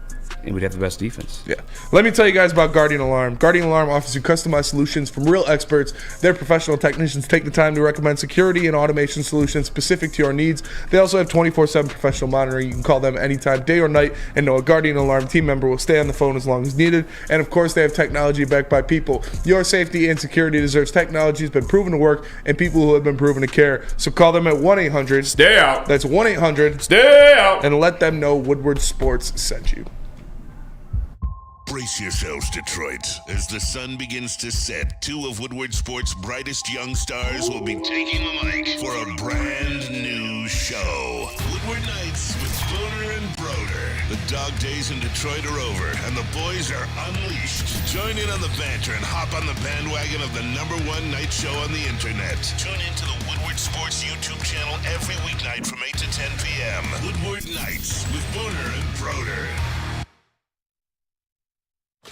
And we'd have the best defense. Yeah. Let me tell you guys about Guardian Alarm. Guardian Alarm offers you customized solutions from real experts. Their professional technicians take the time to recommend security and automation solutions specific to your needs. They also have 24/7 professional monitoring. You can call them anytime, day or night, and know a Guardian Alarm team member will stay on the phone as long as needed. And of course, they have technology backed by people. Your safety and security deserves technology that's been proven to work and people who have been proven to care. So call them at 1-800. Stay out. That's 1-800. Stay out. And let them know Woodward Sports sent you. Brace yourselves, Detroit. As the sun begins to set, 2 of Woodward Sports' brightest young stars will be taking the mic for a brand new show. Woodward Nights with Booner and Broder. The dog days in Detroit are over, and the boys are unleashed. Join in on the banter and hop on the bandwagon of the #1 night show on the internet. Tune into the Woodward Sports YouTube channel every weeknight from 8 to 10 p.m. Woodward Nights with Booner and Broder.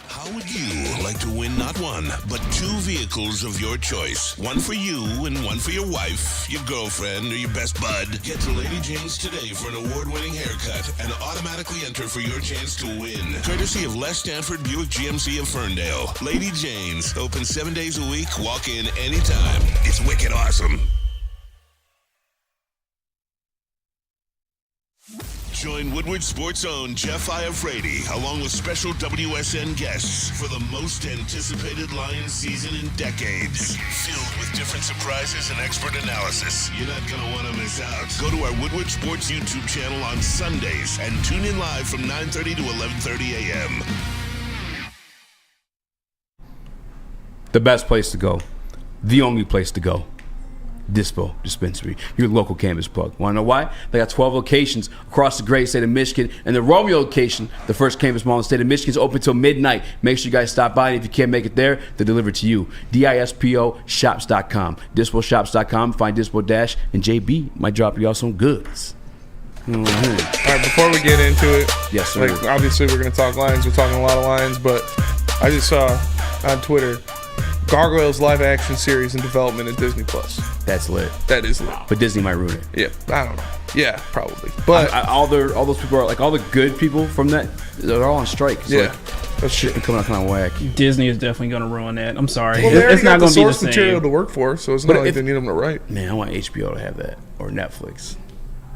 How would you like to win not one, but 2 vehicles of your choice? One for you and one for your wife, your girlfriend, or your best bud. Get to Lady Jane's today for an award-winning haircut and automatically enter for your chance to win. Courtesy of Les Stanford Buick GMC of Ferndale. Lady Jane's, open 7 days a week, walk in anytime. It's wicked awesome. Join Woodward Sports' own Jeff Iafrate, along with special WSN guests for the most anticipated Lions season in decades. Filled with different surprises and expert analysis. You're not going to want to miss out. Go to our Woodward Sports YouTube channel on Sundays and tune in live from 9:30 to 11:30 a.m. The best place to go. The only place to go. Dispo Dispensary, your local cannabis plug. Want to know why? They got 12 locations across the great state of Michigan, and the Romeo location, the first cannabis mall in the state of Michigan, is open till midnight. Make sure you guys stop by, and if you can't make it there, they'll deliver it to you. DISPO shops.com, disposhops.com. Find Dispo Dash, and JB might drop you off some goods. All right, before we get into it, yes, sir. Like, obviously we're going to talk Lions. We're talking a lot of Lions, but I just saw on Twitter Gargoyles live action series in development at Disney Plus. That's lit. That is lit. But Disney might ruin it. Yeah, I don't know. Yeah, probably. But all those people are like, all the good people from that, they're all on strike. So yeah, that's shit coming out kind of whack. Disney is definitely going to ruin that. I'm sorry. Well, it's not going to be the source material to work for, so it's not like they need them to write. Man, I want HBO to have that, or Netflix.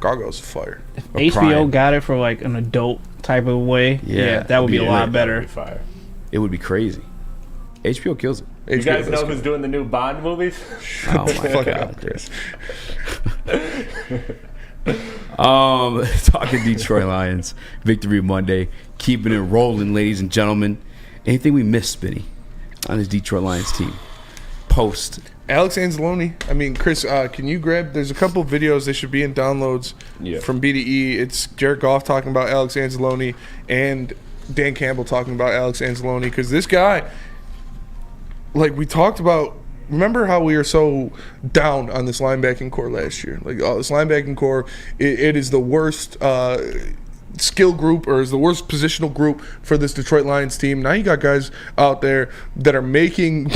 Gargoyles is fire. If HBO Prime got it for like an adult type of way, yeah that would be a lot better. It would be crazzy. HBO kills it. You guys know who's doing the new Bond movies? Oh my God, Chris. Talking Detroit Lions, victory Monday, keeping it rolling, ladies and gentlemen. Anything we missed, Spinny, on this Detroit Lions team? Post. Alex Anzalone. I mean, Chris, can you grab? There's a couple videos that should be in downloads from BDE. It's Jared Goff talking about Alex Anzalone and Dan Campbell talking about Alex Anzalone, because this guy, like we talked about, remember how we were so down on this linebacking core last year? Like, this linebacking core, it is the worst skill group, or is the worst positional group for this Detroit Lions team. Now you got guys out there that are making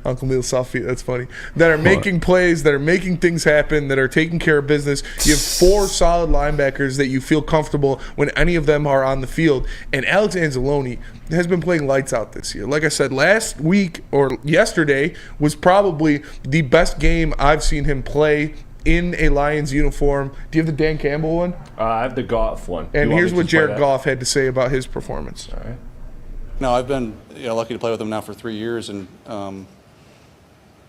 Uncle Neil soft feet, that's funny, that are making plays, that are making things happen, that are taking care of business. You have 4 solid linebackers that you feel comfortable when any of them are on the field. And Alex Anzalone has been playing lights out this year. Like I said, last week or yesterday was probably the best game I've seen him play in a Lions uniform. Do you have the Dan Campbell one? I have the Goff one. And here's what Jared Goff had to say about his performance. All right. No, I've been lucky to play with him now for 3 years, and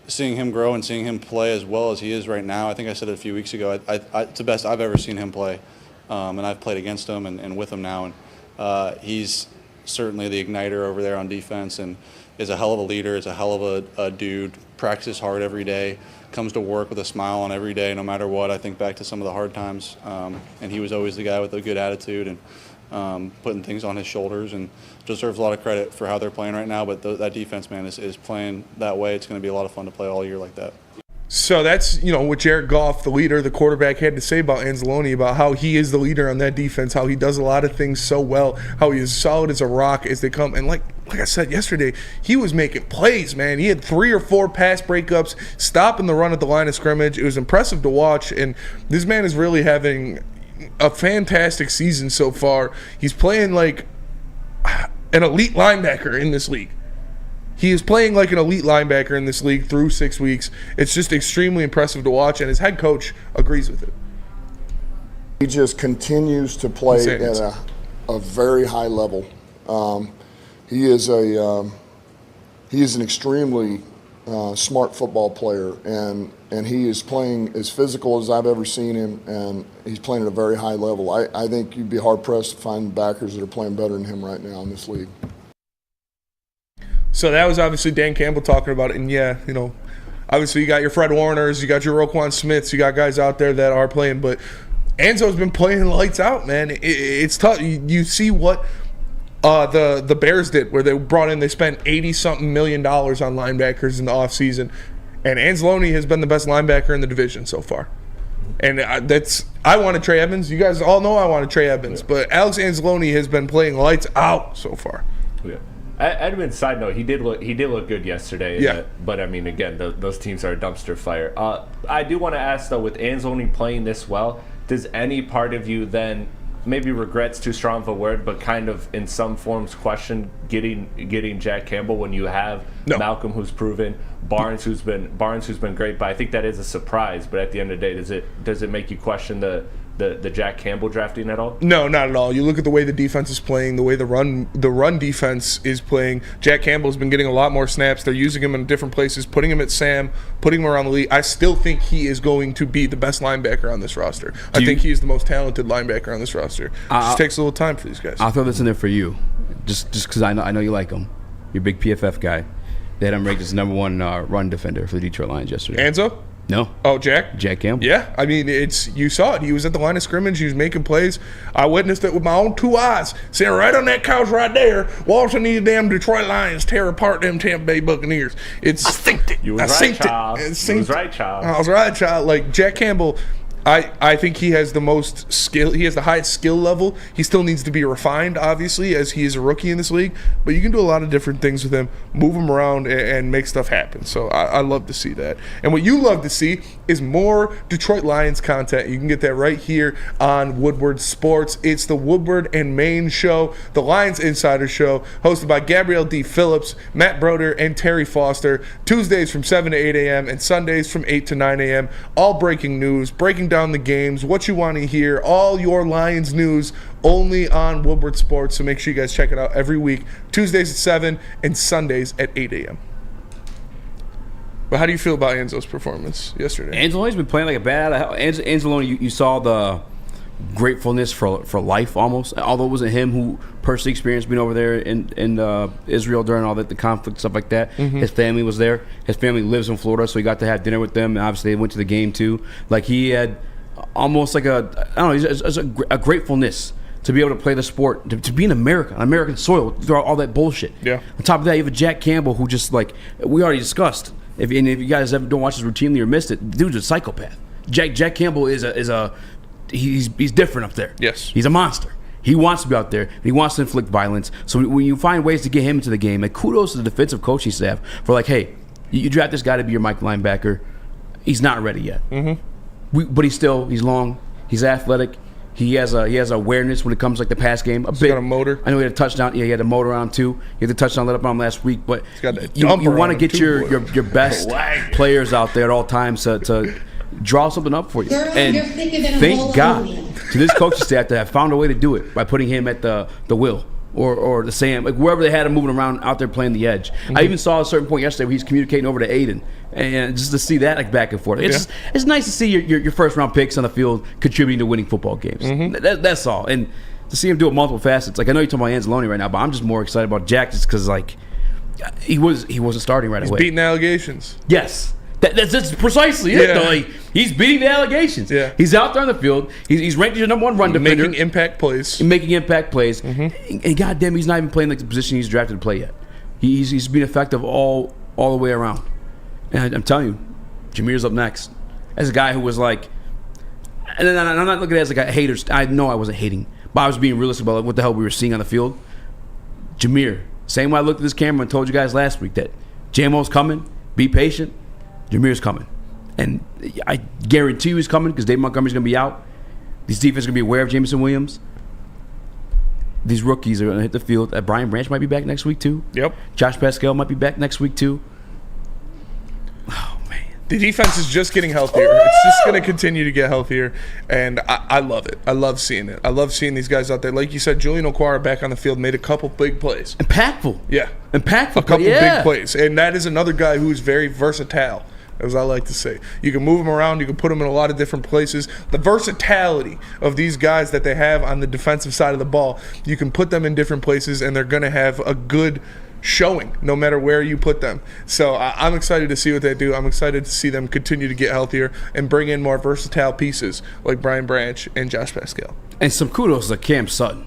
seeing him grow and seeing him play as well as he is right now, I think I said it a few weeks ago, it's the best I've ever seen him play. And I've played against him and with him now. And he's certainly the igniter over there on defense and is a hell of a leader, is a hell of a dude, practices hard every day, comes to work with a smile on every day no matter what. I think back to some of the hard times, and he was always the guy with a good attitude and putting things on his shoulders, and deserves a lot of credit for how they're playing right now. But that defense, man, is playing that way. It's going to be a lot of fun to play all year like that. So that's, what Jared Goff, the leader, the quarterback, had to say about Anzalone, about how he is the leader on that defense, how he does a lot of things so well, how he is solid as a rock as they come. And like I said yesterday, he was making plays, man. He had 3 or 4 pass breakups, stopping the run at the line of scrimmage. It was impressive to watch, and this man is really having a fantastic season so far. He's playing like an elite linebacker in this league. He is playing like an elite linebacker in this league through 6 weeks. It's just extremely impressive to watch, and his head coach agrees with it. He just continues to play at a very high level. He is an extremely smart football player, and he is playing as physical as I've ever seen him, and he's playing at a very high level. I think you'd be hard-pressed to find backers that are playing better than him right now in this league. So that was obviously Dan Campbell talking about it. And, obviously you got your Fred Warners, you got your Roquan Smiths, you got guys out there that are playing. But Anzo's been playing lights out, man. It's tough. You see what the Bears did, where they spent $80-something million on linebackers in the offseason. And Anzalone has been the best linebacker in the division so far. And I wanted Trey Evans. You guys all know I wanted Trey Evans. Yeah. But Alex Anzalone has been playing lights out so far. Yeah. Edmonds, side note, he did look good yesterday. Yeah. But I mean, again, those teams are a dumpster fire. I do want to ask though, with Anzalone playing this well, does any part of you then, maybe regret's too strong of a word, but kind of in some forms question getting Jack Campbell when you have Malcolm, who's proven, Barnes who's been great? But I think that is a surprise. But at the end of the day, does it make you question the Jack Campbell drafting at all? No, not at all. You look at the way the defense is playing, the way the run defense is playing. Jack Campbell's been getting a lot more snaps. They're using him in different places, putting him at Sam, putting him around the league. I still think he is going to be the best linebacker on this roster. I think he is the most talented linebacker on this roster. It just takes a little time for these guys. I'll throw this in there for you, just because I know you like him. You're a big PFF guy. They had him ranked as #1 run defender for the Detroit Lions yesterday. Anzo? No. Oh, Jack Campbell. Yeah, I mean, you saw it. He was at the line of scrimmage. He was making plays. I witnessed it with my own 2 eyes, sitting right on that couch right there, watching these damn Detroit Lions tear apart them Tampa Bay Buccaneers. I synced it. You was right, child. You was right, child. I was right, child. Like Jack Campbell, I think he has the most skill. He has the highest skill level. He still needs to be refined, obviously, as he is a rookie in this league. But you can do a lot of different things with him, move him around, and make stuff happen. So I love to see that. And what you love to see is more Detroit Lions content. You can get that right here on Woodward Sports. It's the Woodward and Main Show, the Lions Insider Show, hosted by Gabrielle D. Phillips, Matt Broder, and Terry Foster. Tuesdays from 7 to 8 a.m. and Sundays from 8 to 9 a.m. All breaking news, breaking down the games, what you want to hear, all your Lions news, only on Woodward Sports. So make sure you guys check it out every week, Tuesdays at 7 and Sundays at 8 a.m. But how do you feel about Anzo's performance yesterday? Anzalone's been playing like a bad. Anzalone, you saw the gratefulness for life almost. Although it wasn't him who personally experienced being over there in Israel during all the conflict, stuff like that. Mm-hmm. His family was there. His family lives in Florida, so he got to have dinner with them. And obviously, they went to the game too. Like he had almost like a gratefulness to be able to play the sport, to be in America, on American soil, through all that bullshit. Yeah. On top of that, you have a Jack Campbell who just, like we already discussed. If you guys ever don't watch this routinely or missed it, dude's a psychopath. Jack Campbell he's different up there. Yes. He's a monster. He wants to be out there, and he wants to inflict violence. So when you find ways to get him into the game, like kudos to the defensive coaching staff for like, hey, you draft this guy to be your Mike linebacker. He's not ready yet. Mm-hmm. But he's long, he's athletic. He has awareness when it comes to like the pass game. He's got a motor. I know he had a touchdown. Yeah, he had a motor on him too. He had the touchdown let up on him last week. But he's got that you want to get your best players out there at all times to draw something up for you. Girl, And you're thicker than a thank bowl of God oatmeal. to this coaching staff that have found a way to do it by putting him at the wheel or the Sam, like wherever they had him moving around out there playing the edge. I even saw a certain point yesterday where he's communicating over to Aiden, and just to see that like back and forth. It's nice to see your first round picks on the field contributing to winning football games. That's all. And to see him do it multiple facets. Like I know you're talking about Anzalone right now, but I'm just more excited about Jack just because like he wasn't starting right away. He's beating allegations. Yes. That's precisely it, though. Like, he's beating the allegations. Yeah. He's out there on the field. He's ranked as your number one run defender. Making impact plays. And goddamn, he's not even playing like the position he's drafted to play yet. He's been effective all the way around. And I'm telling you, Jameer's up next. As a guy who was like, and I'm not looking at it as like a hater. I know I wasn't hating, but I was being realistic about like, what the hell we were seeing on the field. Jameer, same way I looked at this camera and told you guys last week that JMO's coming. Be patient. Jameer's coming. And I guarantee you he's coming because Dave Montgomery's going to be out. These defenses are going to be aware of Jameson Williams. These rookies are going to hit the field. Brian Branch might be back next week, too. Yep. Josh Pascal might be back next week, too. The defense is just getting healthier. It's just going to continue to get healthier, and I love it. I love seeing it. I love seeing these guys out there. Like you said, Julian Okwara back on the field made a couple big plays. Impactful. Yeah. Impactful. A couple big plays. And that is another guy who is very versatile, as I like to say. You can move him around. You can put him in a lot of different places. The versatility of these guys that they have on the defensive side of the ball, you can put them in different places, and they're going to have a good showing no matter where you put them. So I'm excited to see what they do. I'm excited to see them continue to get healthier and bring in more versatile pieces like Brian Branch and Josh Pascal. And some kudos to Cam Sutton.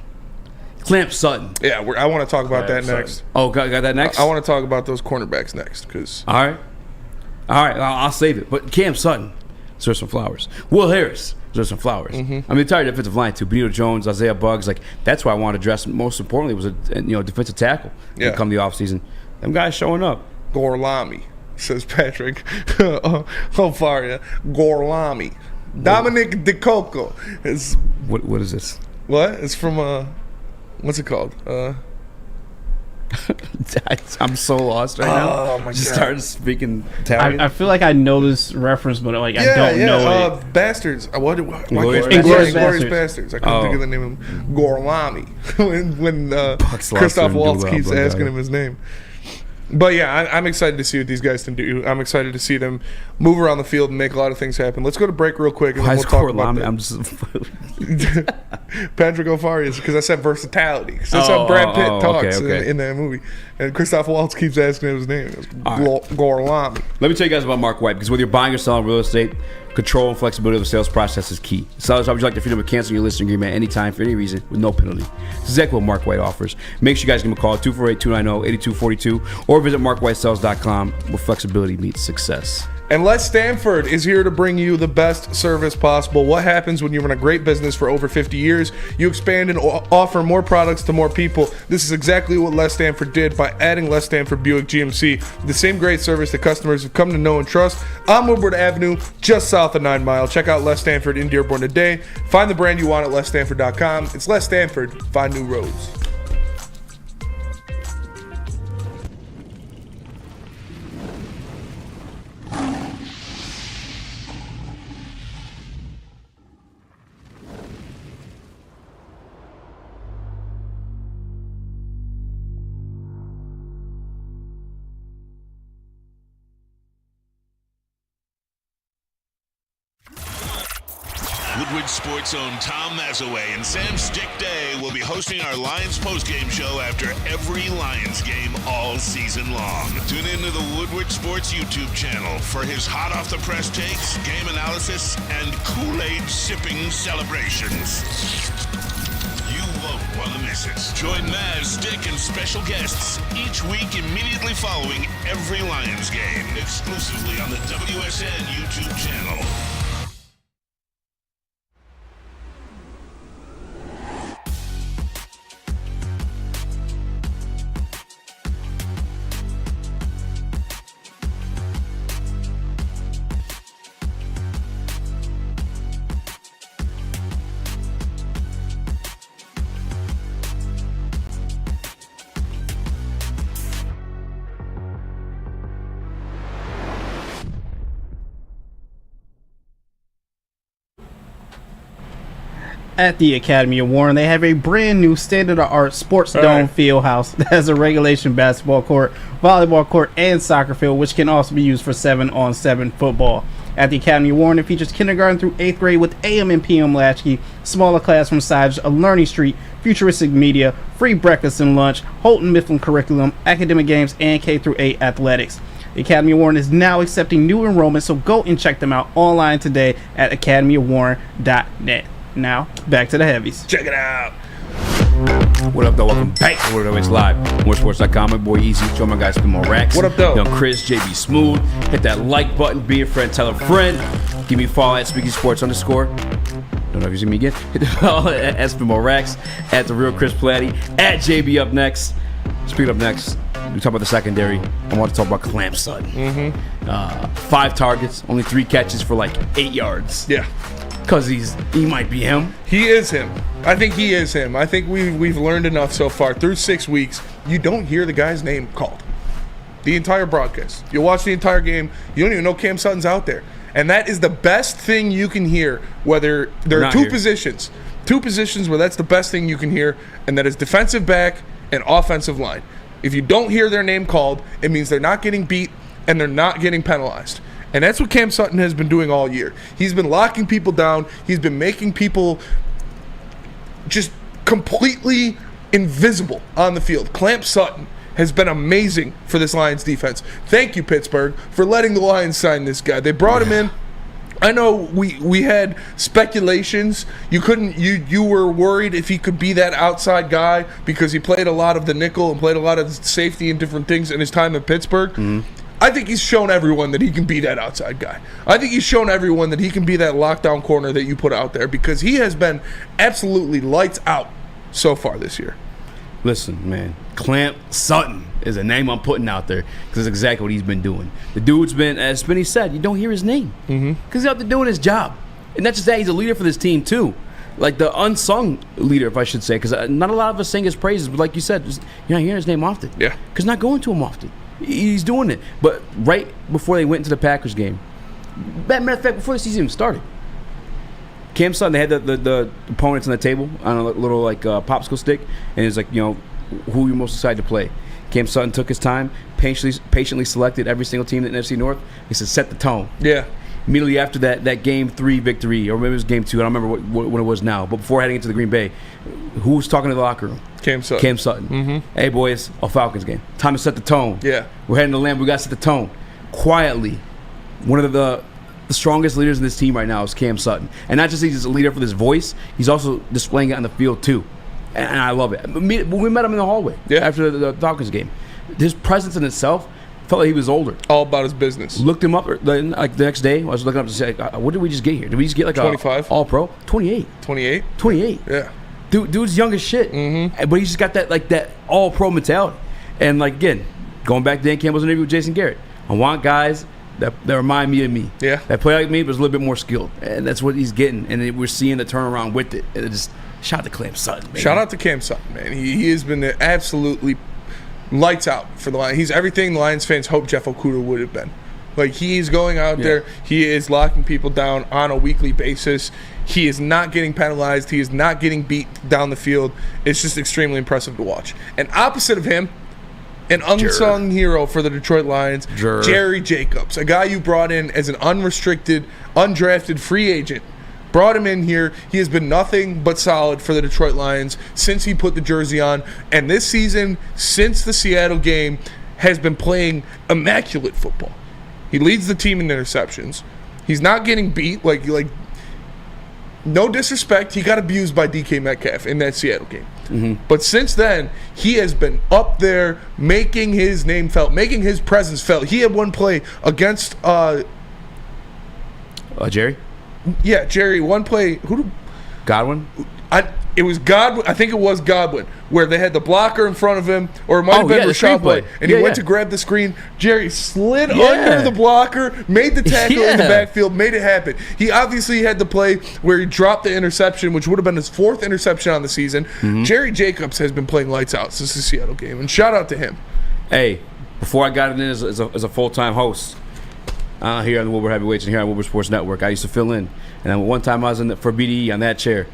Clamp Sutton. Yeah, I want to talk about that next. Oh, got that next? I want to talk about those cornerbacks next. All right, I'll save it. But Cam Sutton deserves some flowers. Will Harris deserves some flowers. I mean, the entire defensive line too. Benito Jones, Isaiah Buggs. Like that's why I wanted to address. Most importantly, was a defensive tackle. Yeah. Come the offseason, them guys showing up. Gorlami, says Patrick. How far ya? Gorlami. Dominic DeCoco. What is this? What? It's from what's it called? I'm so lost right now. Oh my god! Just started speaking Italian. I feel like I know this reference, but like I don't know it. Bastards. Inglourious Bastards. I couldn't think of the name of him. Gorlami. when Christoph Waltz keeps asking him his name. But yeah, I'm excited to see what these guys can do. I'm excited to see them move around the field and make a lot of things happen. Let's go to break real quick, and then we'll talk about that. I'm just Patrick O'Farrier, because I said versatility. That's how Brad Pitt talks in that movie. And Christoph Waltz keeps asking him his name. Gorlami. Let me tell you guys about Mark White, because whether you're buying or selling real estate, control and flexibility of the sales process is key. Sellers, would you like the freedom of canceling your listing agreement at any time for any reason with no penalty? This is exactly what Mark White offers. Make sure you guys give him a call at 248-290-8242 or visit markwhitesales.com where flexibility meets success. And Les Stanford is here to bring you the best service possible. What happens when you run a great business for over 50 years? You expand and offer more products to more people. This is exactly what Les Stanford did by adding Les Stanford Buick GMC, the same great service that customers have come to know and trust on Woodward Avenue, just south of 9 Mile. Check out Les Stanford in Dearborn today. Find the brand you want at lesstanford.com. It's Les Stanford. Find new roads. Woodward Sports' own Tom Mazaway and Sam Stick Day will be hosting our Lions postgame show after every Lions game all season long. Tune into the Woodward Sports YouTube channel for his hot off the press takes, game analysis, and Kool-Aid sipping celebrations. You won't want to miss it. Join Maz, Stick, and special guests each week immediately following every Lions game, exclusively on the WSN YouTube channel. At the Academy of Warren, they have a brand new state-of-the-art sports dome field house that has a regulation basketball court, volleyball court, and soccer field, which can also be used for 7-on-7 football. At the Academy of Warren, it features kindergarten through 8th grade with AM and PM latchkey, smaller classroom size, a learning street, futuristic media, free breakfast and lunch, Houghton Mifflin curriculum, academic games, and K-8 athletics. The Academy of Warren is now accepting new enrollment, so go and check them out online today at academyofwarren.net. Now, back to the heavies. Check it out. What up, though? Welcome back to Woodward. It's live. MoreSports.com. My boy Easy. Show my guys some more Rax. What up, though? Young Chris, JB Smooth. Hit that like button. Be a friend. Tell a friend. Give me a follow at Speaking Sports _. Don't know if you see me again. Hit the follow at Spin Rax. At the real Chris Platte. At JB up next. Speaking up next, we talk about the secondary. I want to talk about Clamp Sutton. 5 targets, only 3 catches for like 8 yards. Yeah. Because he might be him. He is him. I think he is him. I think we've learned enough so far. Through 6 weeks, you don't hear the guy's name called. The entire broadcast. You'll watch the entire game. You don't even know Cam Sutton's out there. And that is the best thing you can hear, whether there are two positions where that's the best thing you can hear, and that is defensive back and offensive line. If you don't hear their name called, it means they're not getting beat and they're not getting penalized. And that's what Cam Sutton has been doing all year. He's been locking people down. He's been making people just completely invisible on the field. Clamp Sutton has been amazing for this Lions defense. Thank you, Pittsburgh, for letting the Lions sign this guy. They brought him in. I know we had speculations. You were worried if he could be that outside guy because he played a lot of the nickel and played a lot of safety and different things in his time in Pittsburgh. I think he's shown everyone that he can be that outside guy. I think he's shown everyone that he can be that lockdown corner that you put out there because he has been absolutely lights out so far this year. Listen, man, Clamp Sutton is a name I'm putting out there because it's exactly what he's been doing. The dude's been, as Spinny said, you don't hear his name because he's out there doing his job. And not just that, he's a leader for this team too. Like the unsung leader, if I should say, because not a lot of us sing his praises, but like you said, you're not hearing his name often. Yeah. Because not going to him often. He's doing it. But right before they went into the Packers game, matter of fact, before the season even started, Cam Sutton, they had the opponents on the table on a little like popsicle stick, and it was like, who you're most excited to play. Cam Sutton took his time, patiently selected every single team in the NFC North. He said, set the tone. Yeah. Immediately after that Game 3 victory, or maybe it was Game 2, I don't remember what it was now, but before heading into the Green Bay, who was talking to the locker room? Cam Sutton. Cam Sutton. Hey, boys, a Falcons game. Time to set the tone. Yeah. We're heading to Lambeau. We got to set the tone. Quietly, one of the strongest leaders in this team right now is Cam Sutton. And not just he's a leader for this voice, he's also displaying it on the field too. And I love it. We met him in the hallway after the Falcons game. His presence in itself felt like he was older. All about his business. Looked him up like the next day. I was looking up to say, what did we just get here? Did we just get like 25? All-Pro? 28. 28? 28. Yeah. Dude's young as shit. But he's just got that all-pro mentality. And like again, going back to Dan Campbell's interview with Jason Garrett, I want guys that remind me of me. Yeah. That play like me, but is a little bit more skilled. And that's what he's getting. And we're seeing the turnaround with it. And it just shout out to Cam Sutton, man. Shout out to Cam Sutton, man. He has been absolutely lights out for the Lions. He's everything the Lions fans hoped Jeff Okudah would have been. Like, he's going out there. He is locking people down on a weekly basis. He is not getting penalized. He is not getting beat down the field. It's just extremely impressive to watch. And opposite of him, an unsung hero for the Detroit Lions, Jerry Jacobs, a guy you brought in as an unrestricted, undrafted free agent. Brought him in here. He has been nothing but solid for the Detroit Lions since he put the jersey on. And this season, since the Seattle game, has been playing immaculate football. He leads the team in interceptions. He's not getting beat. Like no disrespect, he got abused by DK Metcalf in that Seattle game. But since then, he has been up there making his name felt, making his presence felt. He had one play against Jerry? Yeah, Jerry, one play. Godwin? It was Godwin. I think it was Godwin, where they had the blocker in front of him, or it might have been Rashad play. And he went to grab the screen. Jerry slid under the blocker, made the tackle in the backfield, made it happen. He obviously had the play where he dropped the interception, which would have been his 4th interception on the season. Jerry Jacobs has been playing lights out since the Seattle game, and shout out to him. Hey, before I got in as a full-time host here on the Woodward Heavyweights and here on Woodward Sports Network, I used to fill in. And then one time I was for BDE on that chair.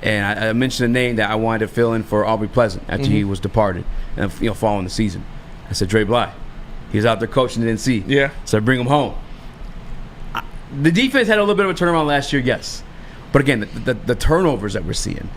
And I mentioned a name that I wanted to fill in for Aubrey Pleasant after he was departed, and following the season. I said Dre Bly. He's out there coaching the NC. Yeah. So I bring him home. The defense had a little bit of a turnaround last year, yes. But again, the turnovers that we're seeing,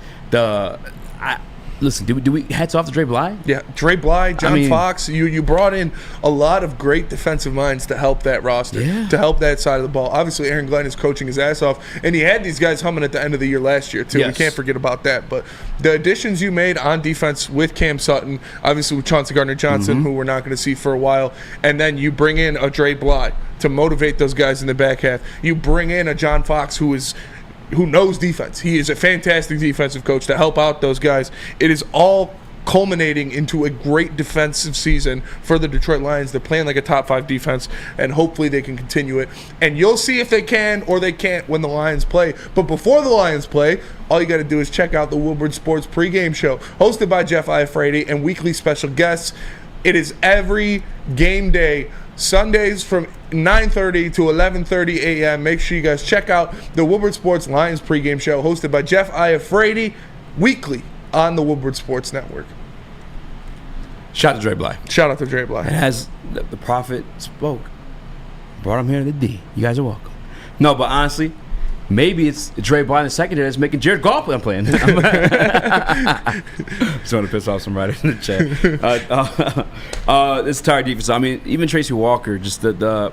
listen, do we hats off to Dre Bly? Yeah, Dre Bly, John Fox. You brought in a lot of great defensive minds to help that roster, to help that side of the ball. Obviously, Aaron Glenn is coaching his ass off, and he had these guys humming at the end of the year last year, too. Yes. We can't forget about that. But the additions you made on defense with Cam Sutton, obviously with Chauncey Gardner-Johnson, who we're not going to see for a while, and then you bring in a Dre Bly to motivate those guys in the back half. You bring in a John Fox who knows defense. He is a fantastic defensive coach to help out those guys. It is all culminating into a great defensive season for the Detroit Lions. They're playing like a top 5 defense, and hopefully they can continue it. And you'll see if they can or they can't when the Lions play. But before the Lions play, all you got to do is check out the Woodward Sports pregame show, hosted by Jeff Iafrate and weekly special guests. It is every game day, Sundays from 9:30 to 11:30 a.m. Make sure you guys check out the Woodward Sports Lions pregame show hosted by Jeff Iafrate weekly on the Woodward Sports Network. Shout out to Dre Bly. Shout out to Dre Bly. And as the prophet spoke, brought him here to the D. You guys are welcome. No, but honestly, maybe it's Dre Bly in the secondary that's making Jared Goff playing. Just want to piss off somebody in the chat. This entire defense. I mean, even Tracy Walker, just it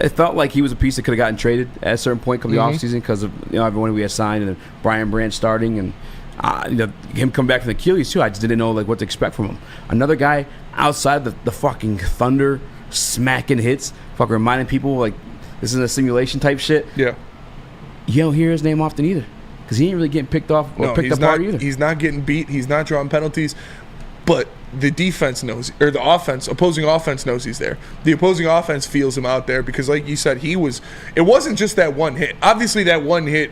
felt like he was a piece that could have gotten traded at a certain point come the offseason because of everyone we had signed and Brian Branch starting and him come back from the Achilles too. I just didn't know what to expect from him. Another guy outside the fucking thunder smacking hits, fucking reminding people like this is a simulation type shit. Yeah. You don't hear his name often either because he ain't really getting picked off or picked apart either. He's not getting beat. He's not drawing penalties. But the defense knows, or the opposing offense knows he's there. The opposing offense feels him out there because, like you said, it wasn't just that one hit. Obviously, that one hit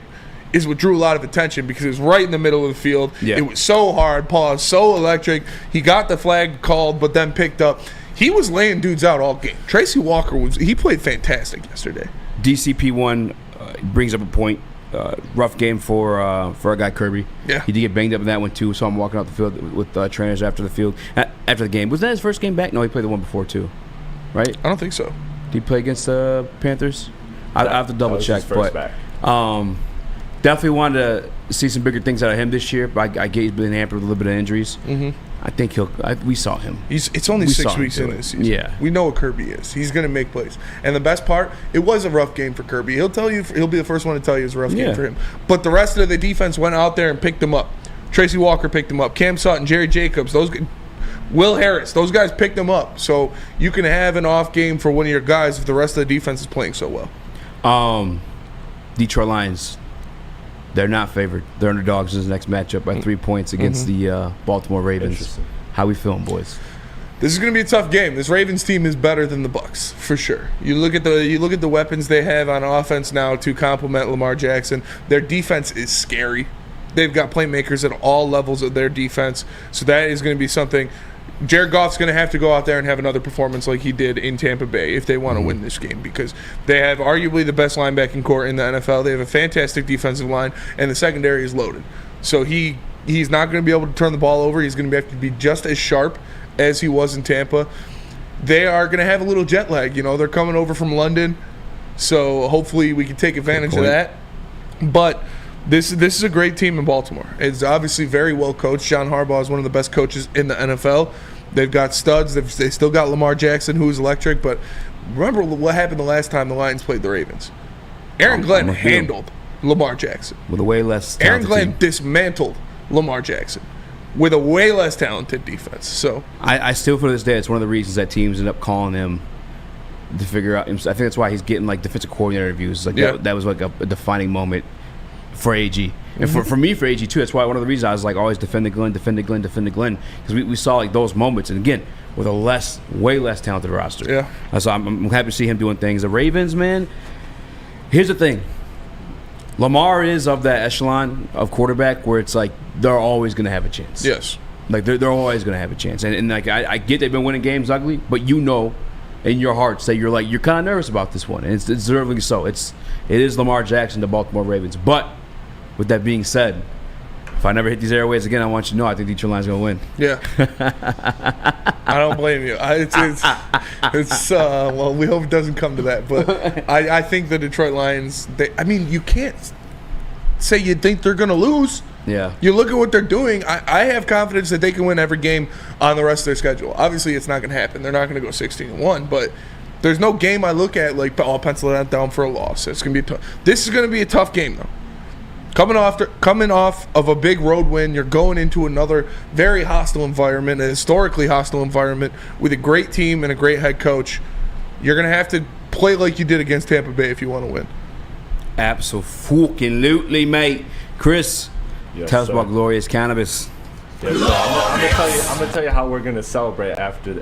is what drew a lot of attention because it was right in the middle of the field. Yeah. It was so hard, Paul, so electric. He got the flag called, but then picked up. He was laying dudes out all game. Tracy Walker he played fantastic yesterday. DCP1 brings up a point. Rough game for our guy Kirby. Yeah, he did get banged up in that one too. Saw him walking out the field with trainers after the game. Was that his first game back? No, he played the one before too, right? I don't think so. Did he play against the Panthers? I have to double check, but definitely wanted to see some bigger things out of him this year. But I get he's been hampered with a little bit of injuries. Mm-hmm. I think we saw him. It's only 6 weeks in this season. Yeah, we know what Kirby is. He's going to make plays. And the best part, it was a rough game for Kirby. He'll be the first one to tell you it's a rough game for him. But the rest of the defense went out there and picked him up. Tracy Walker picked him up. Cam Sutton, Jerry Jacobs, Will Harris, those guys picked him up. So you can have an off game for one of your guys if the rest of the defense is playing so well. Detroit Lions. They're not favored. They're underdogs in this next matchup by 3 points against the Baltimore Ravens. How we feeling, boys? This is going to be a tough game. This Ravens team is better than the Bucs for sure. You look at the weapons they have on offense now to complement Lamar Jackson. Their defense is scary. They've got playmakers at all levels of their defense, so that is going to be something. Jared Goff's going to have to go out there and have another performance like he did in Tampa Bay if they want to win this game because they have arguably the best linebacking core in the NFL. They have a fantastic defensive line, and the secondary is loaded. So he's not going to be able to turn the ball over. He's going to have to be just as sharp as he was in Tampa. They are going to have a little jet lag. They're coming over from London, so hopefully we can take advantage of that. But this is a great team in Baltimore. It's obviously very well coached. John Harbaugh is one of the best coaches in the NFL. They've got studs. They still got Lamar Jackson, who's electric. But remember what happened the last time the Lions played the Ravens. Aaron Glenn handled Lamar Jackson. With a way less talented Aaron Glenn team. Dismantled Lamar Jackson with a way less talented defense. So I still, for this day, it's one of the reasons that teams end up calling him to figure out. I think that's why he's getting defensive coordinator interviews. That was a defining moment for AG. And for me, for AG too, that's why one of the reasons I was always defending Glenn, because we saw those moments, and again with a way less talented roster. Yeah. So I'm happy to see him doing things. The Ravens, man. Here's the thing: Lamar is of that echelon of quarterback where it's they're always going to have a chance. Yes. They're always going to have a chance, and I get they've been winning games ugly, but in your heart, say you're kind of nervous about this one, and it's deservedly so. It is Lamar Jackson, the Baltimore Ravens, but. With that being said, If I never hit these airways again, I want you to know I think Detroit Lions going to win. Yeah. I don't blame you. Well, we hope it doesn't come to that. But I think the Detroit Lions, you can't say you think they're going to lose. Yeah. You look at what they're doing. I have confidence that they can win every game on the rest of their schedule. Obviously, it's not going to happen. They're not going to go 16-1, but there's no game I look at like, I'll pencil that down for a loss. It's going to be tough. This is going to be a tough game, though. Coming off of a big road win, you're going into another very hostile environment, a historically hostile environment with a great team and a great head coach. You're going to have to play like you did against Tampa Bay if you want to win. Absolutely, mate. Chris, tell us about Glorious Cannabis. Yes, I'm gonna tell you how we're gonna celebrate after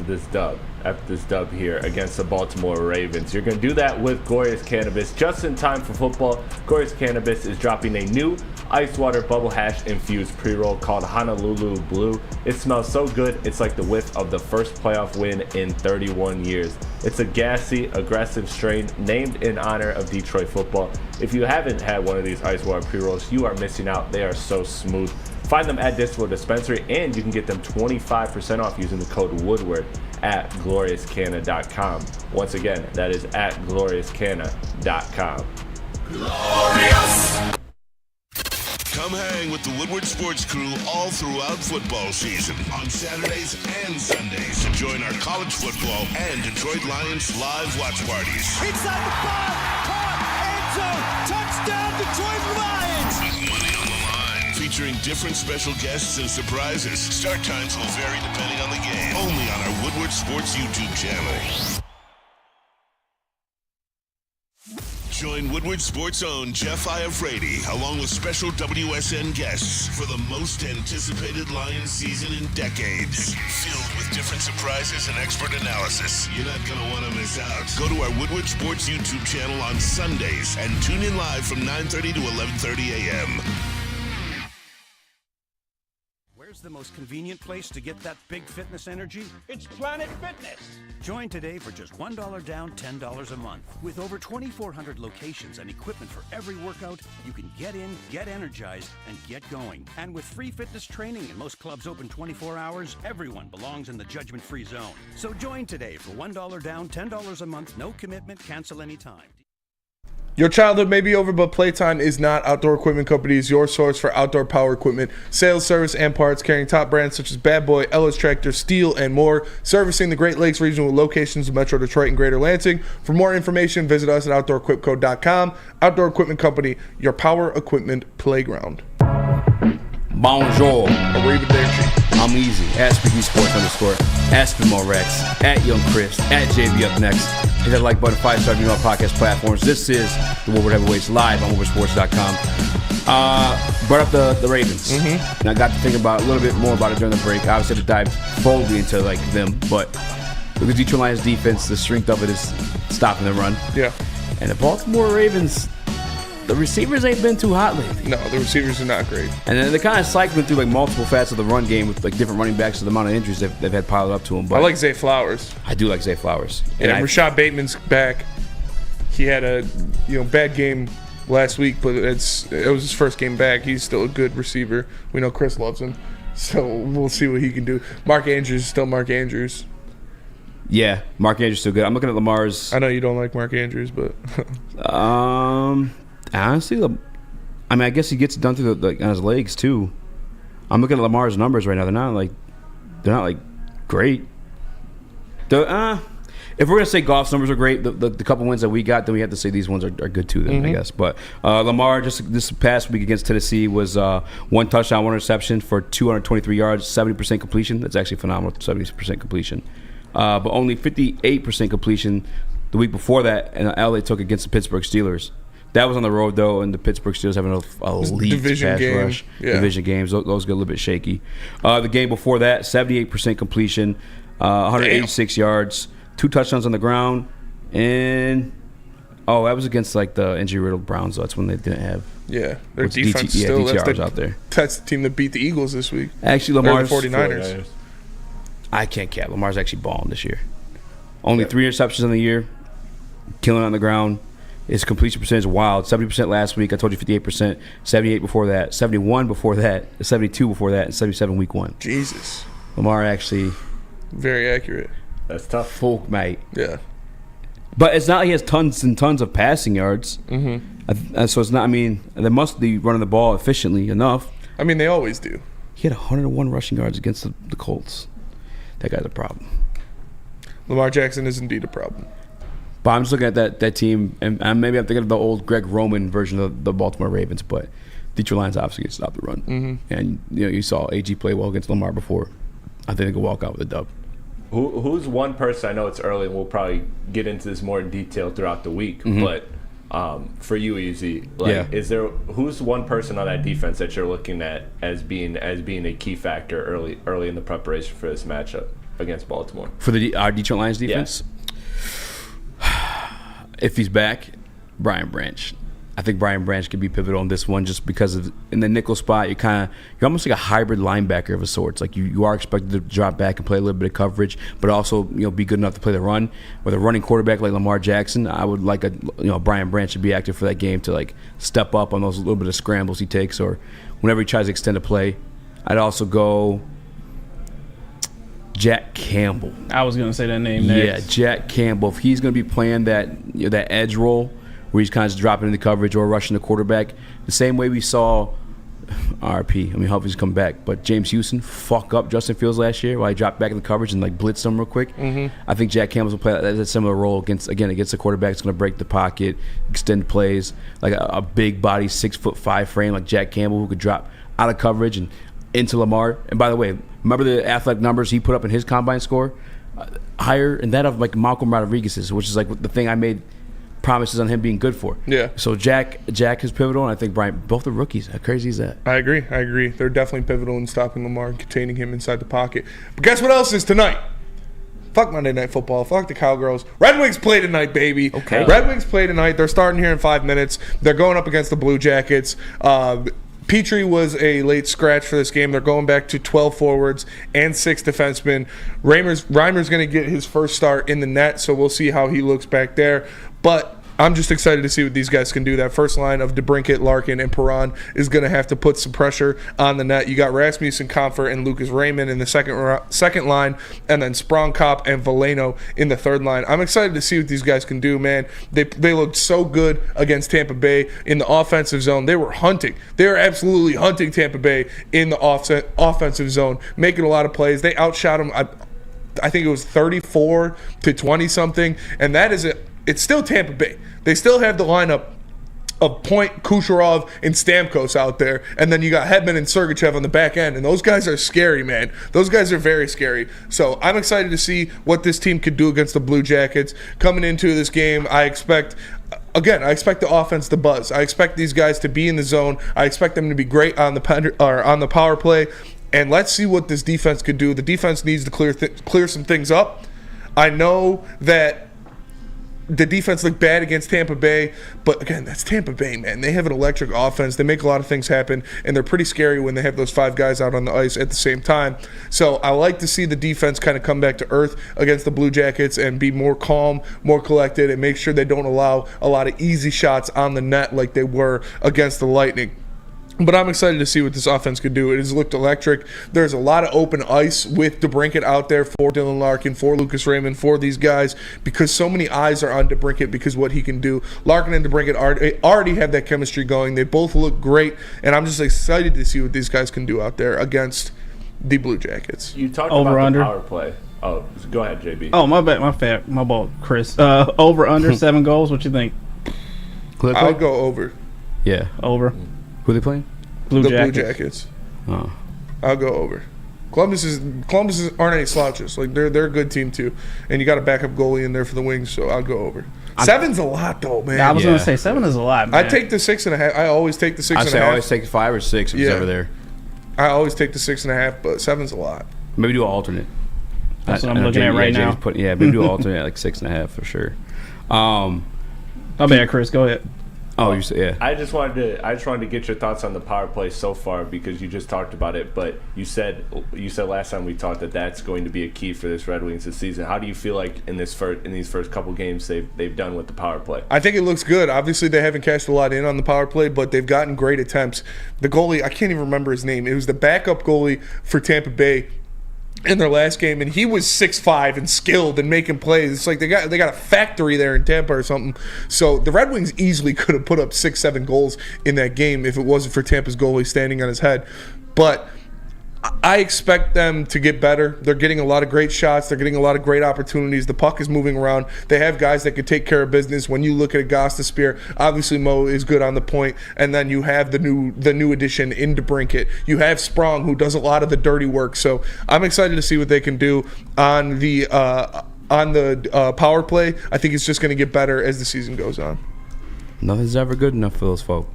this dub here against the Baltimore Ravens. You're gonna do that with Glorious Cannabis just in time for football. Glorious Cannabis is dropping a new ice water bubble hash infused pre-roll called Honolulu Blue. It smells so good, it's like the whiff of the first playoff win in 31 years. It's a gassy, aggressive strain named in honor of Detroit football. If you haven't had one of these ice water pre-rolls, you are missing out. They are so smooth. Find them at Distro Dispensary, and you can get them 25% off using the code Woodward at gloriouscanna.com. Once again, that is at gloriouscanna.com. Glorious! Come hang with the Woodward Sports Crew all throughout football season on Saturdays and Sundays. Join our college football and Detroit Lions live watch parties. Inside the 5, caught, end zone, touchdown, Detroit Lions! With money on the line, featuring different special guests and surprises. Start times will vary depending on the game. Only on our Woodward Sports YouTube channel. Join Woodward Sports' own Jeff Iafrate, along with special WSN guests for the most anticipated Lions season in decades. Filled with different surprises and expert analysis. You're not going to want to miss out. Go to our Woodward Sports YouTube channel on Sundays and tune in live from 9:30 to 11:30 a.m. Where's the most convenient place to get that big fitness energy? It's Planet Fitness. Join today for just $1 down, $10 a month. With over 2,400 locations and equipment for every workout, you can get in, get energized, and get going. And with free fitness training and most clubs open 24 hours, everyone belongs in the judgment-free zone. So join today for $1 down, $10 a month, no commitment, cancel anytime. Your childhood may be over, but Playtime is not. Outdoor Equipment Company is your source for outdoor power equipment, sales, service, and parts, carrying top brands such as Bad Boy, Ellis Tractor, Steel, and more, servicing the Great Lakes region with locations in Metro Detroit and Greater Lansing. For more information, visit us at OutdoorEquipCo.com. Outdoor Equipment Company, your power equipment playground. Bonjour. Arrivederci. I'm easy. At Speaking Sports _ Aspinmore Rex. At Young Chris. At JB up next. Hit that like button, 5-star review on podcast platforms. This is the Woodward Heavyweights live on WoodwardSports.com. Brought up the Ravens. And I got to think about a little bit more about it during the break. Obviously, to dive boldly into like them, but with the Detroit Lions defense, the strength of it is stopping the run. Yeah. And the Baltimore Ravens, the receivers ain't been too hot lately. No, the receivers are not great. And then they're kind of cycling through like multiple facets of the run game with like different running backs to the amount of injuries they've had piled up to them. But I like Zay Flowers. I do like Zay Flowers. And Rashad Bateman's back. He had a bad game last week, but it was his first game back. He's still a good receiver. We know Chris loves him, so we'll see what he can do. Mark Andrews is still Mark Andrews. Yeah, Mark Andrews is still good. I'm looking at Lamar's. I know you don't like Mark Andrews, but honestly, I guess he gets it done through on his legs too. I'm looking at Lamar's numbers right now. They're not like great. If we're gonna say Goff's numbers are great, the couple wins that we got, then we have to say these ones are good too. Then I guess. But Lamar just this past week against Tennessee was 1 touchdown, 1 reception for 223 yards, 70% completion. That's actually phenomenal, 70% completion. But only 58% completion the week before that, and LA took against the Pittsburgh Steelers. That was on the road, though, and the Pittsburgh Steelers having a elite division pass rush. Yeah. Division games. Those get a little bit shaky. The game before that, 78% completion, 186 yards, 2 touchdowns on the ground, and that was against like the injury-riddled Browns. So that's when they didn't have. Yeah, their defense still. DTRs out there. That's the team that beat the Eagles this week. Actually, Lamar's the 49ers. I can't cap. Lamar's actually balling this year. Only 3 interceptions in the year, killing on the ground. His completion percentage is wild. 70% last week. I told you 58%. 78 before that. 71 before that. 72 before that. And 77 week 1. Jesus. Lamar actually. Very accurate. That's tough. Folk, mate. Yeah. But it's not like he has tons and tons of passing yards. Mm-hmm. So it's not, I mean, they must be running the ball efficiently enough. I mean, they always do. He had 101 rushing yards against the Colts. That guy's a problem. Lamar Jackson is indeed a problem. But I'm just looking at that team, and maybe I'm thinking of the old Greg Roman version of the Baltimore Ravens, but Detroit Lions obviously can stop the run. Mm-hmm. And you saw AG play well against Lamar before. I think they could walk out with a dub. Who's one person, I know it's early and we'll probably get into this more in detail throughout the week, but for you, Easy, who's one person on that defense that you're looking at as being a key factor early in the preparation for this matchup against Baltimore? For our Detroit Lions defense? Yeah. If he's back, Brian Branch. I think Brian Branch could be pivotal in this one just because of in the nickel spot, you're almost like a hybrid linebacker of a sorts. Like you are expected to drop back and play a little bit of coverage, but also be good enough to play the run. With a running quarterback like Lamar Jackson, I would like Brian Branch to be active for that game to like step up on those little bit of scrambles he takes or whenever he tries to extend a play. I'd also go Jack Campbell. I was going to say that name next. Yeah, Jack Campbell. If he's going to be playing that edge role where he's kind of just dropping into coverage or rushing the quarterback, the same way we saw RP. I mean, hopefully he's come back. But James Houston fuck up Justin Fields last year while he dropped back in the coverage and like blitzed him real quick. Mm-hmm. I think Jack Campbell will play that similar role against the quarterback. It's going to break the pocket, extend plays, like a big body, 6'5" frame like Jack Campbell who could drop out of coverage and into Lamar. And by the way, remember the athletic numbers he put up in his combine score? Higher than that of like Malcolm Rodriguez's, which is like the thing I made promises on him being good for. Yeah. So Jack is pivotal, and I think Brian, both are rookies. How crazy is that? I agree. They're definitely pivotal in stopping Lamar and containing him inside the pocket. But guess what else is tonight? Fuck Monday Night Football. Fuck the Cowgirls. Red Wings play tonight, baby. Okay. Red Wings play tonight. They're starting here in 5 minutes. They're going up against the Blue Jackets. Petrie was a late scratch for this game. They're going back to 12 forwards and 6 defensemen. Reimer's going to get his first start in the net, so we'll see how he looks back there. But I'm just excited to see what these guys can do. That first line of DeBrincat, Larkin, and Perron is going to have to put some pressure on the net. You got Rasmussen, Comfort, and Lucas Raymond in the second line, and then Sprongkop and Veleno in the third line. I'm excited to see what these guys can do, man. They looked so good against Tampa Bay in the offensive zone. They were hunting. They were absolutely hunting Tampa Bay in the offensive zone, making a lot of plays. They outshot them. I think it was 34-20 something, and that is it. It's still Tampa Bay. They still have the lineup of Point, Kucherov, and Stamkos out there. And then you got Hedman and Sergachev on the back end. And those guys are scary, man. Those guys are very scary. So I'm excited to see what this team could do against the Blue Jackets. Coming into this game, I expect the offense to buzz. I expect these guys to be in the zone. I expect them to be great on the power play. And let's see what this defense could do. The defense needs to clear some things up. I know that the defense looked bad against Tampa Bay, but again, that's Tampa Bay, man. They have an electric offense. They make a lot of things happen, and they're pretty scary when they have those 5 guys out on the ice at the same time. So I like to see the defense kind of come back to earth against the Blue Jackets and be more calm, more collected, and make sure they don't allow a lot of easy shots on the net like they were against the Lightning. But I'm excited to see what this offense could do. It has looked electric. There's a lot of open ice with DeBrincat out there for Dylan Larkin, for Lucas Raymond, for these guys, because so many eyes are on DeBrincat because what he can do. Larkin and DeBrincat already have that chemistry going. They both look great, and I'm just excited to see what these guys can do out there against the Blue Jackets. You talked Over, about under. The power play. Oh, go ahead, JB. Oh, my bad. My ball, Chris. Over, under 7 goals. What you think? I'll go over. Yeah. Over. Who are they playing? Blue Jackets. Oh. I'll go over. Columbus aren't any slouches. Like they're a good team too, and you got a backup goalie in there for the Wings, so I'll go over. 7's a lot though, man. I was gonna say 7 is a lot, man. I take the 6.5. I always take the 6.5. I always take 5 or 6 if it's ever there. I always take the 6.5, but 7's a lot. Maybe do an alternate. That's what I'm looking at right now. Maybe do an alternate at like 6.5 for sure. My bad, Chris. Go ahead. Oh, you said, yeah. I just wanted to get your thoughts on the power play so far because you just talked about it. But you said last time we talked that's going to be a key for this Red Wings this season. How do you feel like in these first couple games they've done with the power play? I think it looks good. Obviously, they haven't cashed a lot in on the power play, but they've gotten great attempts. The goalie, I can't even remember his name. It was the backup goalie for Tampa Bay in their last game, and he was 6'5" and skilled and making plays. It's like they got a factory there in Tampa or something. So the Red Wings easily could have put up 6-7 goals in that game if it wasn't for Tampa's goalie standing on his head. But I expect them to get better. They're getting a lot of great shots. They're getting a lot of great opportunities. The puck is moving around. They have guys that could take care of business. When you look at a Goff, Spear, obviously Mo is good on the point, and then you have the new addition into DeBrincat. You have Sprong, who does a lot of the dirty work. So I'm excited to see what they can do on the power play. I think it's just going to get better as the season goes on. Nothing's ever good enough for those folk.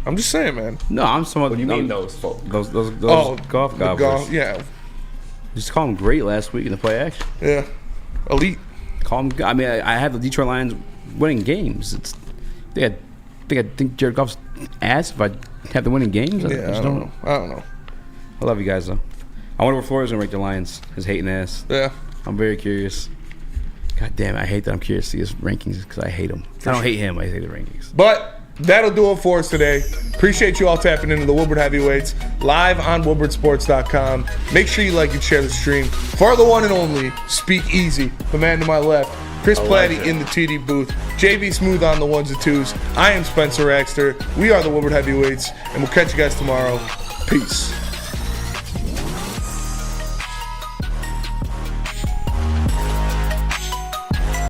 I'm just saying, man. No, I'm someone. What do you mean those folk? Those golf gobblers. Yeah. Just call them great last week in the play action. Yeah. Elite. Call them. I mean, I had the Detroit Lions winning games. I think Jared Goff's ass if I had the winning games. Yeah, I don't know. I love you guys though. I wonder where Florida's gonna rank the Lions. His hating ass. Yeah. I'm very curious. God damn it, I hate that. I'm curious to see his rankings because I hate him. I don't hate him. I hate the rankings. But that'll do it for us today. Appreciate you all tapping into the Woodward Heavyweights live on WoodwardSports.com. Make sure you like and share the stream. For the one and only Speak Easy, the man to my left, Chris Platte in the TD booth, JB Smooth on the ones and twos. I am Spencer Raxter. We are the Woodward Heavyweights, and we'll catch you guys tomorrow. Peace.